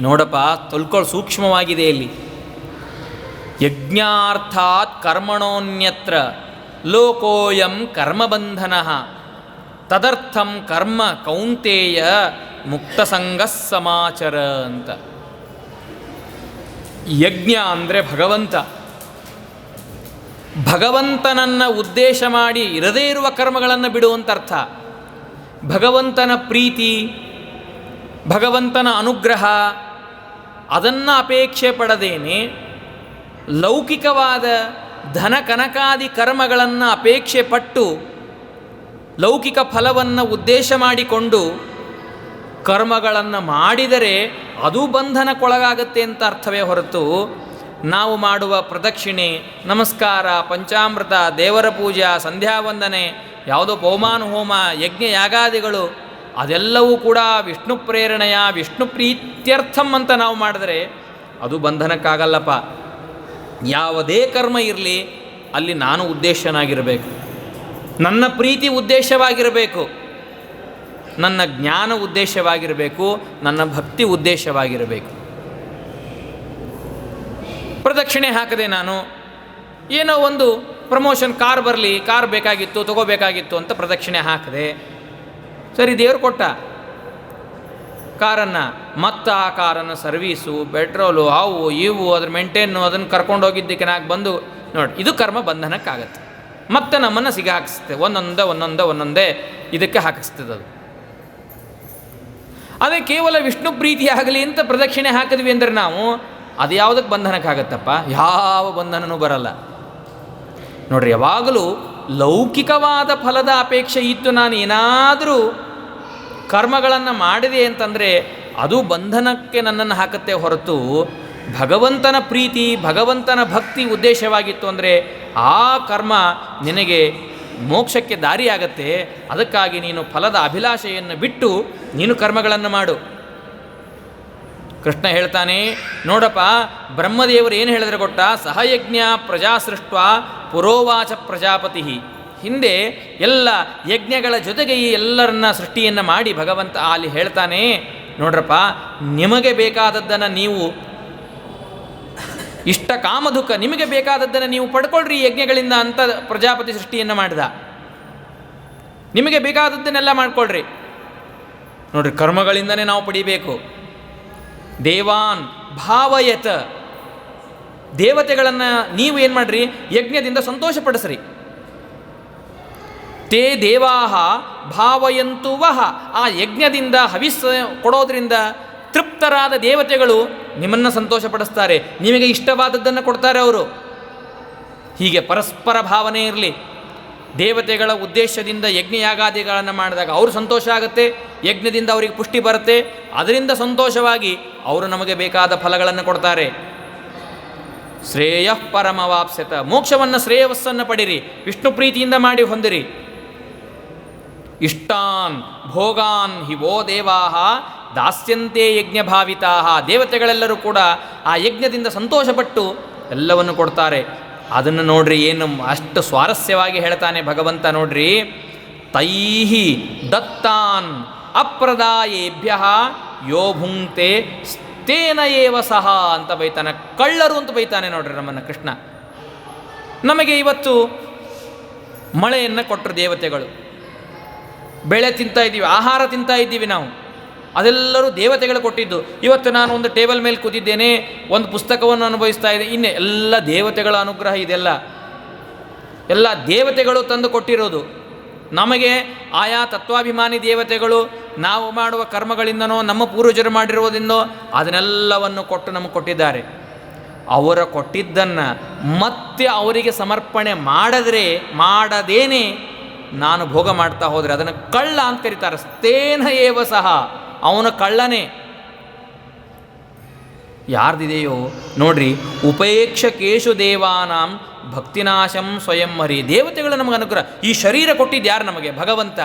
ನೋಡಪ್ಪ, ಸೂಕ್ಷ್ಮವಾಗಿದೆ ಇಲ್ಲಿ. ಯಜ್ಞಾರ್ಥಾತ್ ಕರ್ಮಣೋನ್ಯತ್ರ ಲೋಕೋಯಂ ಕರ್ಮಬಂಧನ ತದರ್ಥಂ ಕರ್ಮ ಕೌಂತೇಯ ಮುಕ್ತಸಂಗ ಸಮಾಚರ ಅಂತ. ಯಜ್ಞ ಅಂದರೆ ಭಗವಂತ, ಭಗವಂತನನ್ನು ಉದ್ದೇಶ ಮಾಡಿ ಇರದೇ ಇರುವ ಕರ್ಮಗಳನ್ನು ಬಿಡುವಂತ ಅರ್ಥ. ಭಗವಂತನ ಪ್ರೀತಿ, ಭಗವಂತನ ಅನುಗ್ರಹ ಅದನ್ನು ಅಪೇಕ್ಷೆ ಪಡದೇನೆ ಲೌಕಿಕವಾದ ಧನ ಕನಕಾದಿ ಕರ್ಮಗಳನ್ನು ಅಪೇಕ್ಷೆ ಪಟ್ಟು ಲೌಕಿಕ ಫಲವನ್ನು ಉದ್ದೇಶ ಮಾಡಿಕೊಂಡು ಕರ್ಮಗಳನ್ನು ಮಾಡಿದರೆ ಅದು ಬಂಧನಕ್ಕೊಳಗಾಗತ್ತೆ ಅಂತ ಅರ್ಥವೇ ಹೊರತು ನಾವು ಮಾಡುವ ಪ್ರದಕ್ಷಿಣೆ, ನಮಸ್ಕಾರ, ಪಂಚಾಮೃತ, ದೇವರ ಪೂಜಾ, ಸಂಧ್ಯಾವಂದನೆ, ಯಾವುದೋ ಪೌಮಾನು ಹೋಮ, ಯಜ್ಞ ಯಾಗಾದಿಗಳು ಅದೆಲ್ಲವೂ ಕೂಡ ವಿಷ್ಣು ಪ್ರೇರಣೆಯ ವಿಷ್ಣು ಪ್ರೀತ್ಯರ್ಥಂ ಅಂತ ನಾವು ಮಾಡಿದ್ರೆ ಅದು ಬಂಧನಕ್ಕಾಗಲ್ಲಪ್ಪ. ಯಾವುದೇ ಕರ್ಮ ಇರಲಿ ಅಲ್ಲಿ ನಾನು ಉದ್ದೇಶನಾಗಿರಬೇಕು, ನನ್ನ ಪ್ರೀತಿ ಉದ್ದೇಶವಾಗಿರಬೇಕು, ನನ್ನ ಜ್ಞಾನ ಉದ್ದೇಶವಾಗಿರಬೇಕು, ನನ್ನ ಭಕ್ತಿ ಉದ್ದೇಶವಾಗಿರಬೇಕು. ಪ್ರದಕ್ಷಿಣೆ ಹಾಕದೆ ನಾನು ಏನೋ ಒಂದು ಪ್ರಮೋಷನ್, ಕಾರ್ ಬರಲಿ, ಕಾರ್ ಬೇಕಾಗಿತ್ತು, ತಗೋಬೇಕಾಗಿತ್ತು ಅಂತ ಪ್ರದಕ್ಷಿಣೆ ಹಾಕದೆ, ಸರಿ ದೇವರು ಕೊಟ್ಟ ಕಾರನ್ನು, ಮತ್ತು ಆ ಕಾರನ್ನು ಸರ್ವೀಸು, ಪೆಟ್ರೋಲು, ಅವು ಇವು ಅದ್ರ ಮೇಂಟೈನು, ಅದನ್ನು ಕರ್ಕೊಂಡು ಹೋಗಿದ್ದಕ್ಕೆ ನಾಲ್ಕು ಬಂದು ನೋಡಿ, ಇದು ಕರ್ಮ ಬಂಧನಕ್ಕಾಗತ್ತೆ. ಮತ್ತೆ ನಮ್ಮನ್ನು ಸಿಗ ಹಾಕಿಸುತ್ತೆ, ಒಂದೊಂದೇ ಇದಕ್ಕೆ ಹಾಕಿಸ್ತದೆ ಅದು. ಅದೇ ಕೇವಲ ವಿಷ್ಣು ಪ್ರೀತಿ ಆಗಲಿ ಅಂತ ಪ್ರದಕ್ಷಿಣೆ ಹಾಕಿದ್ವಿ ಅಂದರೆ ನಾವು ಅದು ಯಾವುದಕ್ಕೆ ಬಂಧನಕ್ಕಾಗತ್ತಪ್ಪ? ಯಾವ ಬಂಧನವೂ ಬರಲ್ಲ ನೋಡ್ರಿ. ಯಾವಾಗಲೂ ಲೌಕಿಕವಾದ ಫಲದ ಅಪೇಕ್ಷೆ ಇತ್ತು, ನಾನು ಏನಾದರೂ ಕರ್ಮಗಳನ್ನು ಮಾಡಿದೆ ಅಂತಂದರೆ ಅದು ಬಂಧನಕ್ಕೆ ನನ್ನನ್ನು ಹಾಕತ್ತೆ ಹೊರತು ಭಗವಂತನ ಪ್ರೀತಿ, ಭಗವಂತನ ಭಕ್ತಿ ಉದ್ದೇಶವಾಗಿತ್ತು ಅಂದರೆ ಆ ಕರ್ಮ ನಿನಗೆ ಮೋಕ್ಷಕ್ಕೆ ದಾರಿಯಾಗತ್ತೆ. ಅದಕ್ಕಾಗಿ ನೀನು ಫಲದ ಅಭಿಲಾಷೆಯನ್ನು ಬಿಟ್ಟು ನೀನು ಕರ್ಮಗಳನ್ನು ಮಾಡು. ಕೃಷ್ಣ ಹೇಳ್ತಾನೆ, ನೋಡಪ್ಪ, ಬ್ರಹ್ಮದೇವರು ಏನು ಹೇಳಿದ್ರೆ ಗೊತ್ತಾ? ಸಹಯಜ್ಞ ಪ್ರಜಾ ಸೃಷ್ಟ ಪುರೋವಾಚ ಪ್ರಜಾಪತಿ. ಹಿಂದೆ ಎಲ್ಲ ಯಜ್ಞಗಳ ಜೊತೆಗೆ ಈ ಎಲ್ಲರನ್ನ ಸೃಷ್ಟಿಯನ್ನು ಮಾಡಿ ಭಗವಂತ ಅಲ್ಲಿ ಹೇಳ್ತಾನೆ, ನೋಡ್ರಪ್ಪ, ನಿಮಗೆ ಬೇಕಾದದ್ದನ್ನು ನೀವು ಇಷ್ಟ ಕಾಮದುಃಖ ನಿಮಗೆ ಬೇಕಾದದ್ದನ್ನು ನೀವು ಪಡ್ಕೊಳ್ರಿ ಯಜ್ಞಗಳಿಂದ ಅಂತ ಪ್ರಜಾಪತಿ ಸೃಷ್ಟಿಯನ್ನು ಮಾಡಿದ. ನಿಮಗೆ ಬೇಕಾದದ್ದನ್ನೆಲ್ಲ ಮಾಡ್ಕೊಳ್ರಿ. ನೋಡ್ರಿ, ಕರ್ಮಗಳಿಂದನೇ ನಾವು ಪಡಿಬೇಕು. ದೇವಾನ್ ಭಾವಯತ, ದೇವತೆಗಳನ್ನು ನೀವು ಏನು ಮಾಡ್ರಿ? ಯಜ್ಞದಿಂದ ಸಂತೋಷಪಡಿಸ್ರಿ. ತೇ ದೇವಾಹ ಭಾವಯಂತು ವಹ, ಆ ಯಜ್ಞದಿಂದ ಹವಿಸ್ ಕೊಡೋದ್ರಿಂದ ತೃಪ್ತರಾದ ದೇವತೆಗಳು ನಿಮ್ಮನ್ನು ಸಂತೋಷಪಡಿಸ್ತಾರೆ, ನಿಮಗೆ ಇಷ್ಟವಾದದ್ದನ್ನು ಕೊಡ್ತಾರೆ ಅವರು. ಹೀಗೆ ಪರಸ್ಪರ ಭಾವನೆ ಇರಲಿ. ದೇವತೆಗಳ ಉದ್ದೇಶದಿಂದ ಯಜ್ಞಯಾಗಾದಿಗಳನ್ನು ಮಾಡಿದಾಗ ಅವರು ಸಂತೋಷ ಆಗುತ್ತೆ, ಯಜ್ಞದಿಂದ ಅವರಿಗೆ ಪುಷ್ಟಿ ಬರುತ್ತೆ, ಅದರಿಂದ ಸಂತೋಷವಾಗಿ ಅವರು ನಮಗೆ ಬೇಕಾದ ಫಲಗಳನ್ನು ಕೊಡ್ತಾರೆ. ಶ್ರೇಯ ಪರಮವಾಪ್ಸ್ಯತ, ಮೋಕ್ಷವನ್ನು ಶ್ರೇಯಸ್ಸನ್ನು ಪಡಿರಿ, ವಿಷ್ಣು ಪ್ರೀತಿಯಿಂದ ಮಾಡಿ ಹೊಂದಿರಿ. ಇಷ್ಟಾನ್ ಭೋಗಾನ್ ಹಿವೋ ದೇವಾಹ ದಾಸ್ಯಂತೆ ಯಜ್ಞಭಾವಿತಾ, ದೇವತೆಗಳೆಲ್ಲರೂ ಕೂಡ ಆ ಯಜ್ಞದಿಂದ ಸಂತೋಷಪಟ್ಟು ಎಲ್ಲವನ್ನು ಕೊಡ್ತಾರೆ. ಅದನ್ನು ನೋಡ್ರಿ, ಏನು ಅಷ್ಟು ಸ್ವಾರಸ್ಯವಾಗಿ ಹೇಳ್ತಾನೆ ಭಗವಂತ ನೋಡ್ರಿ. ತೈಹಿ ದತ್ತಾನ್ ಅಪ್ರದಾಯೇಭ್ಯ ಯೋ ಭುಂಕ್ತೆ ತೇನ ಏವ ಸಹ ಅಂತ ಬೈತಾನೆ. ಕಳ್ಳರು ಅಂತ ಬೈತಾನೆ ನೋಡ್ರಿ ನಮ್ಮನ್ನು ಕೃಷ್ಣ. ನಮಗೆ ಇವತ್ತು ಮಳೆಯನ್ನು ಕೊಟ್ಟರು ದೇವತೆಗಳು, ಬೆಳೆ ತಿಂತಾ ಇದ್ದೀವಿ, ಆಹಾರ ತಿಂತಾ ಇದ್ದೀವಿ ನಾವು, ಅದೆಲ್ಲರೂ ದೇವತೆಗಳು ಕೊಟ್ಟಿದ್ದು. ಇವತ್ತು ನಾನು ಒಂದು ಟೇಬಲ್ ಮೇಲೆ ಕೂತಿದ್ದೇನೆ, ಒಂದು ಪುಸ್ತಕವನ್ನು ಅನುಭವಿಸ್ತಾ ಇದ್ದೆ, ಇನ್ನೇ ಎಲ್ಲ ದೇವತೆಗಳ ಅನುಗ್ರಹ. ಇದೆಲ್ಲ ಎಲ್ಲ ದೇವತೆಗಳು ತಂದು ಕೊಟ್ಟಿರೋದು ನಮಗೆ. ಆಯಾ ತತ್ವಾಭಿಮಾನಿ ದೇವತೆಗಳು ನಾವು ಮಾಡುವ ಕರ್ಮಗಳಿಂದನೋ ನಮ್ಮ ಪೂರ್ವಜರು ಮಾಡಿರುವುದರಿಂದೋ ಅದನ್ನೆಲ್ಲವನ್ನು ಕೊಟ್ಟು ನಮಗೆ ಕೊಟ್ಟಿದ್ದಾರೆ. ಅವರ ಕೊಟ್ಟಿದ್ದನ್ನು ಮತ್ತೆ ಅವರಿಗೆ ಸಮರ್ಪಣೆ ಮಾಡದೇನೆ ನಾನು ಭೋಗ ಮಾಡ್ತಾ ಹೋದರೆ ಅದನ್ನು ಕಳ್ಳ ಅಂತ ಕರೀತಾರೆ. ತೇನ ಏವ ಸಹ, ಅವನ ಕಳ್ಳನೇ. ಯಾರ್ದಿದೆಯೋ ನೋಡ್ರಿ, ಉಪೇಕ್ಷಕೇಶು ದೇವಾನಾಂ ಭಕ್ತಿನಾಶಂ ಸ್ವಯಂ ಹರಿ. ದೇವತೆಗಳು ನಮಗೆ ಅನುಗ್ರಹ. ಈ ಶರೀರ ಕೊಟ್ಟಿದ್ದು ಯಾರು ನಮಗೆ? ಭಗವಂತ.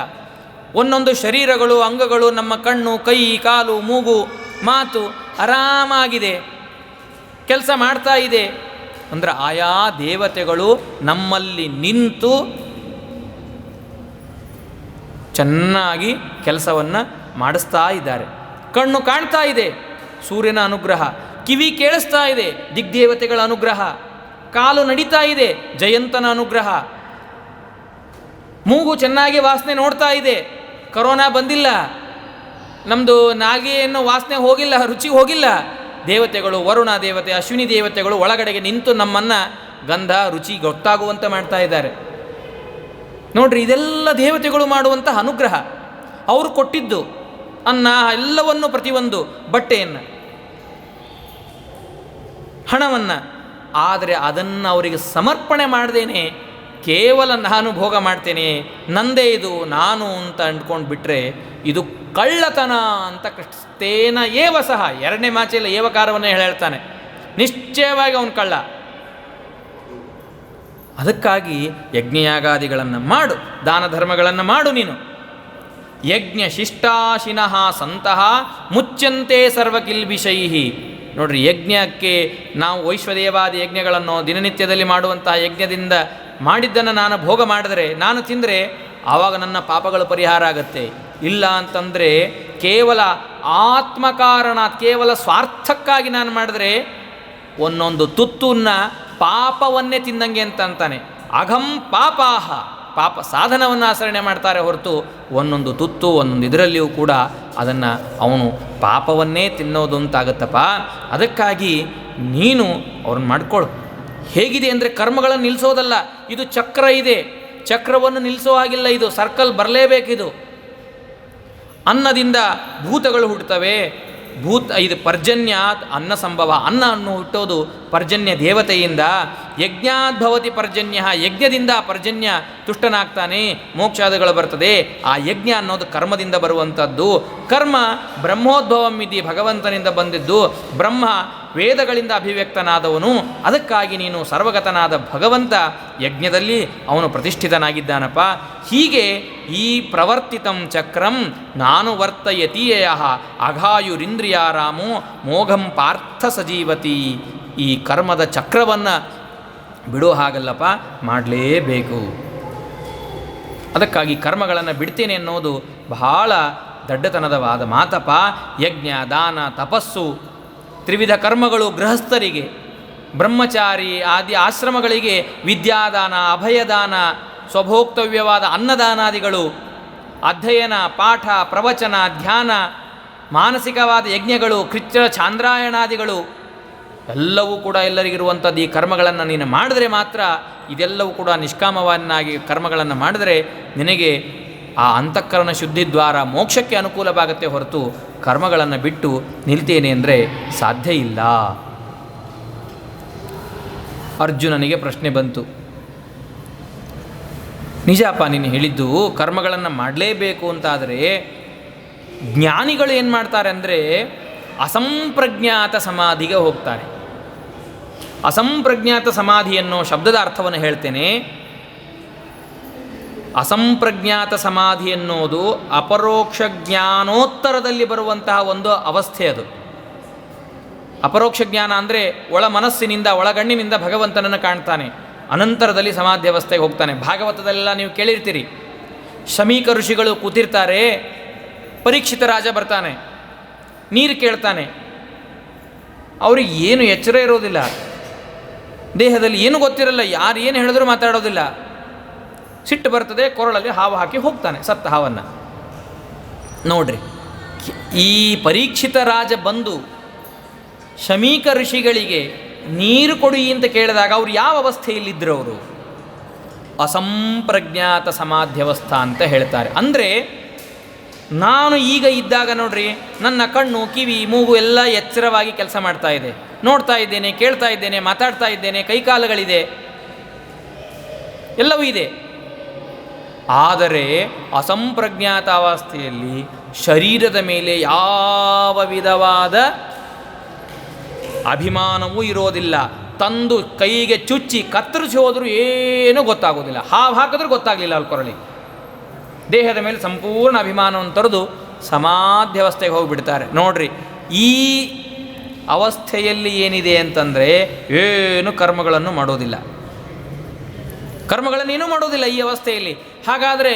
ಒಂದೊಂದು ಶರೀರಗಳು, ಅಂಗಗಳು, ನಮ್ಮ ಕಣ್ಣು, ಕೈ, ಕಾಲು, ಮೂಗು, ಮಾತು ಆರಾಮಾಗಿದೆ, ಕೆಲಸ ಮಾಡ್ತಾ ಇದೆ ಅಂದರೆ ಆಯಾ ದೇವತೆಗಳು ನಮ್ಮಲ್ಲಿ ನಿಂತು ಚೆನ್ನಾಗಿ ಕೆಲಸವನ್ನು ಮಾಡಿಸ್ತಾ ಇದ್ದಾರೆ. ಕಣ್ಣು ಕಾಣ್ತಾ ಇದೆ, ಸೂರ್ಯನ ಅನುಗ್ರಹ. ಕಿವಿ ಕೇಳಿಸ್ತಾ ಇದೆ, ದಿಗ್ದೇವತೆಗಳ ಅನುಗ್ರಹ. ಕಾಲು ನಡೀತಾ ಇದೆ, ಜಯಂತನ ಅನುಗ್ರಹ. ಮೂಗು ಚೆನ್ನಾಗಿ ವಾಸನೆ ನೋಡ್ತಾ ಇದೆ, ಕರೋನಾ ಬಂದಿಲ್ಲ, ನಮ್ಮದು ನಾಲಿಗೆಯನ್ನು ವಾಸನೆ ಹೋಗಿಲ್ಲ, ರುಚಿ ಹೋಗಿಲ್ಲ. ದೇವತೆಗಳು, ವರುಣ ದೇವತೆ, ಅಶ್ವಿನಿ ದೇವತೆಗಳು ಒಳಗಡೆಗೆ ನಿಂತು ನಮ್ಮನ್ನು ಗಂಧ ರುಚಿ ಗೊತ್ತಾಗುವಂತೆ ಮಾಡ್ತಾ ಇದ್ದಾರೆ. ನೋಡ್ರಿ, ಇದೆಲ್ಲ ದೇವತೆಗಳು ಮಾಡುವಂತಹ ಅನುಗ್ರಹ. ಅವರು ಕೊಟ್ಟಿದ್ದು ಅನ್ನ, ಎಲ್ಲವನ್ನು, ಪ್ರತಿಯೊಂದು ಬಟ್ಟೆಯನ್ನು, ಹಣವನ್ನು. ಆದರೆ ಅದನ್ನು ಅವರಿಗೆ ಸಮರ್ಪಣೆ ಮಾಡದೇನೆ ಕೇವಲ ನಾನು ಭೋಗ ಮಾಡ್ತೇನೆ, ನಂದೇ ಇದು, ನಾನು ಅಂತ ಅಂದ್ಕೊಂಡು ಬಿಟ್ಟರೆ ಇದು ಕಳ್ಳತನ ಅಂತ ಕೃಷ್ಣೇನ ಏವ ಸಹ, ಎರಡನೇ ಮಾಚೆಲ್ಲ ಏವಕಾರವನ್ನು ಹೇಳ್ತಾನೆ. ನಿಶ್ಚಯವಾಗಿ ಅವನು ಕಳ್ಳ. ಅದಕ್ಕಾಗಿ ಯಜ್ಞಯಾಗಾದಿಗಳನ್ನು ಮಾಡು, ದಾನ ಧರ್ಮಗಳನ್ನು ಮಾಡು. ನೀನು ಯಜ್ಞ ಶಿಷ್ಟಾಶಿನಃ ಸಂತಹ ಮುಚ್ಚಂತೆ ಸರ್ವಕಿಲ್ಬಿಷೈಹಿ. ನೋಡ್ರಿ, ಯಜ್ಞಕ್ಕೆ ನಾವು ವೈಶ್ವದೇವಾದಿ ಯಜ್ಞಗಳನ್ನು ದಿನನಿತ್ಯದಲ್ಲಿ ಮಾಡುವಂತಹ ಯಜ್ಞದಿಂದ ಮಾಡಿದ್ದನ್ನು ನಾನು ಭೋಗ ಮಾಡಿದರೆ, ನಾನು ತಿಂದರೆ ಆವಾಗ ನನ್ನ ಪಾಪಗಳು ಪರಿಹಾರ ಆಗತ್ತೆ. ಇಲ್ಲ ಅಂತಂದರೆ ಕೇವಲ ಆತ್ಮಕಾರಣ, ಕೇವಲ ಸ್ವಾರ್ಥಕ್ಕಾಗಿ ನಾನು ಮಾಡಿದ್ರೆ ಒಂದೊಂದು ತುತ್ತನ್ನ ಪಾಪವನ್ನೇ ತಿಂದಂಗೆ ಅಂತ ಅಂತಾನೆ. ಅಘಂ ಪಾಪಾಹ, ಪಾಪ ಸಾಧನವನ್ನು ಆಚರಣೆ ಮಾಡ್ತಾರೆ ಹೊರತು ಒಂದೊಂದು ತುತ್ತು ಒಂದೊಂದು ಇದರಲ್ಲಿಯೂ ಕೂಡ ಅದನ್ನು ಅವನು ಪಾಪವನ್ನೇ ತಿನ್ನೋದು ಅಂತಾಗತ್ತಪ್ಪ. ಅದಕ್ಕಾಗಿ ನೀನು ಅವ್ರನ್ನ ಮಾಡ್ಕೊಳ್ಳು. ಹೇಗಿದೆ ಅಂದರೆ ಕರ್ಮಗಳನ್ನು ನಿಲ್ಲಿಸೋದಲ್ಲ, ಇದು ಚಕ್ರ ಇದೆ, ಚಕ್ರವನ್ನು ನಿಲ್ಲಿಸೋ ಹಾಗಿಲ್ಲ, ಇದು ಸರ್ಕಲ್ ಬರಲೇಬೇಕಿದು. ಅನ್ನದಿಂದ ಭೂತಗಳು ಹುಟ್ಟುತ್ತವೆ. ಇದು ಪರ್ಜನ್ಯ ಅನ್ನ ಸಂಭವ, ಅನ್ನ ಅನ್ನು ಹುಟ್ಟೋದು ಪರ್ಜನ್ಯ ದೇವತೆಯಿಂದ. ಯಜ್ಞಾದ್ಭವತಿ ಪರ್ಜನ್ಯ, ಯಜ್ಞದಿಂದ ಪರ್ಜನ್ಯ ತುಷ್ಟನಾಗ್ತಾನೆ, ಮೋಕ್ಷಾದಿಗಳು ಬರ್ತದೆ. ಆ ಯಜ್ಞ ಅನ್ನೋದು ಕರ್ಮದಿಂದ ಬರುವಂಥದ್ದು. ಕರ್ಮ ಬ್ರಹ್ಮೋದ್ಭವಂ ಇತಿ, ಭಗವಂತನಿಂದ ಬಂದಿದ್ದು. ಬ್ರಹ್ಮ ವೇದಗಳಿಂದ ಅಭಿವ್ಯಕ್ತನಾದವನು. ಅದಕ್ಕಾಗಿ ನೀನು ಸರ್ವಗತನಾದ ಭಗವಂತ ಯಜ್ಞದಲ್ಲಿ ಅವನು ಪ್ರತಿಷ್ಠಿತನಾಗಿದ್ದಾನಪ್ಪ. ಹೀಗೆ ಈ ಪ್ರವರ್ತಿತಂ ಚಕ್ರಂ ನಾನು ವರ್ತಯತೀಯ ಅಘಾಯುರಿಂದ್ರಿಯಾರಾಮೋ ಮೋಘಂ ಪಾರ್ಥ ಸಜೀವತಿ. ಈ ಕರ್ಮದ ಚಕ್ರವನ್ನು ಬಿಡೋ ಹಾಗಲ್ಲಪ್ಪ, ಮಾಡಲೇಬೇಕು. ಅದಕ್ಕಾಗಿ ಕರ್ಮಗಳನ್ನು ಬಿಡ್ತೇನೆ ಅನ್ನೋದು ಬಹಳ ದಡ್ಡತನದವಾದ ಮಾತಪ್ಪ. ಯಜ್ಞ ದಾನ ತಪಸ್ಸು ತ್ರಿವಿಧ ಕರ್ಮಗಳು ಗೃಹಸ್ಥರಿಗೆ, ಬ್ರಹ್ಮಚಾರಿ ಆದಿ ಆಶ್ರಮಗಳಿಗೆ ವಿದ್ಯಾದಾನ, ಅಭಯದಾನ, ಸ್ವಭೋಕ್ತವ್ಯವಾದ ಅನ್ನದಾನಾದಿಗಳು, ಅಧ್ಯಯನ, ಪಾಠ, ಪ್ರವಚನ, ಧ್ಯಾನ, ಮಾನಸಿಕವಾದ ಯಜ್ಞಗಳು, ಕೃಚ್ಛ ಚಾಂದ್ರಾಯಣಾದಿಗಳು ಎಲ್ಲವೂ ಕೂಡ ಎಲ್ಲರಿಗಿರುವಂಥದ್ದು. ಈ ಕರ್ಮಗಳನ್ನು ನೀನು ಮಾಡಿದ್ರೆ ಮಾತ್ರ, ಇದೆಲ್ಲವೂ ಕೂಡ ನಿಷ್ಕಾಮವನ್ನಾಗಿ ಕರ್ಮಗಳನ್ನು ಮಾಡಿದರೆ ನಿನಗೆ ಆ ಅಂತಃಕರಣ ಶುದ್ಧಿ ದ್ವಾರ ಮೋಕ್ಷಕ್ಕೆ ಅನುಕೂಲವಾಗುತ್ತೆ ಹೊರತು ಕರ್ಮಗಳನ್ನು ಬಿಟ್ಟು ನಿಲ್ತೇನೆ ಅಂದರೆ ಸಾಧ್ಯ ಇಲ್ಲ. ಅರ್ಜುನನಿಗೆ ಪ್ರಶ್ನೆ ಬಂತು, ನಿಜಪ್ಪ ನೀನು ಹೇಳಿದ್ದು ಕರ್ಮಗಳನ್ನು ಮಾಡಲೇಬೇಕು ಅಂತಾದರೆ ಜ್ಞಾನಿಗಳು ಏನು ಮಾಡ್ತಾರೆ ಅಂದರೆ ಅಸಂಪ್ರಜ್ಞಾತ ಸಮಾಧಿಗೆ ಹೋಗ್ತಾರೆ. ಅಸಂಪ್ರಜ್ಞಾತ ಸಮಾಧಿ ಅನ್ನೋ ಶಬ್ದದ ಅರ್ಥವನ್ನು ಹೇಳ್ತೇನೆ. ಅಸಂಪ್ರಜ್ಞಾತ ಸಮಾಧಿ ಅನ್ನೋದು ಅಪರೋಕ್ಷ ಜ್ಞಾನೋತ್ತರದಲ್ಲಿ ಬರುವಂತಹ ಒಂದು ಅವಸ್ಥೆ. ಅದು ಅಪರೋಕ್ಷ ಜ್ಞಾನ ಅಂದರೆ ಒಳ ಮನಸ್ಸಿನಿಂದ, ಒಳಗಣ್ಣಿನಿಂದ ಭಗವಂತನನ್ನು ಕಾಣ್ತಾನೆ. ಅನಂತರದಲ್ಲಿ ಸಮಾಧಿ ಅವಸ್ಥೆಗೆ ಹೋಗ್ತಾನೆ. ಭಾಗವತದಲ್ಲೆಲ್ಲ ನೀವು ಕೇಳಿರ್ತೀರಿ, ಶಮೀಕ ಋಷಿಗಳು ಕೂತಿರ್ತಾರೆ, ಪರೀಕ್ಷಿತ ರಾಜ ಬರ್ತಾನೆ, ನೀರು ಕೇಳ್ತಾನೆ. ಅವ್ರಿಗೆ ಏನು ಎಚ್ಚರ ಇರೋದಿಲ್ಲ, ದೇಹದಲ್ಲಿ ಏನು ಗೊತ್ತಿರಲ್ಲ, ಯಾರು ಏನು ಹೇಳಿದ್ರೂ ಮಾತಾಡೋದಿಲ್ಲ. ಸಿಟ್ಟು ಬರ್ತದೆ, ಕೊರಳಲ್ಲಿ ಹಾವು ಹಾಕಿ ಹೋಗ್ತಾನೆ, ಸತ್ತ ಹಾವನ್ನು. ನೋಡ್ರಿ, ಈ ಪರೀಕ್ಷಿತ ರಾಜ ಬಂದು ಶಮೀಕ ಋಷಿಗಳಿಗೆ ನೀರು ಕೊಡಿ ಅಂತ ಕೇಳಿದಾಗ ಅವ್ರು ಯಾವ ಅವಸ್ಥೆಯಲ್ಲಿದ್ದರು? ಅವರು ಅಸಂಪ್ರಜ್ಞಾತ ಸಮಾಧ್ಯವಸ್ಥಾ ಅಂತ ಹೇಳ್ತಾರೆ. ಅಂದರೆ ನಾನು ಈಗ ಇದ್ದಾಗ ನೋಡ್ರಿ, ನನ್ನ ಕಣ್ಣು, ಕಿವಿ, ಮೂಗು ಎಲ್ಲ ಎಚ್ಚರವಾಗಿ ಕೆಲಸ ಮಾಡ್ತಾ ಇದೆ, ನೋಡ್ತಾ ಇದ್ದೇನೆ, ಕೇಳ್ತಾ ಇದ್ದೇನೆ, ಮಾತಾಡ್ತಾ ಇದ್ದೇನೆ, ಕೈಕಾಲುಗಳಿದೆ, ಎಲ್ಲವೂ ಇದೆ. ಆದರೆ ಅಸಂಪ್ರಜ್ಞಾತ ಅವಸ್ಥೆಯಲ್ಲಿ ಶರೀರದ ಮೇಲೆ ಯಾವ ವಿಧವಾದ ಅಭಿಮಾನವೂ ಇರೋದಿಲ್ಲ. ತಂದು ಕೈಗೆ ಚುಚ್ಚಿ ಕತ್ತರಿಸಿ ಹೋದರೂ ಏನೂ ಗೊತ್ತಾಗೋದಿಲ್ಲ. ಹಾವು ಹಾಕಿದ್ರೂ ಗೊತ್ತಾಗಲಿಲ್ಲ ಅಲ್ಲಿ ಕೊರಳಿ. ದೇಹದ ಮೇಲೆ ಸಂಪೂರ್ಣ ಅಭಿಮಾನವನ್ನು ತೊರೆದು ಸಮಾಧ್ಯವಸ್ಥೆಗೆ ಹೋಗಿಬಿಡ್ತಾರೆ. ನೋಡ್ರಿ, ಈ ಅವಸ್ಥೆಯಲ್ಲಿ ಏನಿದೆ ಅಂತಂದರೆ ಏನು ಕರ್ಮಗಳನ್ನು ಮಾಡೋದಿಲ್ಲ, ಕರ್ಮಗಳನ್ನೇನೂ ಮಾಡೋದಿಲ್ಲ ಈ ಅವಸ್ಥೆಯಲ್ಲಿ. ಹಾಗಾದರೆ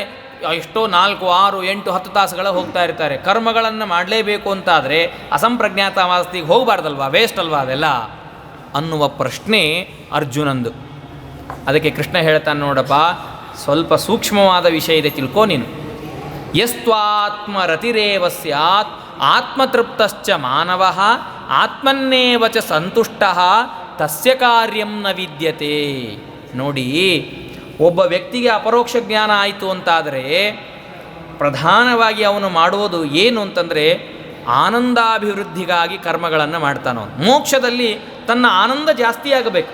ಎಷ್ಟೋ 4, 6, 8, 10 ತಾಸುಗಳ ಹೋಗ್ತಾ ಇರ್ತಾರೆ. ಕರ್ಮಗಳನ್ನು ಮಾಡಲೇಬೇಕು ಅಂತಾದರೆ ಅಸಂಪ್ರಜ್ಞಾತ ಅವಸ್ಥೆಗೆ ಹೋಗಬಾರ್ದಲ್ವಾ? ವೇಸ್ಟ್ ಅಲ್ವಾ ಅದೆಲ್ಲ ಅನ್ನುವ ಪ್ರಶ್ನೆ ಅರ್ಜುನಂದು. ಅದಕ್ಕೆ ಕೃಷ್ಣ ಹೇಳ್ತಾನೆ, ನೋಡಪ್ಪ, ಸ್ವಲ್ಪ ಸೂಕ್ಷ್ಮವಾದ ವಿಷಯ ಇದೆ, ತಿಳ್ಕೋ ನೀನು. ಯಸ್ತ್ವಾತ್ಮರತಿರೇವ ಸ್ಯಾತ್ ಆತ್ಮತೃಪ್ತಶ್ಚ ಮಾನವಃ ಆತ್ಮನ್ನೇವ ಚ ಸಂತುಷ್ಟಃ ತಸ್ಯ ಕಾರ್ಯಂ ನ ವಿದ್ಯತೆ. ನೋಡಿ, ಒಬ್ಬ ವ್ಯಕ್ತಿಗೆ ಅಪರೋಕ್ಷ ಜ್ಞಾನ ಆಯಿತು ಅಂತಾದರೆ ಪ್ರಧಾನವಾಗಿ ಅವನು ಮಾಡುವುದು ಏನು ಅಂತಂದರೆ ಆನಂದಾಭಿವೃದ್ಧಿಗಾಗಿ ಕರ್ಮಗಳನ್ನು ಮಾಡ್ತಾನೋ. ಮೋಕ್ಷದಲ್ಲಿ ತನ್ನ ಆನಂದ ಜಾಸ್ತಿ ಆಗಬೇಕು.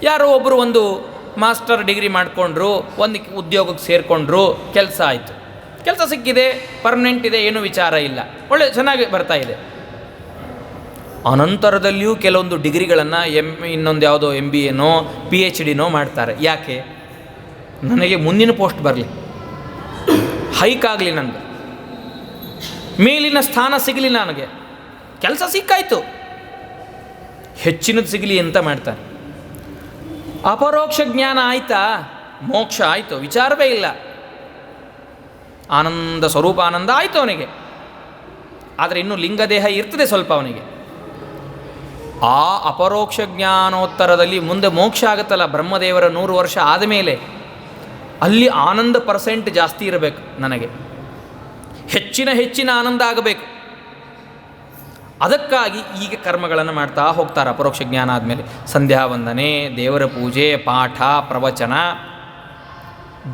ಯಾರೋ ಒಬ್ಬರು ಒಂದು ಮಾಸ್ಟರ್ ಡಿಗ್ರಿ ಮಾಡಿಕೊಂಡ್ರು, ಒಂದು ಉದ್ಯೋಗಕ್ಕೆ ಸೇರಿಕೊಂಡ್ರು, ಕೆಲಸ ಆಯಿತು, ಕೆಲಸ ಸಿಕ್ಕಿದೆ, ಪರ್ಮನೆಂಟ್ ಇದೆ, ಏನೂ ವಿಚಾರ ಇಲ್ಲ, ಒಳ್ಳೆ ಚೆನ್ನಾಗಿ ಬರ್ತಾ ಇದೆ. ಅನಂತರದಲ್ಲಿಯೂ ಕೆಲವೊಂದು ಡಿಗ್ರಿಗಳನ್ನು ಇನ್ನೊಂದು ಯಾವುದೋ MBA PhD ಮಾಡ್ತಾರೆ. ಯಾಕೆ? ನನಗೆ ಮುಂದಿನ ಪೋಸ್ಟ್ ಬರಲಿ, ಹೈಕ್ ಆಗಲಿ, ನನಗೆ ಮೇಲಿನ ಸ್ಥಾನ ಸಿಗಲಿ, ನನಗೆ ಕೆಲಸ ಸಿಕ್ಕಾಯಿತು, ಹೆಚ್ಚಿನದು ಸಿಗಲಿ ಅಂತ ಮಾಡ್ತಾರೆ. ಅಪರೋಕ್ಷ ಜ್ಞಾನ ಆಯಿತಾ, ಮೋಕ್ಷ ಆಯಿತು, ವಿಚಾರವೇ ಇಲ್ಲ, ಆನಂದ ಸ್ವರೂಪ ಆನಂದ ಆಯಿತು ಅವನಿಗೆ. ಆದರೆ ಇನ್ನೂ ಲಿಂಗದೇಹ ಇರ್ತದೆ ಸ್ವಲ್ಪ ಅವನಿಗೆ. ಆ ಅಪರೋಕ್ಷ ಜ್ಞಾನೋತ್ತರದಲ್ಲಿ ಮುಂದೆ ಮೋಕ್ಷ ಆಗುತ್ತಲ್ಲ, ಬ್ರಹ್ಮದೇವರ 100 ವರ್ಷ ಆದಮೇಲೆ ಅಲ್ಲಿ ಆನಂದ % ಜಾಸ್ತಿ ಇರಬೇಕು, ನನಗೆ ಹೆಚ್ಚಿನ ಆನಂದ ಆಗಬೇಕು. ಅದಕ್ಕಾಗಿ ಈಗ ಕರ್ಮಗಳನ್ನು ಮಾಡ್ತಾ ಹೋಗ್ತಾರೆ. ಅಪರೋಕ್ಷ ಜ್ಞಾನ ಆದಮೇಲೆ ಸಂಧ್ಯಾ ವಂದನೆ, ದೇವರ ಪೂಜೆ, ಪಾಠ, ಪ್ರವಚನ,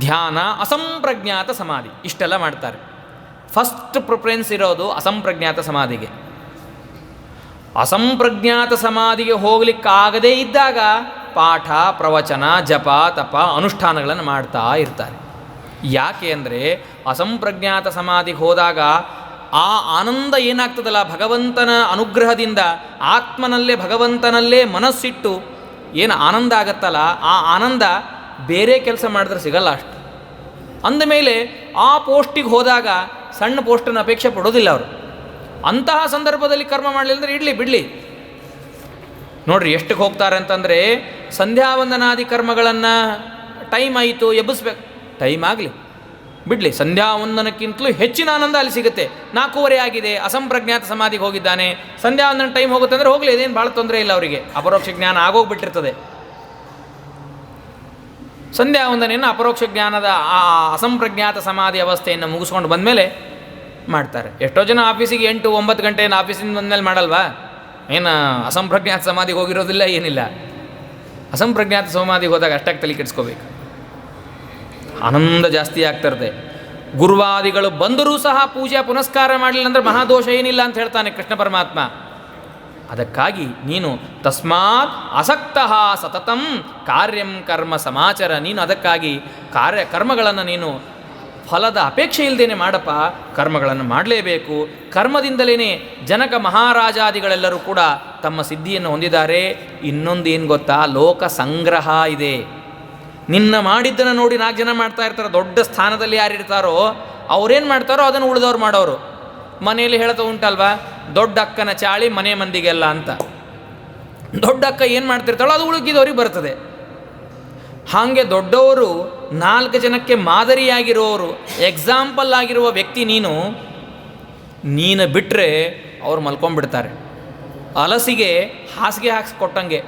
ಧ್ಯಾನ, ಅಸಂಪ್ರಜ್ಞಾತ ಸಮಾಧಿ ಇಷ್ಟೆಲ್ಲ ಮಾಡ್ತಾರೆ. ಫಸ್ಟ್ ಪ್ರಿಫರೆನ್ಸ್ ಇರೋದು ಅಸಂಪ್ರಜ್ಞಾತ ಸಮಾಧಿಗೆ. ಅಸಂಪ್ರಜ್ಞಾತ ಸಮಾಧಿಗೆ ಹೋಗಲಿಕ್ಕಾಗದೇ ಇದ್ದಾಗ ಪಾಠ, ಪ್ರವಚನ, ಜಪ, ತಪ, ಅನುಷ್ಠಾನಗಳನ್ನು ಮಾಡ್ತಾ ಇರ್ತಾರೆ. ಯಾಕೆ ಅಂದರೆ ಅಸಂಪ್ರಜ್ಞಾತ ಸಮಾಧಿಗೆ ಹೋದಾಗ ಆ ಆನಂದ ಏನಾಗ್ತದಲ್ಲ, ಭಗವಂತನ ಅನುಗ್ರಹದಿಂದ ಆತ್ಮನಲ್ಲೇ ಭಗವಂತನಲ್ಲೇ ಮನಸ್ಸಿಟ್ಟು ಏನು ಆನಂದ ಆಗತ್ತಲ್ಲ, ಆ ಆನಂದ ಬೇರೆ ಕೆಲಸ ಮಾಡಿದ್ರೆ ಸಿಗಲ್ಲ ಅಷ್ಟು. ಅಂದಮೇಲೆ ಆ ಪೋಸ್ಟಿಗೆ ಹೋದಾಗ ಸಣ್ಣ ಪೋಸ್ಟನ್ನು ಅಪೇಕ್ಷೆ ಪಡೋದಿಲ್ಲ ಅವರು. ಅಂತಹ ಸಂದರ್ಭದಲ್ಲಿ ಕರ್ಮ ಮಾಡಲಿಲ್ಲ ಅಂದರೆ ಇಡಲಿ ಬಿಡಲಿ. ನೋಡ್ರಿ ಎಷ್ಟಕ್ಕೆ ಹೋಗ್ತಾರೆ ಅಂತಂದರೆ, ಸಂಧ್ಯಾವಂದನಾದಿ ಕರ್ಮಗಳನ್ನು ಟೈಮ್ ಆಯಿತು ಎಬ್ಬಿಸ್ಬೇಕು, ಟೈಮ್ ಆಗಲಿ ಬಿಡಲಿ, ಸಂಧ್ಯಾವಂದನಕ್ಕಿಂತಲೂ ಹೆಚ್ಚಿನ ಆನಂದ ಅಲ್ಲಿ ಸಿಗುತ್ತೆ. 4:15 ಆಗಿದೆ, ಅಸಂಪ್ರಜ್ಞಾತ ಸಮಾಧಿಗೆ ಹೋಗಿದ್ದಾನೆ, ಸಂಧ್ಯಾವಂದನ ಟೈಮ್ ಹೋಗುತ್ತೆ ಅಂದರೆ ಹೋಗಲಿ, ಇದೇನು ಭಾಳ ತೊಂದರೆ ಇಲ್ಲ ಅವರಿಗೆ, ಅಪರೋಕ್ಷ ಜ್ಞಾನ ಆಗೋಗ್ಬಿಟ್ಟಿರ್ತದೆ. ಸಂಧ್ಯಾವಂದನೆಯನ್ನು ಅಪರೋಕ್ಷ ಜ್ಞಾನದ ಆ ಅಸಂಪ್ರಜ್ಞಾತ ಸಮಾಧಿ ಅವಸ್ಥೆಯನ್ನು ಮುಗಿಸ್ಕೊಂಡು ಬಂದಮೇಲೆ ಮಾಡ್ತಾರೆ. ಎಷ್ಟೋ ಜನ ಆಫೀಸಿಗೆ 8-9 ಗಂಟೆಯನ್ನು ಆಫೀಸಿಂದ ಬಂದಮೇಲೆ ಮಾಡಲ್ವಾ? ಏನು ಅಸಂಪ್ರಜ್ಞಾತ ಸಮಾಧಿಗೆ ಹೋಗಿರೋದಿಲ್ಲ, ಏನಿಲ್ಲ. ಅಸಂಪ್ರಜ್ಞಾತ ಸಮಾಧಿಗೆ ಹೋದಾಗ ಅಷ್ಟಾಗಿ ತಲೆ ಕೆಡಿಸ್ಕೋಬೇಕು, ಆನಂದ ಜಾಸ್ತಿ ಆಗ್ತಿರುತ್ತೆ. ಗುರುವಾದಿಗಳು ಬಂದರೂ ಸಹ ಪೂಜೆ ಪುನಸ್ಕಾರ ಮಾಡಲಿಲ್ಲ ಅಂದರೆ ಮಹಾದೋಷ ಏನಿಲ್ಲ ಅಂತ ಹೇಳ್ತಾನೆ ಕೃಷ್ಣ ಪರಮಾತ್ಮ. ಅದಕ್ಕಾಗಿ ನೀನು ತಸ್ಮಾತ್ ಅಸಕ್ತಃ ಸತತಂ ಕಾರ್ಯಂ ಕರ್ಮ ಸಮಾಚಾರ, ನೀನು ಅದಕ್ಕಾಗಿ ಕರ್ಮಗಳನ್ನು ನೀನು ಫಲದ ಅಪೇಕ್ಷೆ ಇಲ್ಲದೇನೆ ಮಾಡಪ್ಪ, ಕರ್ಮಗಳನ್ನು ಮಾಡಲೇಬೇಕು. ಕರ್ಮದಿಂದಲೇ ಜನಕ ಮಹಾರಾಜಾದಿಗಳೆಲ್ಲರೂ ಕೂಡ ತಮ್ಮ ಸಿದ್ಧಿಯನ್ನು ಹೊಂದಿದ್ದಾರೆ. ಇನ್ನೊಂದು ಏನು ಗೊತ್ತಾ, ಲೋಕ ಸಂಗ್ರಹ ಇದೆ. ನಿನ್ನ ಮಾಡಿದ್ದನ್ನು ನೋಡಿ 4 ಜನ ಮಾಡ್ತಾ ಇರ್ತಾರೆ. ದೊಡ್ಡ ಸ್ಥಾನದಲ್ಲಿ ಯಾರಿರ್ತಾರೋ ಅವ್ರೇನು ಮಾಡ್ತಾರೋ ಅದನ್ನು ಉಳಿದವ್ರು ಮಾಡೋರು. ಮನೆಯಲ್ಲಿ ಹೇಳ್ತಾ ಉಂಟಲ್ವಾ, ದೊಡ್ಡ ಅಕ್ಕನ ಚಾಳಿ ಮನೆ ಮಂದಿಗೆಲ್ಲ ಅಂತ. ದೊಡ್ಡ ಅಕ್ಕ ಏನು ಮಾಡ್ತಿರ್ತಾಳೋ ಅದು ಉಳುಕಿದವ್ರಿಗೆ ಬರ್ತದೆ. ಹಾಗೆ ದೊಡ್ಡವರು 4 ಜನಕ್ಕೆ ಮಾದರಿಯಾಗಿರೋರು, ಎಕ್ಸಾಂಪಲ್ ಆಗಿರುವ ವ್ಯಕ್ತಿ ನೀನು ಬಿಟ್ಟರೆ ಅವ್ರು ಮಲ್ಕೊಂಡ್ಬಿಡ್ತಾರೆ. ಅಲಸಿಗೆ ಹಾಸಿಗೆ ಹಾಕ್ಸ್ಕೊಟ್ಟಂಗೆ.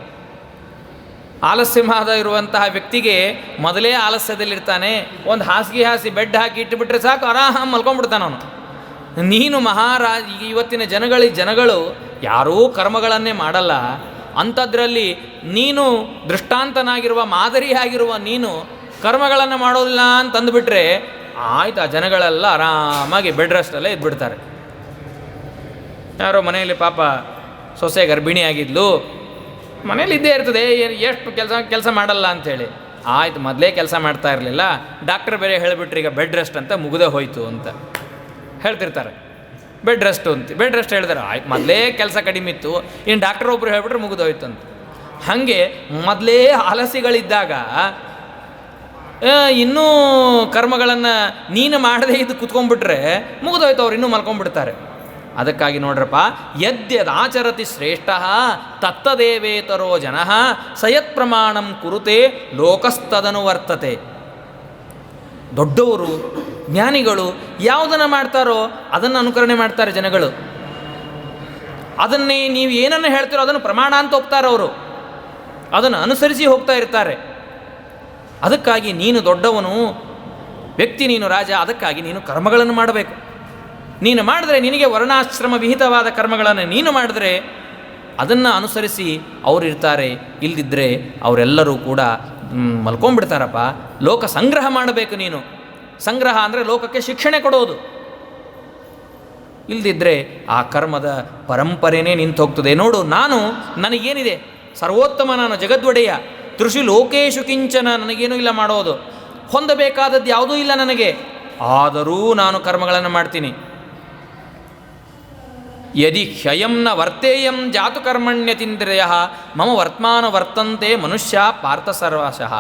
ಆಲಸ್ಯವಾದ ಇರುವಂತಹ ವ್ಯಕ್ತಿಗೆ ಮೊದಲೇ ಆಲಸ್ಯದಲ್ಲಿರ್ತಾನೆ, ಒಂದು ಹಾಸಿಗೆ ಹಾಸಿ ಬೆಡ್ ಹಾಕಿ ಇಟ್ಟುಬಿಟ್ರೆ ಸಾಕು, ಆರಾಮ ಮಲ್ಕೊಂಡ್ಬಿಡ್ತಾನೆ ಅವನು. ನೀನು ಇವತ್ತಿನ ಜನಗಳು ಯಾರೂ ಕರ್ಮಗಳನ್ನೇ ಮಾಡಲ್ಲ. ಅಂಥದ್ರಲ್ಲಿ ನೀನು ದೃಷ್ಟಾಂತನಾಗಿರುವ ಮಾದರಿಯಾಗಿರುವ ನೀನು ಕರ್ಮಗಳನ್ನು ಮಾಡೋದಿಲ್ಲ ಅಂತಂದುಬಿಟ್ರೆ ಆಯ್ತು, ಆ ಜನಗಳೆಲ್ಲ ಆರಾಮಾಗಿ ಬೆಡ್ ರೆಸ್ಟಲ್ಲೇ ಇದ್ಬಿಡ್ತಾರೆ. ಯಾರೋ ಮನೆಯಲ್ಲಿ ಪಾಪ ಸೊಸೆ ಗರ್ಭಿಣಿಯಾಗಿದ್ಲು, ಮನೇಲಿ ಇದ್ದೇ ಇರ್ತದೆ, ಎಷ್ಟು ಕೆಲಸ ಮಾಡಲ್ಲ ಅಂಥೇಳಿ. ಆಯ್ತು, ಮೊದಲೇ ಕೆಲಸ ಮಾಡ್ತಾ ಇರಲಿಲ್ಲ, ಡಾಕ್ಟ್ರ್ ಬೇರೆ ಹೇಳಿಬಿಟ್ರೆ ಈಗ ಬೆಡ್ ರೆಸ್ಟ್ ಅಂತ ಮುಗಿದೇ ಹೋಯ್ತು ಅಂತ ಹೇಳ್ತಿರ್ತಾರೆ. ಬೆಡ್ ರೆಸ್ಟ್ ಹೇಳಿದಾರೆ, ಆಯ್ತು ಮೊದಲೇ ಕೆಲಸ ಕಡಿಮೆ ಇತ್ತು, ಇನ್ನು ಡಾಕ್ಟರ್ ಒಬ್ಬರು ಹೇಳ್ಬಿಟ್ರೆ ಮುಗಿದೋಯ್ತು ಅಂತ. ಹಾಗೆ ಮೊದಲೇ ಆಲಸಿಗಳಿದ್ದಾಗ ಇನ್ನೂ ಕರ್ಮಗಳನ್ನು ನೀನು ಮಾಡದೇ ಇದು ಕುತ್ಕೊಂಡ್ಬಿಟ್ರೆ ಮುಗಿದೋಯ್ತು, ಅವ್ರು ಇನ್ನೂ ಮಲ್ಕೊಂಡ್ಬಿಡ್ತಾರೆ. ಅದಕ್ಕಾಗಿ ನೋಡ್ರಪ್ಪ, ಯದ್ಯದಾಚರತಿ ಶ್ರೇಷ್ಠ ತತ್ತದೇವೇತರೋ ಜನಃ ಸಯತ್ ಪ್ರಮಾಣಂ ಕುರುತೆ ಲೋಕಸ್ತದನು ವರ್ತತೆ. ದೊಡ್ಡವರು ಜ್ಞಾನಿಗಳು ಯಾವುದನ್ನು ಮಾಡ್ತಾರೋ ಅದನ್ನು ಅನುಕರಣೆ ಮಾಡ್ತಾರೆ ಜನಗಳು. ಅದನ್ನೇ ನೀವು ಏನನ್ನು ಹೇಳ್ತೀರೋ ಅದನ್ನು ಪ್ರಮಾಣ ಅಂತ ಹೋಗ್ತಾರೆ ಅವರು, ಅದನ್ನು ಅನುಸರಿಸಿ ಹೋಗ್ತಾ ಇರ್ತಾರೆ. ಅದಕ್ಕಾಗಿ ನೀನು ದೊಡ್ಡವನು ವ್ಯಕ್ತಿ, ನೀನು ರಾಜ, ಅದಕ್ಕಾಗಿ ನೀನು ಕರ್ಮಗಳನ್ನು ಮಾಡಬೇಕು. ನೀನು ಮಾಡಿದ್ರೆ, ನಿನಗೆ ವರ್ಣಾಶ್ರಮ ವಿಹಿತವಾದ ಕರ್ಮಗಳನ್ನು ನೀನು ಮಾಡಿದ್ರೆ ಅದನ್ನು ಅನುಸರಿಸಿ ಅವರಿರ್ತಾರೆ. ಇಲ್ಲದಿದ್ದರೆ ಅವರೆಲ್ಲರೂ ಕೂಡ ಮಲ್ಕೊಂಡ್ಬಿಡ್ತಾರಪ್ಪ. ಲೋಕ ಸಂಗ್ರಹ ಮಾಡಬೇಕು ನೀನು. ಸಂಗ್ರಹ ಅಂದರೆ ಲೋಕಕ್ಕೆ ಶಿಕ್ಷಣೆ ಕೊಡೋದು. ಇಲ್ಲದಿದ್ದರೆ ಆ ಕರ್ಮದ ಪರಂಪರೆಯೇ ನಿಂತು ಹೋಗ್ತದೆ. ನೋಡು, ನನಗೇನಿದೆ, ಸರ್ವೋತ್ತಮ, ನಾನು ಜಗದ್ವಡೆಯ, ತೃಷಿ ಲೋಕೇಶು ಕಿಂಚನ, ನನಗೇನೂ ಇಲ್ಲ ಮಾಡೋದು, ಹೊಂದಬೇಕಾದದ್ದು ಯಾವುದೂ ಇಲ್ಲ ನನಗೆ. ಆದರೂ ನಾನು ಕರ್ಮಗಳನ್ನು ಮಾಡ್ತೀನಿ. ಯದಿ ಹ್ಯಯಂ ನ ವರ್ತೇಯಂ ಜಾತು ಕರ್ಮಣ್ಯತೀಂದ್ರಿಯ ಮಮ ವರ್ತಮಾನ ವರ್ತಂತೆ ಮನುಷ್ಯ ಪಾರ್ಥ ಸರ್ವಶಃ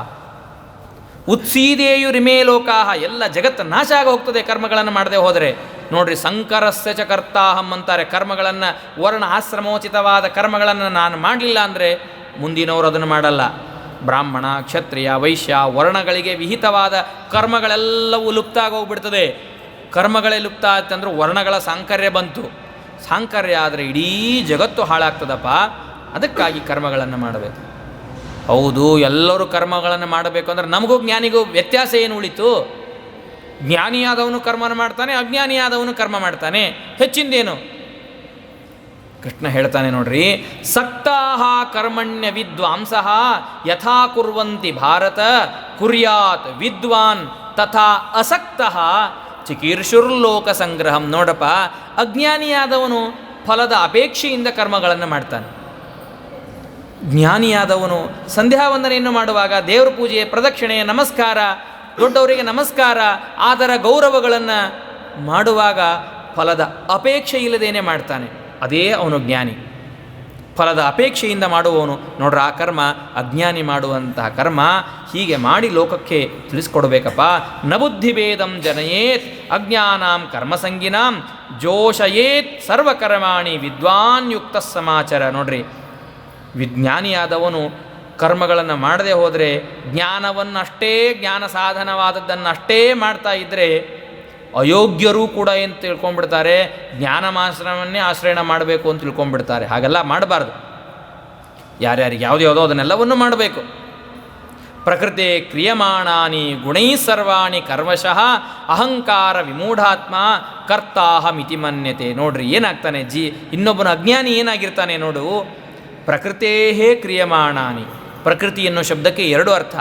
ಉತ್ಸೀದೇಯುರಿಮೇ ಲೋಕಾಹ. ಎಲ್ಲ ಜಗತ್ತು ನಾಶ ಆಗಿ ಹೋಗ್ತದೆ ಕರ್ಮಗಳನ್ನು ಮಾಡದೆ ಹೋದರೆ. ನೋಡ್ರಿ, ಸಂಕರಸ್ಯ ಚ ಕರ್ತಾಹಂ ಅಂತಾರೆ. ಕರ್ಮಗಳನ್ನು, ವರ್ಣ ಆಶ್ರಮೋಚಿತವಾದ ಕರ್ಮಗಳನ್ನು ನಾನು ಮಾಡಲಿಲ್ಲ ಅಂದರೆ ಮುಂದಿನವರು ಅದನ್ನು ಮಾಡಲ್ಲ. ಬ್ರಾಹ್ಮಣ, ಕ್ಷತ್ರಿಯ, ವೈಶ್ಯ ವರ್ಣಗಳಿಗೆ ವಿಹಿತವಾದ ಕರ್ಮಗಳೆಲ್ಲವೂ ಲುಪ್ತ ಆಗೋಗ್ಬಿಡ್ತದೆ. ಕರ್ಮಗಳೇ ಲುಪ್ತ ಆಯ್ತಂದ್ರೆ ವರ್ಣಗಳ ಸಾಂಕರ್ಯ ಬಂತು. ಸಾಂಕರ್ಯ ಆದರೆ ಇಡೀ ಜಗತ್ತು ಹಾಳಾಗ್ತದಪ್ಪ. ಅದಕ್ಕಾಗಿ ಕರ್ಮಗಳನ್ನು ಮಾಡಬೇಕು. ಹೌದು, ಎಲ್ಲರೂ ಕರ್ಮಗಳನ್ನು ಮಾಡಬೇಕು ಅಂದರೆ ನಮಗೂ ಜ್ಞಾನಿಗೂ ವ್ಯತ್ಯಾಸ ಏನು ಉಳಿತು? ಜ್ಞಾನಿಯಾದವನು ಕರ್ಮನ ಮಾಡ್ತಾನೆ, ಅಜ್ಞಾನಿಯಾದವನು ಕರ್ಮ ಮಾಡ್ತಾನೆ. ಹೆಚ್ಚಿಂದೇನು? ಕೃಷ್ಣ ಹೇಳ್ತಾನೆ ನೋಡ್ರಿ, ಸಕ್ತಾಹ ಕರ್ಮಣ್ಯ ವಿದ್ವಾಂಸಃ ಯಥಾ ಕುರ್ವಂತಿ ಭಾರತ ಕುರ್ಯಾತ್ ವಿದ್ವಾನ್ ತಥಾ ಅಸಕ್ತಃ ಚಿಕೀರ್ಷುರ್ಲೋಕ ಸಂಗ್ರಹಂ. ನೋಡಪ್ಪ, ಅಜ್ಞಾನಿಯಾದವನು ಫಲದ ಅಪೇಕ್ಷೆಯಿಂದ ಕರ್ಮಗಳನ್ನು ಮಾಡ್ತಾನೆ. ಜ್ಞಾನಿಯಾದವನು ಸಂಧ್ಯಾ ವಂದನೆಯನ್ನು ಮಾಡುವಾಗ ದೇವರ ಪೂಜೆ, ಪ್ರದಕ್ಷಿಣೆ, ನಮಸ್ಕಾರ, ದೊಡ್ಡವರಿಗೆ ನಮಸ್ಕಾರ, ಆದರ ಗೌರವಗಳನ್ನು ಮಾಡುವಾಗ ಫಲದ ಅಪೇಕ್ಷೆ ಇಲ್ಲದೇನೆ ಮಾಡ್ತಾನೆ. ಅದೇ ಅವನು ಜ್ಞಾನಿ. ಫಲದ ಅಪೇಕ್ಷೆಯಿಂದ ಮಾಡುವವನು ನೋಡ್ರ, ಆ ಕರ್ಮ ಅಜ್ಞಾನಿ ಮಾಡುವಂತಹ ಕರ್ಮ. ಹೀಗೆ ಮಾಡಿ ಲೋಕಕ್ಕೆ ತಿಳಿಸ್ಕೊಡ್ಬೇಕಪ್ಪ. ನ ಬುದ್ಧಿಭೇದಂ ಜನಯೇತ್ ಅಜ್ಞಾನಾಂ ಕರ್ಮಸಂಗಿನಾಂ ಜೋಷಯೇತ್ ಸರ್ವಕರ್ಮಾಣಿ ವಿದ್ವಾನ್ ಯುಕ್ತ ಸಮಾಚಾರ. ನೋಡ್ರಿ, ವಿಜ್ಞಾನಿಯಾದವನು ಕರ್ಮಗಳನ್ನು ಮಾಡದೆ ಹೋದರೆ, ಜ್ಞಾನವನ್ನಷ್ಟೇ, ಜ್ಞಾನ ಸಾಧನವಾದದ್ದನ್ನಷ್ಟೇ ಮಾಡ್ತಾ ಇದ್ದರೆ ಅಯೋಗ್ಯರೂ ಕೂಡ ಏನು ತಿಳ್ಕೊಂಡ್ಬಿಡ್ತಾರೆ, ಜ್ಞಾನಮಾಶ್ರಮವನ್ನೇ ಆಶ್ರಯಣ ಮಾಡಬೇಕು ಅಂತ ತಿಳ್ಕೊಂಡ್ಬಿಡ್ತಾರೆ. ಹಾಗೆಲ್ಲ ಮಾಡಬಾರ್ದು. ಯಾರ್ಯಾರಿಗೆ ಯಾವುದ್ಯಾವುದೋ ಅದನ್ನೆಲ್ಲವನ್ನು ಮಾಡಬೇಕು. ಪ್ರಕೃತಿ ಕ್ರಿಯಮಾಣಾನಿ ಗುಣೈ ಸರ್ವಾಣಿ ಕರ್ಮಶಃ ಅಹಂಕಾರ ವಿಮೂಢಾತ್ಮ ಕರ್ತಾಹಮಿತಿ ಮನ್ಯತೆ. ನೋಡ್ರಿ, ಏನಾಗ್ತಾನೆ ಇನ್ನೊಬ್ಬನ ಅಜ್ಞಾನಿ ಏನಾಗಿರ್ತಾನೆ ನೋಡು. ಪ್ರಕೃತೇಹೇ ಕ್ರಿಯಮಾಣಾನಿ. ಪ್ರಕೃತಿ ಎನ್ನುವ ಶಬ್ದಕ್ಕೆ ಎರಡು ಅರ್ಥ.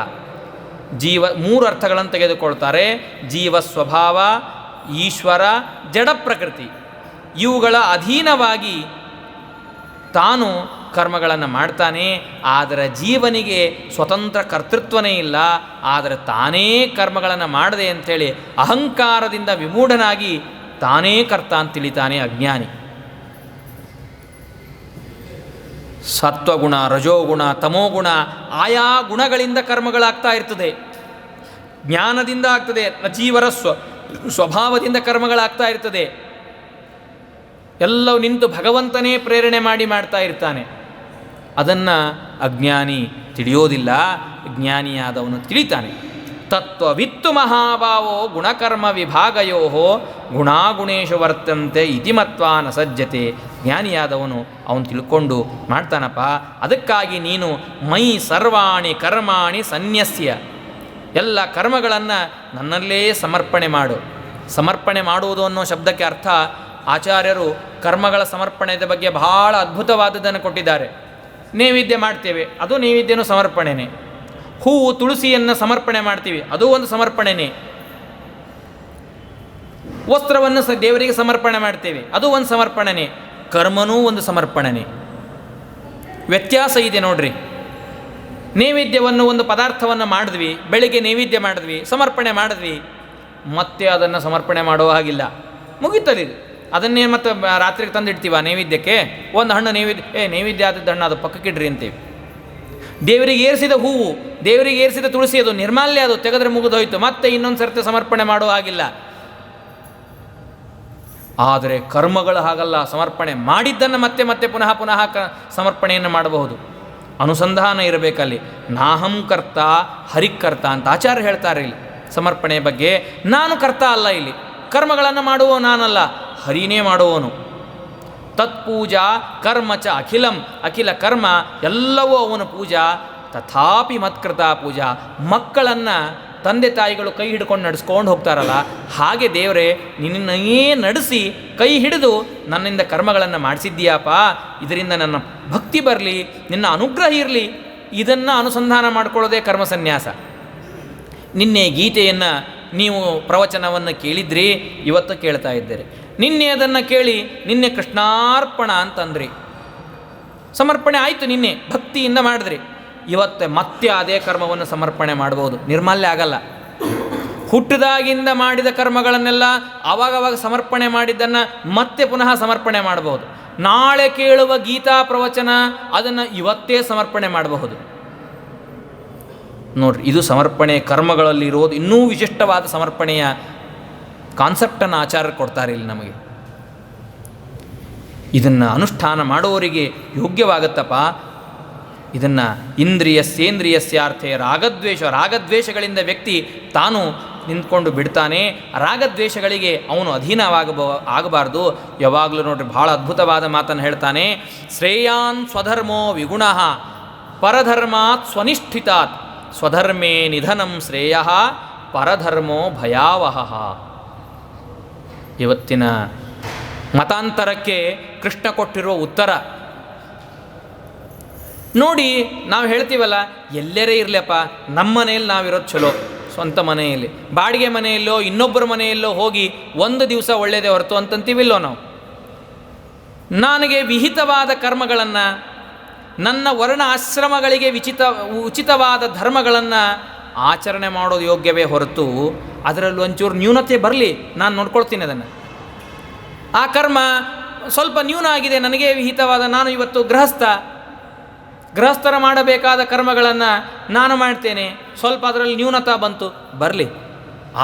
ಮೂರು ಅರ್ಥಗಳನ್ನು ತೆಗೆದುಕೊಳ್ತಾರೆ. ಜೀವ ಸ್ವಭಾವ, ಈಶ್ವರ, ಜಡ ಪ್ರಕೃತಿ. ಇವುಗಳ ಅಧೀನವಾಗಿ ತಾನು ಕರ್ಮಗಳನ್ನು ಮಾಡ್ತಾನೆ. ಆದರೆ ಜೀವನಿಗೆ ಸ್ವತಂತ್ರ ಕರ್ತೃತ್ವನೇ ಇಲ್ಲ. ಆದರೆ ತಾನೇ ಕರ್ಮಗಳನ್ನು ಮಾಡದೆ ಅಂಥೇಳಿ ಅಹಂಕಾರದಿಂದ ವಿಮೂಢನಾಗಿ ತಾನೇ ಕರ್ತ ಅಂತ ತಿಳಿತಾನೆ ಅಜ್ಞಾನಿ. ಸತ್ವಗುಣ, ರಜೋಗುಣ, ತಮೋಗುಣ, ಆಯಾ ಗುಣಗಳಿಂದ ಕರ್ಮಗಳಾಗ್ತಾ ಇರ್ತದೆ. ಜ್ಞಾನದಿಂದ ಆಗ್ತದೆ. ಜೀವರ ಸ್ವಭಾವದಿಂದ ಕರ್ಮಗಳಾಗ್ತಾ ಇರ್ತದೆ. ಎಲ್ಲವೂ ನಿಂತು ಭಗವಂತನೇ ಪ್ರೇರಣೆ ಮಾಡಿ ಮಾಡ್ತಾ ಇರ್ತಾನೆ. ಅದನ್ನು ಅಜ್ಞಾನಿ ತಿಳಿಯೋದಿಲ್ಲ. ಜ್ಞಾನಿಯಾದವನು ತಿಳಿತಾನೆ. ತತ್ವವಿತ್ತು ಮಹಾಭಾವೋ ಗುಣಕರ್ಮ ವಿಭಾಗಯೋ ಗುಣಾಗುಣೇಶು ವರ್ತಂತೆ ಇತಿಮತ್ವಾ ನ ಸಜ್ಜತೆ. ಜ್ಞಾನಿಯಾದವನು ಅವನು ತಿಳ್ಕೊಂಡು ಮಾಡ್ತಾನಪ್ಪ. ಅದಕ್ಕಾಗಿ ನೀನು ಮೈ ಸರ್ವಾಣಿ ಕರ್ಮಾಣಿ ಸನ್ಯಸ್ಯ, ಎಲ್ಲ ಕರ್ಮಗಳನ್ನು ನನ್ನಲ್ಲೇ ಸಮರ್ಪಣೆ ಮಾಡು. ಸಮರ್ಪಣೆ ಮಾಡುವುದು ಅನ್ನೋ ಶಬ್ದಕ್ಕೆ ಅರ್ಥ ಆಚಾರ್ಯರು ಕರ್ಮಗಳ ಸಮರ್ಪಣೆಯ ಬಗ್ಗೆ ಬಹಳ ಅದ್ಭುತವಾದದ್ದನ್ನು ಕೊಟ್ಟಿದ್ದಾರೆ. ನೈವೇದ್ಯ ಮಾಡ್ತೇವೆ, ಅದು ನೈವೇದ್ಯನೂ ಸಮರ್ಪಣೆನೇ. ಹೂವು, ತುಳಸಿಯನ್ನು ಸಮರ್ಪಣೆ ಮಾಡ್ತೀವಿ, ಅದು ಒಂದು ಸಮರ್ಪಣೆನೇ. ವಸ್ತ್ರವನ್ನು ದೇವರಿಗೆ ಸಮರ್ಪಣೆ ಮಾಡ್ತೇವೆ, ಅದು ಒಂದು ಸಮರ್ಪಣೆನೇ. ಕರ್ಮನೂ ಒಂದು ಸಮರ್ಪಣೆನೇ. ವ್ಯತ್ಯಾಸ ಇದೆ ನೋಡ್ರಿ. ನೈವೇದ್ಯವನ್ನು, ಒಂದು ಪದಾರ್ಥವನ್ನು ಮಾಡಿದ್ವಿ, ಬೆಳಿಗ್ಗೆ ನೈವೇದ್ಯ ಮಾಡಿದ್ವಿ, ಸಮರ್ಪಣೆ ಮಾಡಿದ್ವಿ, ಮತ್ತೆ ಅದನ್ನು ಸಮರ್ಪಣೆ ಮಾಡೋ ಹಾಗಿಲ್ಲ. ಮುಗಿತಲಿದು. ಅದನ್ನೇ ಮತ್ತೆ ರಾತ್ರಿಗೆ ತಂದಿಡ್ತೀವ ನೈವೇದ್ಯಕ್ಕೆ. ಒಂದು ಹಣ್ಣು ನೈವೇದ್ಯ ಆದದ್ದು ಹಣ್ಣು ಅದು ಪಕ್ಕಕ್ಕಿಡ್ರಿ ಅಂತೀವಿ. ದೇವರಿಗೆ ಏರಿಸಿದ ಹೂವು, ದೇವರಿಗೆ ಏರಿಸಿದ ತುಳಸಿ, ಅದು ನಿರ್ಮಾಲ್ಯ, ಅದು ತೆಗೆದ್ರೆ ಮುಗಿದೋಯ್ತು. ಮತ್ತೆ ಇನ್ನೊಂದು ಸರ್ತಿ ಸಮರ್ಪಣೆ ಮಾಡೋ ಹಾಗಿಲ್ಲ. ಆದರೆ ಕರ್ಮಗಳು ಹಾಗಲ್ಲ. ಸಮರ್ಪಣೆ ಮಾಡಿದ್ದನ್ನು ಮತ್ತೆ ಮತ್ತೆ ಪುನಃ ಪುನಃ ಸಮರ್ಪಣೆಯನ್ನು ಮಾಡಬಹುದು. ಅನುಸಂಧಾನ ಇರಬೇಕಲ್ಲಿ. ನಾಹಂ ಕರ್ತ ಹರಿಕರ್ತ ಅಂತ ಆಚಾರ್ಯ ಹೇಳ್ತಾರೆ ಇಲ್ಲಿ ಸಮರ್ಪಣೆ ಬಗ್ಗೆ. ನಾನು ಕರ್ತ ಅಲ್ಲ, ಇಲ್ಲಿ ಕರ್ಮಗಳನ್ನು ಮಾಡುವ ನಾನಲ್ಲ, ಹರಿನೇ ಮಾಡುವವನು. ತತ್ಪೂಜಾ ಕರ್ಮ ಚ ಅಖಿಲಂ, ಅಖಿಲ ಕರ್ಮ ಎಲ್ಲವೂ ಅವನ ಪೂಜಾ. ತಥಾಪಿ ಮತ್ಕೃತ ಪೂಜಾ. ಮಕ್ಕಳನ್ನು ತಂದೆ ತಾಯಿಗಳು ಕೈ ಹಿಡ್ಕೊಂಡು ನಡೆಸ್ಕೊಂಡು ಹೋಗ್ತಾರಲ್ಲ, ಹಾಗೆ ದೇವರೇ ನಿನ್ನನ್ನೇ ನಡೆಸಿ ಕೈ ಹಿಡಿದು ನನ್ನಿಂದ ಕರ್ಮಗಳನ್ನು ಮಾಡಿಸಿದ್ದೀಯಪ್ಪ, ಇದರಿಂದ ನನ್ನ ಭಕ್ತಿ ಬರಲಿ, ನಿನ್ನ ಅನುಗ್ರಹ ಇರಲಿ, ಇದನ್ನು ಅನುಸಂಧಾನ ಮಾಡಿಕೊಳ್ಳೋದೇ ಕರ್ಮ ಸನ್ಯಾಸ. ನಿನ್ನೆ ಗೀತೆಯನ್ನು ನೀವು ಪ್ರವಚನವನ್ನು ಕೇಳಿದ್ರಿ, ಇವತ್ತು ಕೇಳ್ತಾ ಇದ್ದೀರಿ. ನಿನ್ನೆ ಅದನ್ನು ಕೇಳಿ ನಿನ್ನೆ ಕೃಷ್ಣಾರ್ಪಣ ಅಂತಂದ್ರಿ, ಸಮರ್ಪಣೆ ಆಯಿತು, ನಿನ್ನೆ ಭಕ್ತಿಯಿಂದ ಮಾಡಿದ್ರಿ. ಇವತ್ತು ಮತ್ತೆ ಅದೇ ಕರ್ಮವನ್ನು ಸಮರ್ಪಣೆ ಮಾಡ್ಬೋದು, ನಿರ್ಮಾಲ್ಯ ಆಗಲ್ಲ. ಹುಟ್ಟಿದಾಗಿಂದ ಮಾಡಿದ ಕರ್ಮಗಳನ್ನೆಲ್ಲ ಆವಾಗವಾಗ ಸಮರ್ಪಣೆ ಮಾಡಿದ್ದನ್ನು ಮತ್ತೆ ಪುನಃ ಸಮರ್ಪಣೆ ಮಾಡಬಹುದು. ನಾಳೆ ಕೇಳುವ ಗೀತಾ ಪ್ರವಚನ ಅದನ್ನು ಇವತ್ತೇ ಸಮರ್ಪಣೆ ಮಾಡಬಹುದು. ನೋಡ್ರಿ, ಇದು ಸಮರ್ಪಣೆ ಕರ್ಮಗಳಲ್ಲಿರೋದು. ಇನ್ನೂ ವಿಶಿಷ್ಟವಾದ ಸಮರ್ಪಣೆಯ ಕಾನ್ಸೆಪ್ಟನ್ನು ಆಚಾರ್ಯರು ಕೊಡ್ತಾರೆ ಇಲ್ಲಿ ನಮಗೆ. ಇದನ್ನು ಅನುಷ್ಠಾನ ಮಾಡುವವರಿಗೆ ಯೋಗ್ಯವಾಗುತ್ತಪ್ಪ. ಇದನ್ನು ಇಂದ್ರಿಯಸ್ಯೇಂದ್ರಿಯಸ್ಯಾರ್ಥೆ ರಾಗದ್ವೇಷಗಳಿಂದ ವ್ಯಕ್ತಿ ತಾನು ನಿಂತ್ಕೊಂಡು ಬಿಡ್ತಾನೆ. ರಾಗದ್ವೇಷಗಳಿಗೆ ಅವನು ಆಗಬಾರ್ದು. ಯಾವಾಗಲೂ ನೋಡ್ರಿ, ಭಾಳ ಅದ್ಭುತವಾದ ಮಾತನ್ನು ಹೇಳ್ತಾನೆ. ಶ್ರೇಯಾನ್ ಸ್ವಧರ್ಮೋ ವಿಗುಣಃ ಪರಧರ್ಮಾತ್ ಸ್ವನಿಷ್ಠಿತಾತ್ ಸ್ವಧರ್ಮೇ ನಿಧನಂ ಶ್ರೇಯ ಪರಧರ್ಮೋ ಭಯಾವಹ. ಇವತ್ತಿನ ಮತಾಂತರಕ್ಕೆ ಕೃಷ್ಣ ಕೊಟ್ಟಿರುವ ಉತ್ತರ ನೋಡಿ. ನಾವು ಹೇಳ್ತೀವಲ್ಲ, ಎಲ್ಲರೇ ಇರಲಿಯಪ್ಪ, ನಮ್ಮ ಮನೆಯಲ್ಲಿ ನಾವಿರೋದು ಚಲೋ, ಸ್ವಂತ ಮನೆಯಲ್ಲಿ. ಬಾಡಿಗೆ ಮನೆಯಲ್ಲೋ ಇನ್ನೊಬ್ಬರ ಮನೆಯಲ್ಲೋ ಹೋಗಿ ಒಂದು ದಿವಸ ಒಳ್ಳೆಯದೇ ಹೊರತು ಅಂತಂತೀವಿಲ್ಲೋ ನಾವು. ನನಗೆ ವಿಹಿತವಾದ ಕರ್ಮಗಳನ್ನು, ನನ್ನ ವರ್ಣ ಆಶ್ರಮಗಳಿಗೆ ಉಚಿತವಾದ ಧರ್ಮಗಳನ್ನು ಆಚರಣೆ ಮಾಡೋದು ಯೋಗ್ಯವೇ ಹೊರತು ಅದರಲ್ಲಿ ಒಂಚೂರು ನ್ಯೂನತೆ ಬರಲಿ, ನಾನು ನೋಡ್ಕೊಳ್ತೀನಿ ಅದನ್ನು. ಆ ಕರ್ಮ ಸ್ವಲ್ಪ ನ್ಯೂನ ಆಗಿದೆ, ನನಗೆ ವಿಹಿತವಾದ, ನಾನು ಇವತ್ತು ಗೃಹಸ್ಥರ ಮಾಡಬೇಕಾದ ಕರ್ಮಗಳನ್ನು ನಾನು ಮಾಡ್ತೇನೆ, ಸ್ವಲ್ಪ ಅದರಲ್ಲಿ ನ್ಯೂನತಾ ಬಂತು, ಬರಲಿ.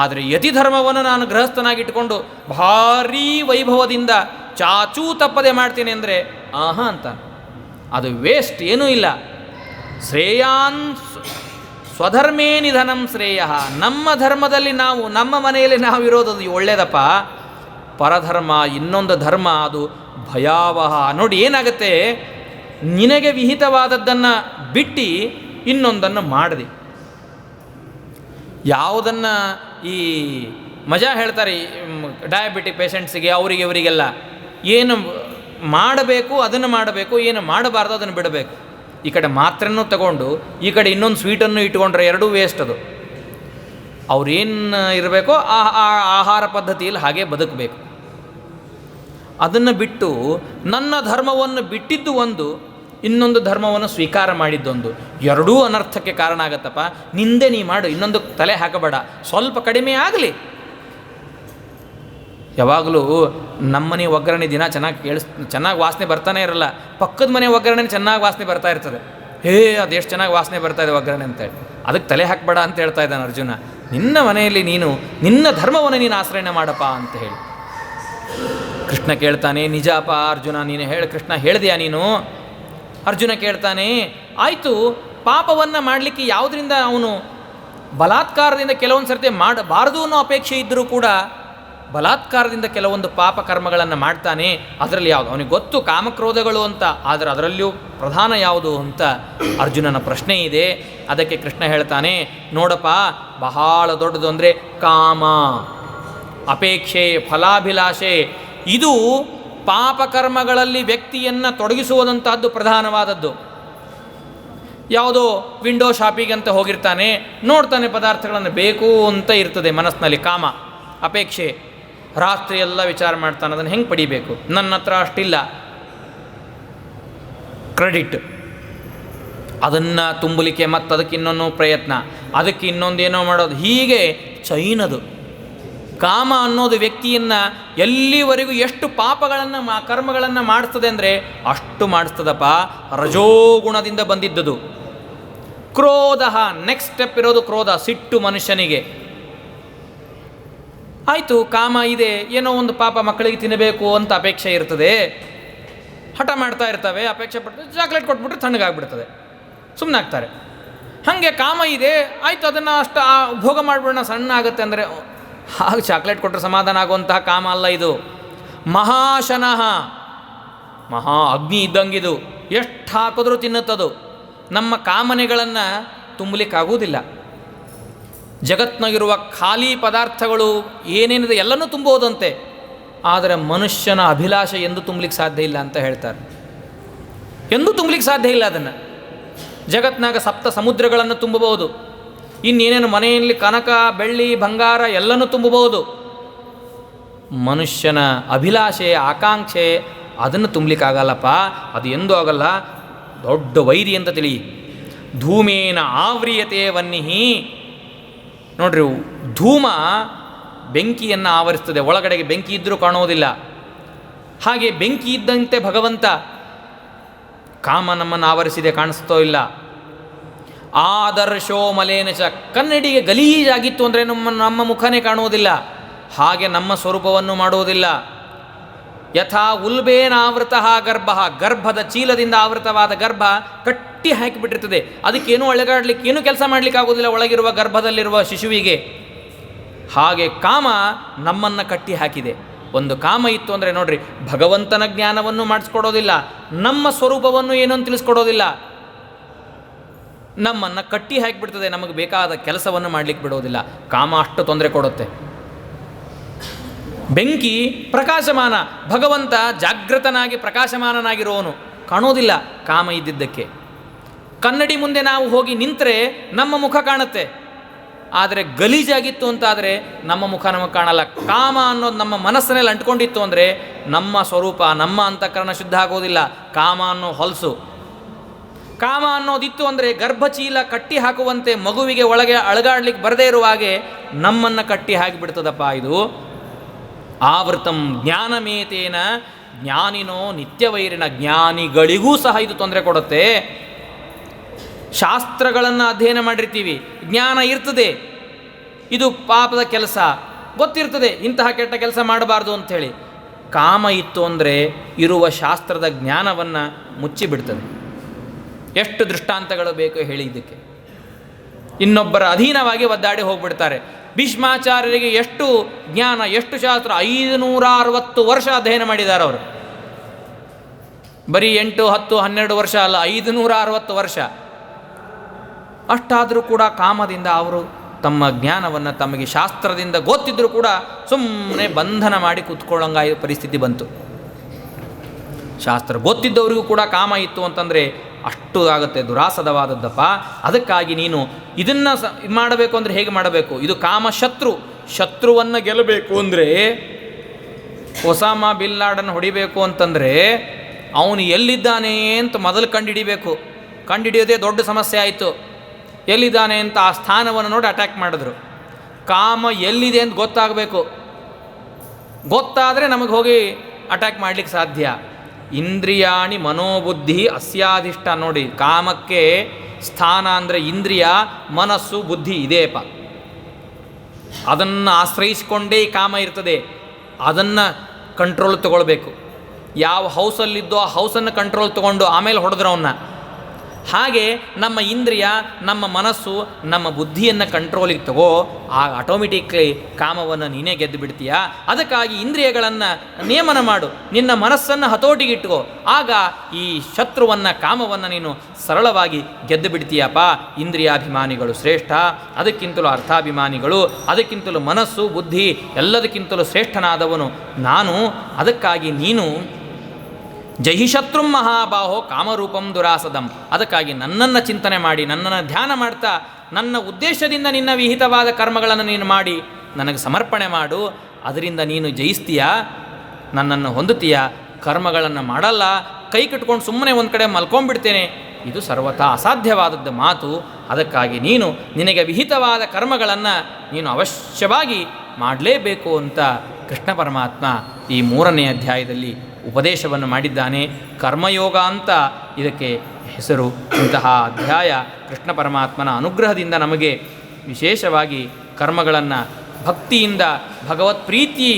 ಆದರೆ ಯತಿ ಧರ್ಮವನ್ನು ನಾನು ಗೃಹಸ್ಥನಾಗಿಟ್ಟುಕೊಂಡು ಭಾರೀ ವೈಭವದಿಂದ ಚಾಚೂ ತಪ್ಪದೆ ಮಾಡ್ತೇನೆ ಅಂದರೆ ಅಂತ ಅದು ವೇಸ್ಟ್, ಏನೂ ಇಲ್ಲ. ಶ್ರೇಯಾನ್ ಸ್ವಧರ್ಮೇ ನಿಧನಂ ಶ್ರೇಯ. ನಮ್ಮ ಧರ್ಮದಲ್ಲಿ ನಾವು, ನಮ್ಮ ಮನೆಯಲ್ಲಿ ನಾವು ಇರೋದು ಒಳ್ಳೆಯದಪ್ಪ. ಪರಧರ್ಮ, ಇನ್ನೊಂದು ಧರ್ಮ, ಅದು ಭಯಾವಹ. ನೋಡಿ ಏನಾಗುತ್ತೆ, ನಿನಗೆ ವಿಹಿತವಾದದ್ದನ್ನು ಬಿಟ್ಟು ಇನ್ನೊಂದನ್ನು ಮಾಡಿದೆ. ಯಾವುದನ್ನು ಈ ಮಜಾ ಹೇಳ್ತಾರೆ ಡಯಾಬಿಟಿಕ್ ಪೇಷಂಟ್ಸಿಗೆ, ಇವರಿಗೆಲ್ಲ ಏನು ಮಾಡಬೇಕು ಅದನ್ನು ಮಾಡಬೇಕು, ಏನು ಮಾಡಬಾರ್ದು ಅದನ್ನು ಬಿಡಬೇಕು. ಈ ಕಡೆ ಮಾತ್ರೆನೂ ತಗೊಂಡು ಈ ಕಡೆ ಇನ್ನೊಂದು ಸ್ವೀಟನ್ನು ಇಟ್ಕೊಂಡ್ರೆ ಎರಡೂ ವೇಸ್ಟ್. ಅದು ಅವ್ರೇನು ಇರಬೇಕೋ ಆ ಆಹಾರ ಪದ್ಧತಿಯಲ್ಲಿ ಹಾಗೆ ಬದುಕಬೇಕು. ಅದನ್ನು ಬಿಟ್ಟು ನನ್ನ ಧರ್ಮವನ್ನು ಬಿಟ್ಟಿದ್ದು ಒಂದು, ಇನ್ನೊಂದು ಧರ್ಮವನ್ನು ಸ್ವೀಕಾರ ಮಾಡಿದ್ದೊಂದು, ಎರಡೂ ಅನರ್ಥಕ್ಕೆ ಕಾರಣ ಆಗತ್ತಪ್ಪ. ನಿಂದೆ ನೀ ಮಾಡು, ಇನ್ನೊಂದು ತಲೆ ಹಾಕಬೇಡ, ಸ್ವಲ್ಪ ಕಡಿಮೆ ಆಗಲಿ. ಯಾವಾಗಲೂ ನಮ್ಮನೆ ಒಗ್ಗರಣೆ ದಿನ ಚೆನ್ನಾಗಿ ವಾಸನೆ ಬರ್ತಾನೆ ಇರಲ್ಲ, ಪಕ್ಕದ ಮನೆ ಒಗ್ಗರಣೆ ಚೆನ್ನಾಗಿ ವಾಸನೆ ಬರ್ತಾ ಇರ್ತದೆ. ಅದೆಷ್ಟು ಚೆನ್ನಾಗಿ ವಾಸನೆ ಬರ್ತಾ ಇದೆ ಒಗ್ಗರಣೆ ಅಂತೇಳಿ, ಅದಕ್ಕೆ ತಲೆ ಹಾಕಬೇಡ ಅಂತ ಹೇಳ್ತಾ ಇದ್ದಾನೆ ಅರ್ಜುನ. ನಿನ್ನ ಮನೆಯಲ್ಲಿ ನೀನು ನಿನ್ನ ಧರ್ಮವನ್ನು ನೀನು ಆಶ್ರಯಣೆ ಮಾಡಪ್ಪ ಅಂತ ಹೇಳಿ ಕೃಷ್ಣ ಕೇಳ್ತಾನೆ. ನಿಜಾಪ ಅರ್ಜುನ, ನೀನು ಕೃಷ್ಣ ಹೇಳಿದೆಯಾ ನೀನು? ಅರ್ಜುನ ಕೇಳ್ತಾನೆ, ಆಯಿತು, ಪಾಪವನ್ನು ಮಾಡಲಿಕ್ಕೆ ಯಾವುದರಿಂದ ಅವನು ಬಲಾತ್ಕಾರದಿಂದ ಕೆಲವೊಂದು ಸರ್ತಿ ಮಾಡಬಾರದು ಅನ್ನೋ ಅಪೇಕ್ಷೆ ಇದ್ದರೂ ಕೂಡ ಬಲಾತ್ಕಾರದಿಂದ ಕೆಲವೊಂದು ಪಾಪ ಕರ್ಮಗಳನ್ನು ಮಾಡ್ತಾನೆ. ಅದರಲ್ಲಿ ಯಾವುದು ಅವನಿಗೆ ಗೊತ್ತು, ಕಾಮಕ್ರೋಧಗಳು ಅಂತ, ಆದರೆ ಅದರಲ್ಲಿಯೂ ಪ್ರಧಾನ ಯಾವುದು ಅಂತ ಅರ್ಜುನನ ಪ್ರಶ್ನೆ ಇದೆ. ಅದಕ್ಕೆ ಕೃಷ್ಣ ಹೇಳ್ತಾನೆ, ನೋಡಪ್ಪ, ಬಹಳ ದೊಡ್ಡದು ಅಂದರೆ ಕಾಮ, ಅಪೇಕ್ಷೆ, ಫಲಾಭಿಲಾಷೆ, ಇದು ಪಾಪಕರ್ಮಗಳಲ್ಲಿ ವ್ಯಕ್ತಿಯನ್ನು ತೊಡಗಿಸುವುದಂತಹದ್ದು ಪ್ರಧಾನವಾದದ್ದು. ಯಾವುದೋ ವಿಂಡೋ ಶಾಪಿಂಗ್ ಅಂತ ಹೋಗಿರ್ತಾನೆ, ನೋಡ್ತಾನೆ ಪದಾರ್ಥಗಳನ್ನು ಬೇಕು ಅಂತ ಇರ್ತದೆ ಮನಸ್ಸಿನಲ್ಲಿ, ಕಾಮ, ಅಪೇಕ್ಷೆ, ರಾತ್ರಿ ಎಲ್ಲ ವಿಚಾರ ಮಾಡ್ತಾನೆ ಅದನ್ನು ಹೆಂಗೆ ಪಡಿಬೇಕು, ನನ್ನ ಹತ್ರ ಅಷ್ಟಿಲ್ಲ, ಕ್ರೆಡಿಟ್, ಅದನ್ನು ತುಂಬಲಿಕ್ಕೆ ಮತ್ತು ಅದಕ್ಕೆ ಇನ್ನೊಂದು ಪ್ರಯತ್ನ, ಅದಕ್ಕೆ ಇನ್ನೊಂದೇನೋ ಮಾಡೋದು, ಹೀಗೆ ಚೈನದು. ಕಾಮ ಅನ್ನೋದು ವ್ಯಕ್ತಿಯನ್ನು ಎಲ್ಲಿವರೆಗೂ ಎಷ್ಟು ಪಾಪಗಳನ್ನು ಕರ್ಮಗಳನ್ನು ಮಾಡಿಸ್ತದೆ ಅಂದರೆ ಅಷ್ಟು ಮಾಡಿಸ್ತದಪ್ಪ. ರಜೋಗುಣದಿಂದ ಬಂದಿದ್ದದು. ಕ್ರೋಧ, ನೆಕ್ಸ್ಟ್ ಸ್ಟೆಪ್ ಇರೋದು ಕ್ರೋಧ, ಸಿಟ್ಟು ಮನುಷ್ಯನಿಗೆ. ಆಯಿತು, ಕಾಮ ಇದೆ, ಏನೋ ಒಂದು ಪಾಪ ಮಕ್ಕಳಿಗೆ ತಿನ್ನಬೇಕು ಅಂತ ಅಪೇಕ್ಷೆ ಇರ್ತದೆ, ಹಠ ಮಾಡ್ತಾ ಇರ್ತವೆ, ಅಪೇಕ್ಷೆ ಪಡ್ತದೆ, ಚಾಕ್ಲೇಟ್ ಕೊಟ್ಬಿಟ್ರೆ ತಣ್ಣಗಾಗ್ಬಿಡ್ತದೆ, ಸುಮ್ಮನೆ ಆಗ್ತಾರೆ. ಹಾಗೆ ಕಾಮ ಇದೆ, ಆಯಿತು, ಅದನ್ನು ಅಷ್ಟು ಭೋಗ ಮಾಡಿಬಿಡೋಣ, ಸಣ್ಣ ಆಗುತ್ತೆ ಅಂದರೆ, ಹಾಗೆ ಚಾಕ್ಲೇಟ್ ಕೊಟ್ಟರೆ ಸಮಾಧಾನ ಆಗುವಂತಹ ಕಾಮ ಅಲ್ಲ ಇದು. ಮಹಾಶನಃ, ಮಹಾ ಅಗ್ನಿ ಇದ್ದಂಗಿದು, ಎಷ್ಟು ಹಾಕಿದ್ರೂ ತಿನ್ನುತ್ತದು. ನಮ್ಮ ಕಾಮನೆಗಳನ್ನು ತುಂಬಲಿಕ್ಕಾಗುವುದಿಲ್ಲ. ಜಗತ್ತಿನಾಗಿರುವ ಖಾಲಿ ಪದಾರ್ಥಗಳು ಏನೇನಿದೆ ಎಲ್ಲನೂ ತುಂಬೋದಂತೆ. ಆದರೆ ಮನುಷ್ಯನ ಅಭಿಲಾಷೆ ಎಂದು ತುಂಬಲಿಕ್ಕೆ ಸಾಧ್ಯ ಇಲ್ಲ ಅಂತ ಹೇಳ್ತಾರೆ. ಎಂದೂ ತುಂಬಲಿಕ್ಕೆ ಸಾಧ್ಯ ಇಲ್ಲ ಅದನ್ನು. ಜಗತ್ತಿನಾಗ ಸಪ್ತ ಸಮುದ್ರಗಳನ್ನು ತುಂಬಬಹುದು, ಇನ್ನೇನೇನು ಮನೆಯಲ್ಲಿ ಕನಕ ಬೆಳ್ಳಿ ಬಂಗಾರ ಎಲ್ಲನೂ ತುಂಬಬಹುದು. ಮನುಷ್ಯನ ಅಭಿಲಾಷೆ ಆಕಾಂಕ್ಷೆ ಅದನ್ನು ತುಂಬಲಿಕ್ಕಾಗಲ್ಲಪ್ಪ, ಅದು ಎಂದೂ ಆಗಲ್ಲ. ದೊಡ್ಡ ವೈರಿ ಅಂತ ತಿಳಿ. ಧೂಮೇನ ಆವ್ರಿಯತೆ ವನ್ನಿಹಿ. ನೋಡ್ರಿ, ಧೂಮ ಬೆಂಕಿಯನ್ನು ಆವರಿಸ್ತದೆ, ಒಳಗಡೆಗೆ ಬೆಂಕಿ ಇದ್ದರೂ ಕಾಣೋದಿಲ್ಲ. ಹಾಗೆ ಬೆಂಕಿ ಇದ್ದಂತೆ ಭಗವಂತ ಕಾಮ ನಮ್ಮನ್ನು ಆವರಿಸಿದೆ, ಕಾಣಿಸ್ತೋ ಇಲ್ಲ. ಆದರ್ಶೋ ಮಲೇನ ಚ. ಕನ್ನಡಿಗೆ ಗಲೀಜಾಗಿತ್ತು ಅಂದರೆ ನಮ್ಮ ಮುಖನೇ ಕಾಣುವುದಿಲ್ಲ, ಹಾಗೆ ನಮ್ಮ ಸ್ವರೂಪವನ್ನು ಮಾಡುವುದಿಲ್ಲ. ಯಥಾ ಉಲ್ಬೇನಾವೃತ ಗರ್ಭ. ಗರ್ಭದ ಚೀಲದಿಂದ ಆವೃತವಾದ ಗರ್ಭ ಕಟ್ಟಿ ಹಾಕಿಬಿಟ್ಟಿರ್ತದೆ, ಅದಕ್ಕೇನು ಅಳೆಗಾಡ್ಲಿಕ್ಕೆ ಏನೂ ಕೆಲಸ ಮಾಡಲಿಕ್ಕೆ ಆಗೋದಿಲ್ಲ ಒಳಗಿರುವ ಗರ್ಭದಲ್ಲಿರುವ ಶಿಶುವಿಗೆ. ಹಾಗೆ ಕಾಮ ನಮ್ಮನ್ನು ಕಟ್ಟಿ ಹಾಕಿದೆ. ಒಂದು ಕಾಮ ಇತ್ತು ಅಂದರೆ ನೋಡ್ರಿ, ಭಗವಂತನ ಜ್ಞಾನವನ್ನು ಮಾಡಿಸ್ಕೊಡೋದಿಲ್ಲ, ನಮ್ಮ ಸ್ವರೂಪವನ್ನು ಏನೂ ತಿಳಿಸ್ಕೊಡೋದಿಲ್ಲ, ನಮ್ಮನ್ನು ಕಟ್ಟಿ ಹಾಕಿಬಿಡ್ತದೆ, ನಮಗೆ ಬೇಕಾದ ಕೆಲಸವನ್ನು ಮಾಡಲಿಕ್ಕೆ ಬಿಡೋದಿಲ್ಲ. ಕಾಮ ಅಷ್ಟು ತೊಂದರೆ ಕೊಡುತ್ತೆ. ಬೆಂಕಿ ಪ್ರಕಾಶಮಾನ, ಭಗವಂತ ಜಾಗೃತನಾಗಿ ಪ್ರಕಾಶಮಾನನಾಗಿರುವವನು, ಕಾಣೋದಿಲ್ಲ ಕಾಮ ಇದ್ದಿದ್ದಕ್ಕೆ. ಕನ್ನಡಿ ಮುಂದೆ ನಾವು ಹೋಗಿ ನಿಂತರೆ ನಮ್ಮ ಮುಖ ಕಾಣುತ್ತೆ, ಆದರೆ ಗಲೀಜಾಗಿತ್ತು ಅಂತಾದರೆ ನಮ್ಮ ಮುಖ ನಮಗೆ ಕಾಣಲ್ಲ. ಕಾಮ ಅನ್ನೋದು ನಮ್ಮ ಮನಸ್ಸಿನಲ್ಲಿ ಅಂಟ್ಕೊಂಡಿತ್ತು ಅಂದರೆ ನಮ್ಮ ಸ್ವರೂಪ, ನಮ್ಮ ಅಂತಃಕರಣ ಶುದ್ಧ ಆಗೋದಿಲ್ಲ. ಕಾಮ ಅನ್ನೋ ಹೊಲಸು. ಕಾಮ ಅನ್ನೋದಿತ್ತು ಅಂದರೆ ಗರ್ಭಚೀಲ ಕಟ್ಟಿ ಹಾಕುವಂತೆ ಮಗುವಿಗೆ ಒಳಗೆ ಅಳಗಾಡ್ಲಿಕ್ಕೆ ಬರದೇ ಇರುವ ಹಾಗೆ ನಮ್ಮನ್ನು ಕಟ್ಟಿ ಹಾಕಿಬಿಡ್ತದಪ್ಪ ಇದು. ಆವೃತಂ ಜ್ಞಾನಮೇತೇನ ಜ್ಞಾನಿನೋ ನಿತ್ಯವೈರಿಣ. ಜ್ಞಾನಿಗಳಿಗೂ ಸಹ ಇದು ತೊಂದರೆ ಕೊಡುತ್ತೆ. ಶಾಸ್ತ್ರಗಳನ್ನು ಅಧ್ಯಯನ ಮಾಡಿರ್ತೀವಿ, ಜ್ಞಾನ ಇರ್ತದೆ, ಇದು ಪಾಪದ ಕೆಲಸ ಗೊತ್ತಿರ್ತದೆ, ಇಂತಹ ಕೆಟ್ಟ ಕೆಲಸ ಮಾಡಬಾರ್ದು ಅಂಥೇಳಿ. ಕಾಮ ಇತ್ತು ಅಂದರೆ ಇರುವ ಶಾಸ್ತ್ರದ ಜ್ಞಾನವನ್ನು ಮುಚ್ಚಿಬಿಡ್ತದೆ. ಎಷ್ಟು ದೃಷ್ಟಾಂತಗಳು ಬೇಕು ಹೇಳಿ ಇದಕ್ಕೆ. ಇನ್ನೊಬ್ಬರ ಅಧೀನವಾಗಿ ಒದ್ದಾಡಿ ಹೋಗ್ಬಿಡ್ತಾರೆ. ಭೀಷ್ಮಾಚಾರ್ಯರಿಗೆ ಎಷ್ಟು ಜ್ಞಾನ, ಎಷ್ಟು ಶಾಸ್ತ್ರ, 560 ವರ್ಷ ಅಧ್ಯಯನ ಮಾಡಿದ್ದಾರೆ ಅವರು. ಬರೀ 8, 10, 12 ವರ್ಷ ಅಲ್ಲ, 560 ವರ್ಷ. ಅಷ್ಟಾದರೂ ಕೂಡ ಕಾಮದಿಂದ ಅವರು ತಮ್ಮ ಜ್ಞಾನವನ್ನು ತಮಗೆ ಶಾಸ್ತ್ರದಿಂದ ಗೊತ್ತಿದ್ದರೂ ಕೂಡ ಸುಮ್ಮನೆ ಬಂಧನ ಮಾಡಿ ಕೂತ್ಕೊಳ್ಳಂಗಾದ ಪರಿಸ್ಥಿತಿ ಬಂತು. ಶಾಸ್ತ್ರ ಗೊತ್ತಿದ್ದವರಿಗೂ ಕೂಡ ಕಾಮ ಇತ್ತು ಅಂತಂದರೆ ಅಷ್ಟು ಆಗುತ್ತೆ, ದುರಾಸದವಾದದ್ದಪ್ಪ. ಅದಕ್ಕಾಗಿ ನೀನು ಇದನ್ನು ಮಾಡಬೇಕು ಅಂದರೆ ಹೇಗೆ ಮಾಡಬೇಕು? ಇದು ಕಾಮ ಶತ್ರು. ಶತ್ರುವನ್ನು ಗೆಲ್ಲಬೇಕು ಅಂದರೆ, ಒಸಾಮಾ ಬಿನ್ ಲಾಡನ್ ಹೊಡಿಬೇಕು ಅಂತಂದರೆ ಅವನು ಎಲ್ಲಿದ್ದಾನೆ ಅಂತ ಮೊದಲು ಕಂಡುಹಿಡಿಬೇಕು. ಕಂಡುಹಿಡಿಯೋದೇ ದೊಡ್ಡ ಸಮಸ್ಯೆ ಆಯಿತು. ಎಲ್ಲಿದ್ದಾನೆ ಅಂತ ಆ ಸ್ಥಾನವನ್ನು ನೋಡಿ ಅಟ್ಯಾಕ್ ಮಾಡಿದ್ರು. ಕಾಮ ಎಲ್ಲಿದೆ ಅಂತ ಗೊತ್ತಾಗಬೇಕು. ಗೊತ್ತಾದರೆ ನಮಗೆ ಹೋಗಿ ಅಟ್ಯಾಕ್ ಮಾಡಲಿಕ್ಕೆ ಸಾಧ್ಯ. ಇಂದ್ರಿಯಾಣಿ ಮನೋಬುದ್ಧಿ ಅಸ್ಯಾಧಿಷ್ಠ. ನೋಡಿ, ಕಾಮಕ್ಕೆ ಸ್ಥಾನ ಅಂದರೆ ಇಂದ್ರಿಯ, ಮನಸ್ಸು, ಬುದ್ಧಿ ಇದೇಪ. ಅದನ್ನು ಆಶ್ರಯಿಸಿಕೊಂಡೇ ಕಾಮ ಇರ್ತದೆ. ಅದನ್ನು ಕಂಟ್ರೋಲ್ ತಗೊಳ್ಬೇಕು. ಯಾವ ಹೌಸಲ್ಲಿದ್ದೋ ಆ ಹೌಸನ್ನು ಕಂಟ್ರೋಲ್ ತೊಗೊಂಡು ಆಮೇಲೆ ಹೊಡೆದ್ರು ಅವನ್ನ. ಹಾಗೆ ನಮ್ಮ ಇಂದ್ರಿಯ, ನಮ್ಮ ಮನಸ್ಸು, ನಮ್ಮ ಬುದ್ಧಿಯನ್ನು ಕಂಟ್ರೋಲಿಗೆ ತಗೋ, ಆಗ ಆಟೋಮೆಟಿಕ್ಲಿ ಕಾಮವನ್ನು ನೀನೇ ಗೆದ್ದು ಬಿಡ್ತೀಯ. ಅದಕ್ಕಾಗಿ ಇಂದ್ರಿಯಗಳನ್ನು ನಿಯಮನ ಮಾಡು, ನಿನ್ನ ಮನಸ್ಸನ್ನು ಹತೋಟಿಗಿಟ್ಕೋ. ಆಗ ಈ ಶತ್ರುವನ್ನು, ಕಾಮವನ್ನು ನೀನು ಸರಳವಾಗಿ ಗೆದ್ದು ಬಿಡ್ತೀಯಪ್ಪ. ಇಂದ್ರಿಯಾಭಿಮಾನಿಗಳು ಶ್ರೇಷ್ಠ, ಅದಕ್ಕಿಂತಲೂ ಅರ್ಥಾಭಿಮಾನಿಗಳು, ಅದಕ್ಕಿಂತಲೂ ಮನಸ್ಸು, ಬುದ್ಧಿ ಎಲ್ಲದಕ್ಕಿಂತಲೂ ಶ್ರೇಷ್ಠನಾದವನು ನಾನು. ಅದಕ್ಕಾಗಿ ನೀನು ಜಹಿ ಶತ್ರುಂ ಮಹಾಬಾಹೋ ಕಾಮರೂಪಂ ದುರಾಸದಂ. ಅದಕ್ಕಾಗಿ ನನ್ನನ್ನು ಚಿಂತನೆ ಮಾಡಿ, ನನ್ನನ್ನು ಧ್ಯಾನ ಮಾಡ್ತಾ, ನನ್ನ ಉದ್ದೇಶದಿಂದ ನಿನ್ನ ವಿಹಿತವಾದ ಕರ್ಮಗಳನ್ನು ನೀನು ಮಾಡಿ ನನಗೆ ಸಮರ್ಪಣೆ ಮಾಡು. ಅದರಿಂದ ನೀನು ಜಯಿಸ್ತೀಯ, ನನ್ನನ್ನು ಹೊಂದುತ್ತೀಯ. ಕರ್ಮಗಳನ್ನು ಮಾಡಲ್ಲ, ಕೈ ಕಟ್ಕೊಂಡು ಸುಮ್ಮನೆ ಒಂದು ಕಡೆ ಮಲ್ಕೊಂಡ್ಬಿಡ್ತೇನೆ, ಇದು ಸರ್ವಥಾ ಅಸಾಧ್ಯವಾದದ್ದು ಮಾತು. ಅದಕ್ಕಾಗಿ ನೀನು ನಿನಗೆ ವಿಹಿತವಾದ ಕರ್ಮಗಳನ್ನು ನೀನು ಅವಶ್ಯವಾಗಿ ಮಾಡಲೇಬೇಕು ಅಂತ ಕೃಷ್ಣ ಪರಮಾತ್ಮ ಈ 3ನೇ ಅಧ್ಯಾಯದಲ್ಲಿ ಉಪದೇಶವನ್ನು ಮಾಡಿದ್ದಾನೆ. ಕರ್ಮಯೋಗ ಅಂತ ಇದಕ್ಕೆ ಹೆಸರು. ಇಂತಹ ಅಧ್ಯಾಯ ಕೃಷ್ಣ ಪರಮಾತ್ಮನ ಅನುಗ್ರಹದಿಂದ ನಮಗೆ ವಿಶೇಷವಾಗಿ ಕರ್ಮಗಳನ್ನು ಭಕ್ತಿಯಿಂದ, ಭಗವತ್ ಪ್ರೀತಿ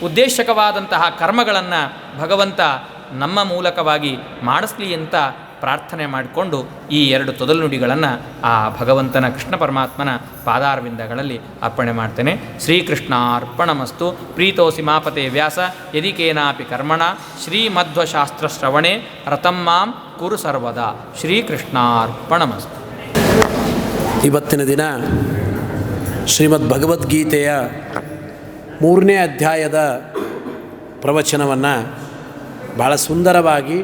ಉದ್ದೇಶಕವಾದಂತಹ ಕರ್ಮಗಳನ್ನು ಭಗವಂತ ನಮ್ಮ ಮೂಲಕವಾಗಿ ಮಾಡಿಸ್ಲಿ ಅಂತ ಪ್ರಾರ್ಥನೆ ಮಾಡಿಕೊಂಡು ಈ 2 ತೊದಲು ನುಡಿಗಳನ್ನು ಆ ಭಗವಂತನ ಕೃಷ್ಣ ಪರಮಾತ್ಮನ ಪಾದಾರವಿಂದಗಳಲ್ಲಿ ಅರ್ಪಣೆ ಮಾಡ್ತೇನೆ. ಶ್ರೀಕೃಷ್ಣಾರ್ಪಣಮಸ್ತು. ಪ್ರೀತೋಸಿ ಮಾಪತೆ ವ್ಯಾಸ ಯದಿ ಕೇನಾಪಿ ಕರ್ಮಣ ಶ್ರೀಮಧ್ವಶಾಸ್ತ್ರಶ್ರವಣೆ ರತಂ ಮಾಂ ಕುರು ಸರ್ವದಾ. ಶ್ರೀಕೃಷ್ಣಾರ್ಪಣಮಸ್ತು. ಇವತ್ತಿನ ದಿನ ಶ್ರೀಮದ್ ಭಗವದ್ಗೀತೆಯ 3ನೇ ಅಧ್ಯಾಯದ ಪ್ರವಚನವನ್ನು ಬಹಳ ಸುಂದರವಾಗಿ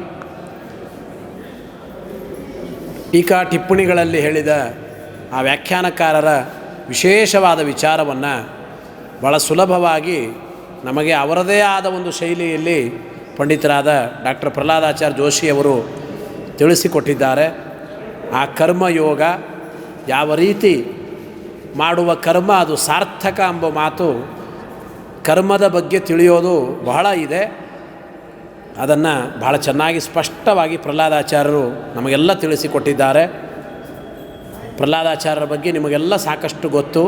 ಟೀಕಾ ಟಿಪ್ಪಣಿಗಳಲ್ಲಿ ಹೇಳಿದ ಆ ವ್ಯಾಖ್ಯಾನಕಾರರ ವಿಶೇಷವಾದ ವಿಚಾರವನ್ನು ಭಾಳ ಸುಲಭವಾಗಿ ನಮಗೆ ಅವರದೇ ಆದ ಒಂದು ಶೈಲಿಯಲ್ಲಿ ಪಂಡಿತರಾದ ಡಾಕ್ಟರ್ ಪ್ರಹ್ಲಾದಾಚಾರ್ಯ ಜೋಶಿಯವರು ತಿಳಿಸಿಕೊಟ್ಟಿದ್ದಾರೆ. ಆ ಕರ್ಮಯೋಗ ಯಾವ ರೀತಿ ಮಾಡುವ ಕರ್ಮ ಅದು ಸಾರ್ಥಕ ಎಂಬ ಮಾತು, ಕರ್ಮದ ಬಗ್ಗೆ ತಿಳಿಯೋದು ಬಹಳ ಇದೆ. ಅದನ್ನು ಬಹಳ ಚೆನ್ನಾಗಿ ಸ್ಪಷ್ಟವಾಗಿ ಪ್ರಹ್ಲಾದಾಚಾರ್ಯರು ನಮಗೆಲ್ಲ ತಿಳಿಸಿಕೊಟ್ಟಿದ್ದಾರೆ. ಪ್ರಹ್ಲಾದಾಚಾರ್ಯರ ಬಗ್ಗೆ ನಿಮಗೆಲ್ಲ ಸಾಕಷ್ಟು ಗೊತ್ತು.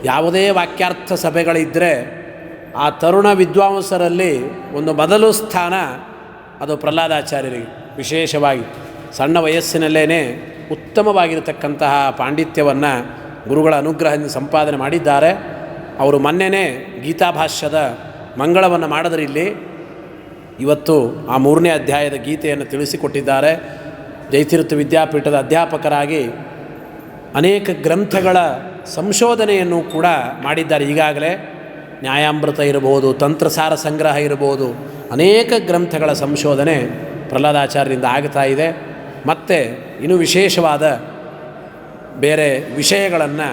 ಯಾವುದೇ ವಾಕ್ಯಾರ್ಥ ಸಭೆಗಳಿದ್ದರೆ ಆ ತರುಣ ವಿದ್ವಾಂಸರಲ್ಲಿ ಒಂದು ಮೊದಲು ಸ್ಥಾನ ಅದು ಪ್ರಹ್ಲಾದಾಚಾರ್ಯರಿಗೆ. ವಿಶೇಷವಾಗಿ ಸಣ್ಣ ವಯಸ್ಸಿನಲ್ಲೇ ಉತ್ತಮವಾಗಿರತಕ್ಕಂತಹ ಪಾಂಡಿತ್ಯವನ್ನು ಗುರುಗಳ ಅನುಗ್ರಹದಿಂದ ಸಂಪಾದನೆ ಮಾಡಿದ್ದಾರೆ. ಅವರು ಮೊನ್ನೆನೇ ಗೀತಾಭಾಷ್ಯದ ಮಂಗಳವನ್ನು ಮಾಡಿದ್ರಿಲ್ಲಿ. ಇವತ್ತು ಆ 3ನೇ ಅಧ್ಯಾಯದ ಗೀತೆಯನ್ನು ತಿಳಿಸಿಕೊಟ್ಟಿದ್ದಾರೆ. ಜಯತೀರ್ಥ ವಿದ್ಯಾಪೀಠದ ಅಧ್ಯಾಪಕರಾಗಿ ಅನೇಕ ಗ್ರಂಥಗಳ ಸಂಶೋಧನೆಯನ್ನು ಕೂಡ ಮಾಡಿದ್ದಾರೆ. ಈಗಾಗಲೇ ನ್ಯಾಯಾಮೃತ ಇರಬಹುದು, ತಂತ್ರಸಾರ ಸಂಗ್ರಹ ಇರಬಹುದು, ಅನೇಕ ಗ್ರಂಥಗಳ ಸಂಶೋಧನೆ ಪ್ರಹ್ಲಾದಾಚಾರ್ಯರಿಂದ ಆಗ್ತಾ ಇದೆ. ಮತ್ತು ಇನ್ನೂ ವಿಶೇಷವಾದ ಬೇರೆ ವಿಷಯಗಳನ್ನು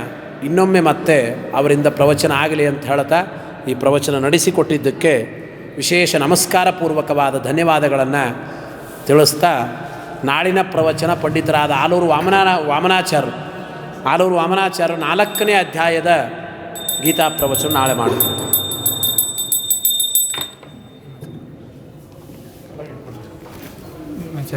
ಇನ್ನೊಮ್ಮೆ ಮತ್ತೆ ಅವರಿಂದ ಪ್ರವಚನ ಆಗಲಿ ಅಂತ ಹೇಳ್ತಾ ಈ ಪ್ರವಚನ ನಡೆಸಿಕೊಟ್ಟಿದ್ದಕ್ಕೆ ವಿಶೇಷ ನಮಸ್ಕಾರ ಪೂರ್ವಕವಾದ ಧನ್ಯವಾದಗಳನ್ನು ತಿಳಿಸ್ತಾ, ನಾಳಿನ ಪ್ರವಚನ ಪಂಡಿತರಾದ ಆಲೂರು ವಾಮನಾಚಾರ್ಯರು 4ನೇ ಅಧ್ಯಾಯದ ಗೀತಾ ಪ್ರವಚನ ನಾಳೆ ಮಾಡುತ್ತಾರೆ.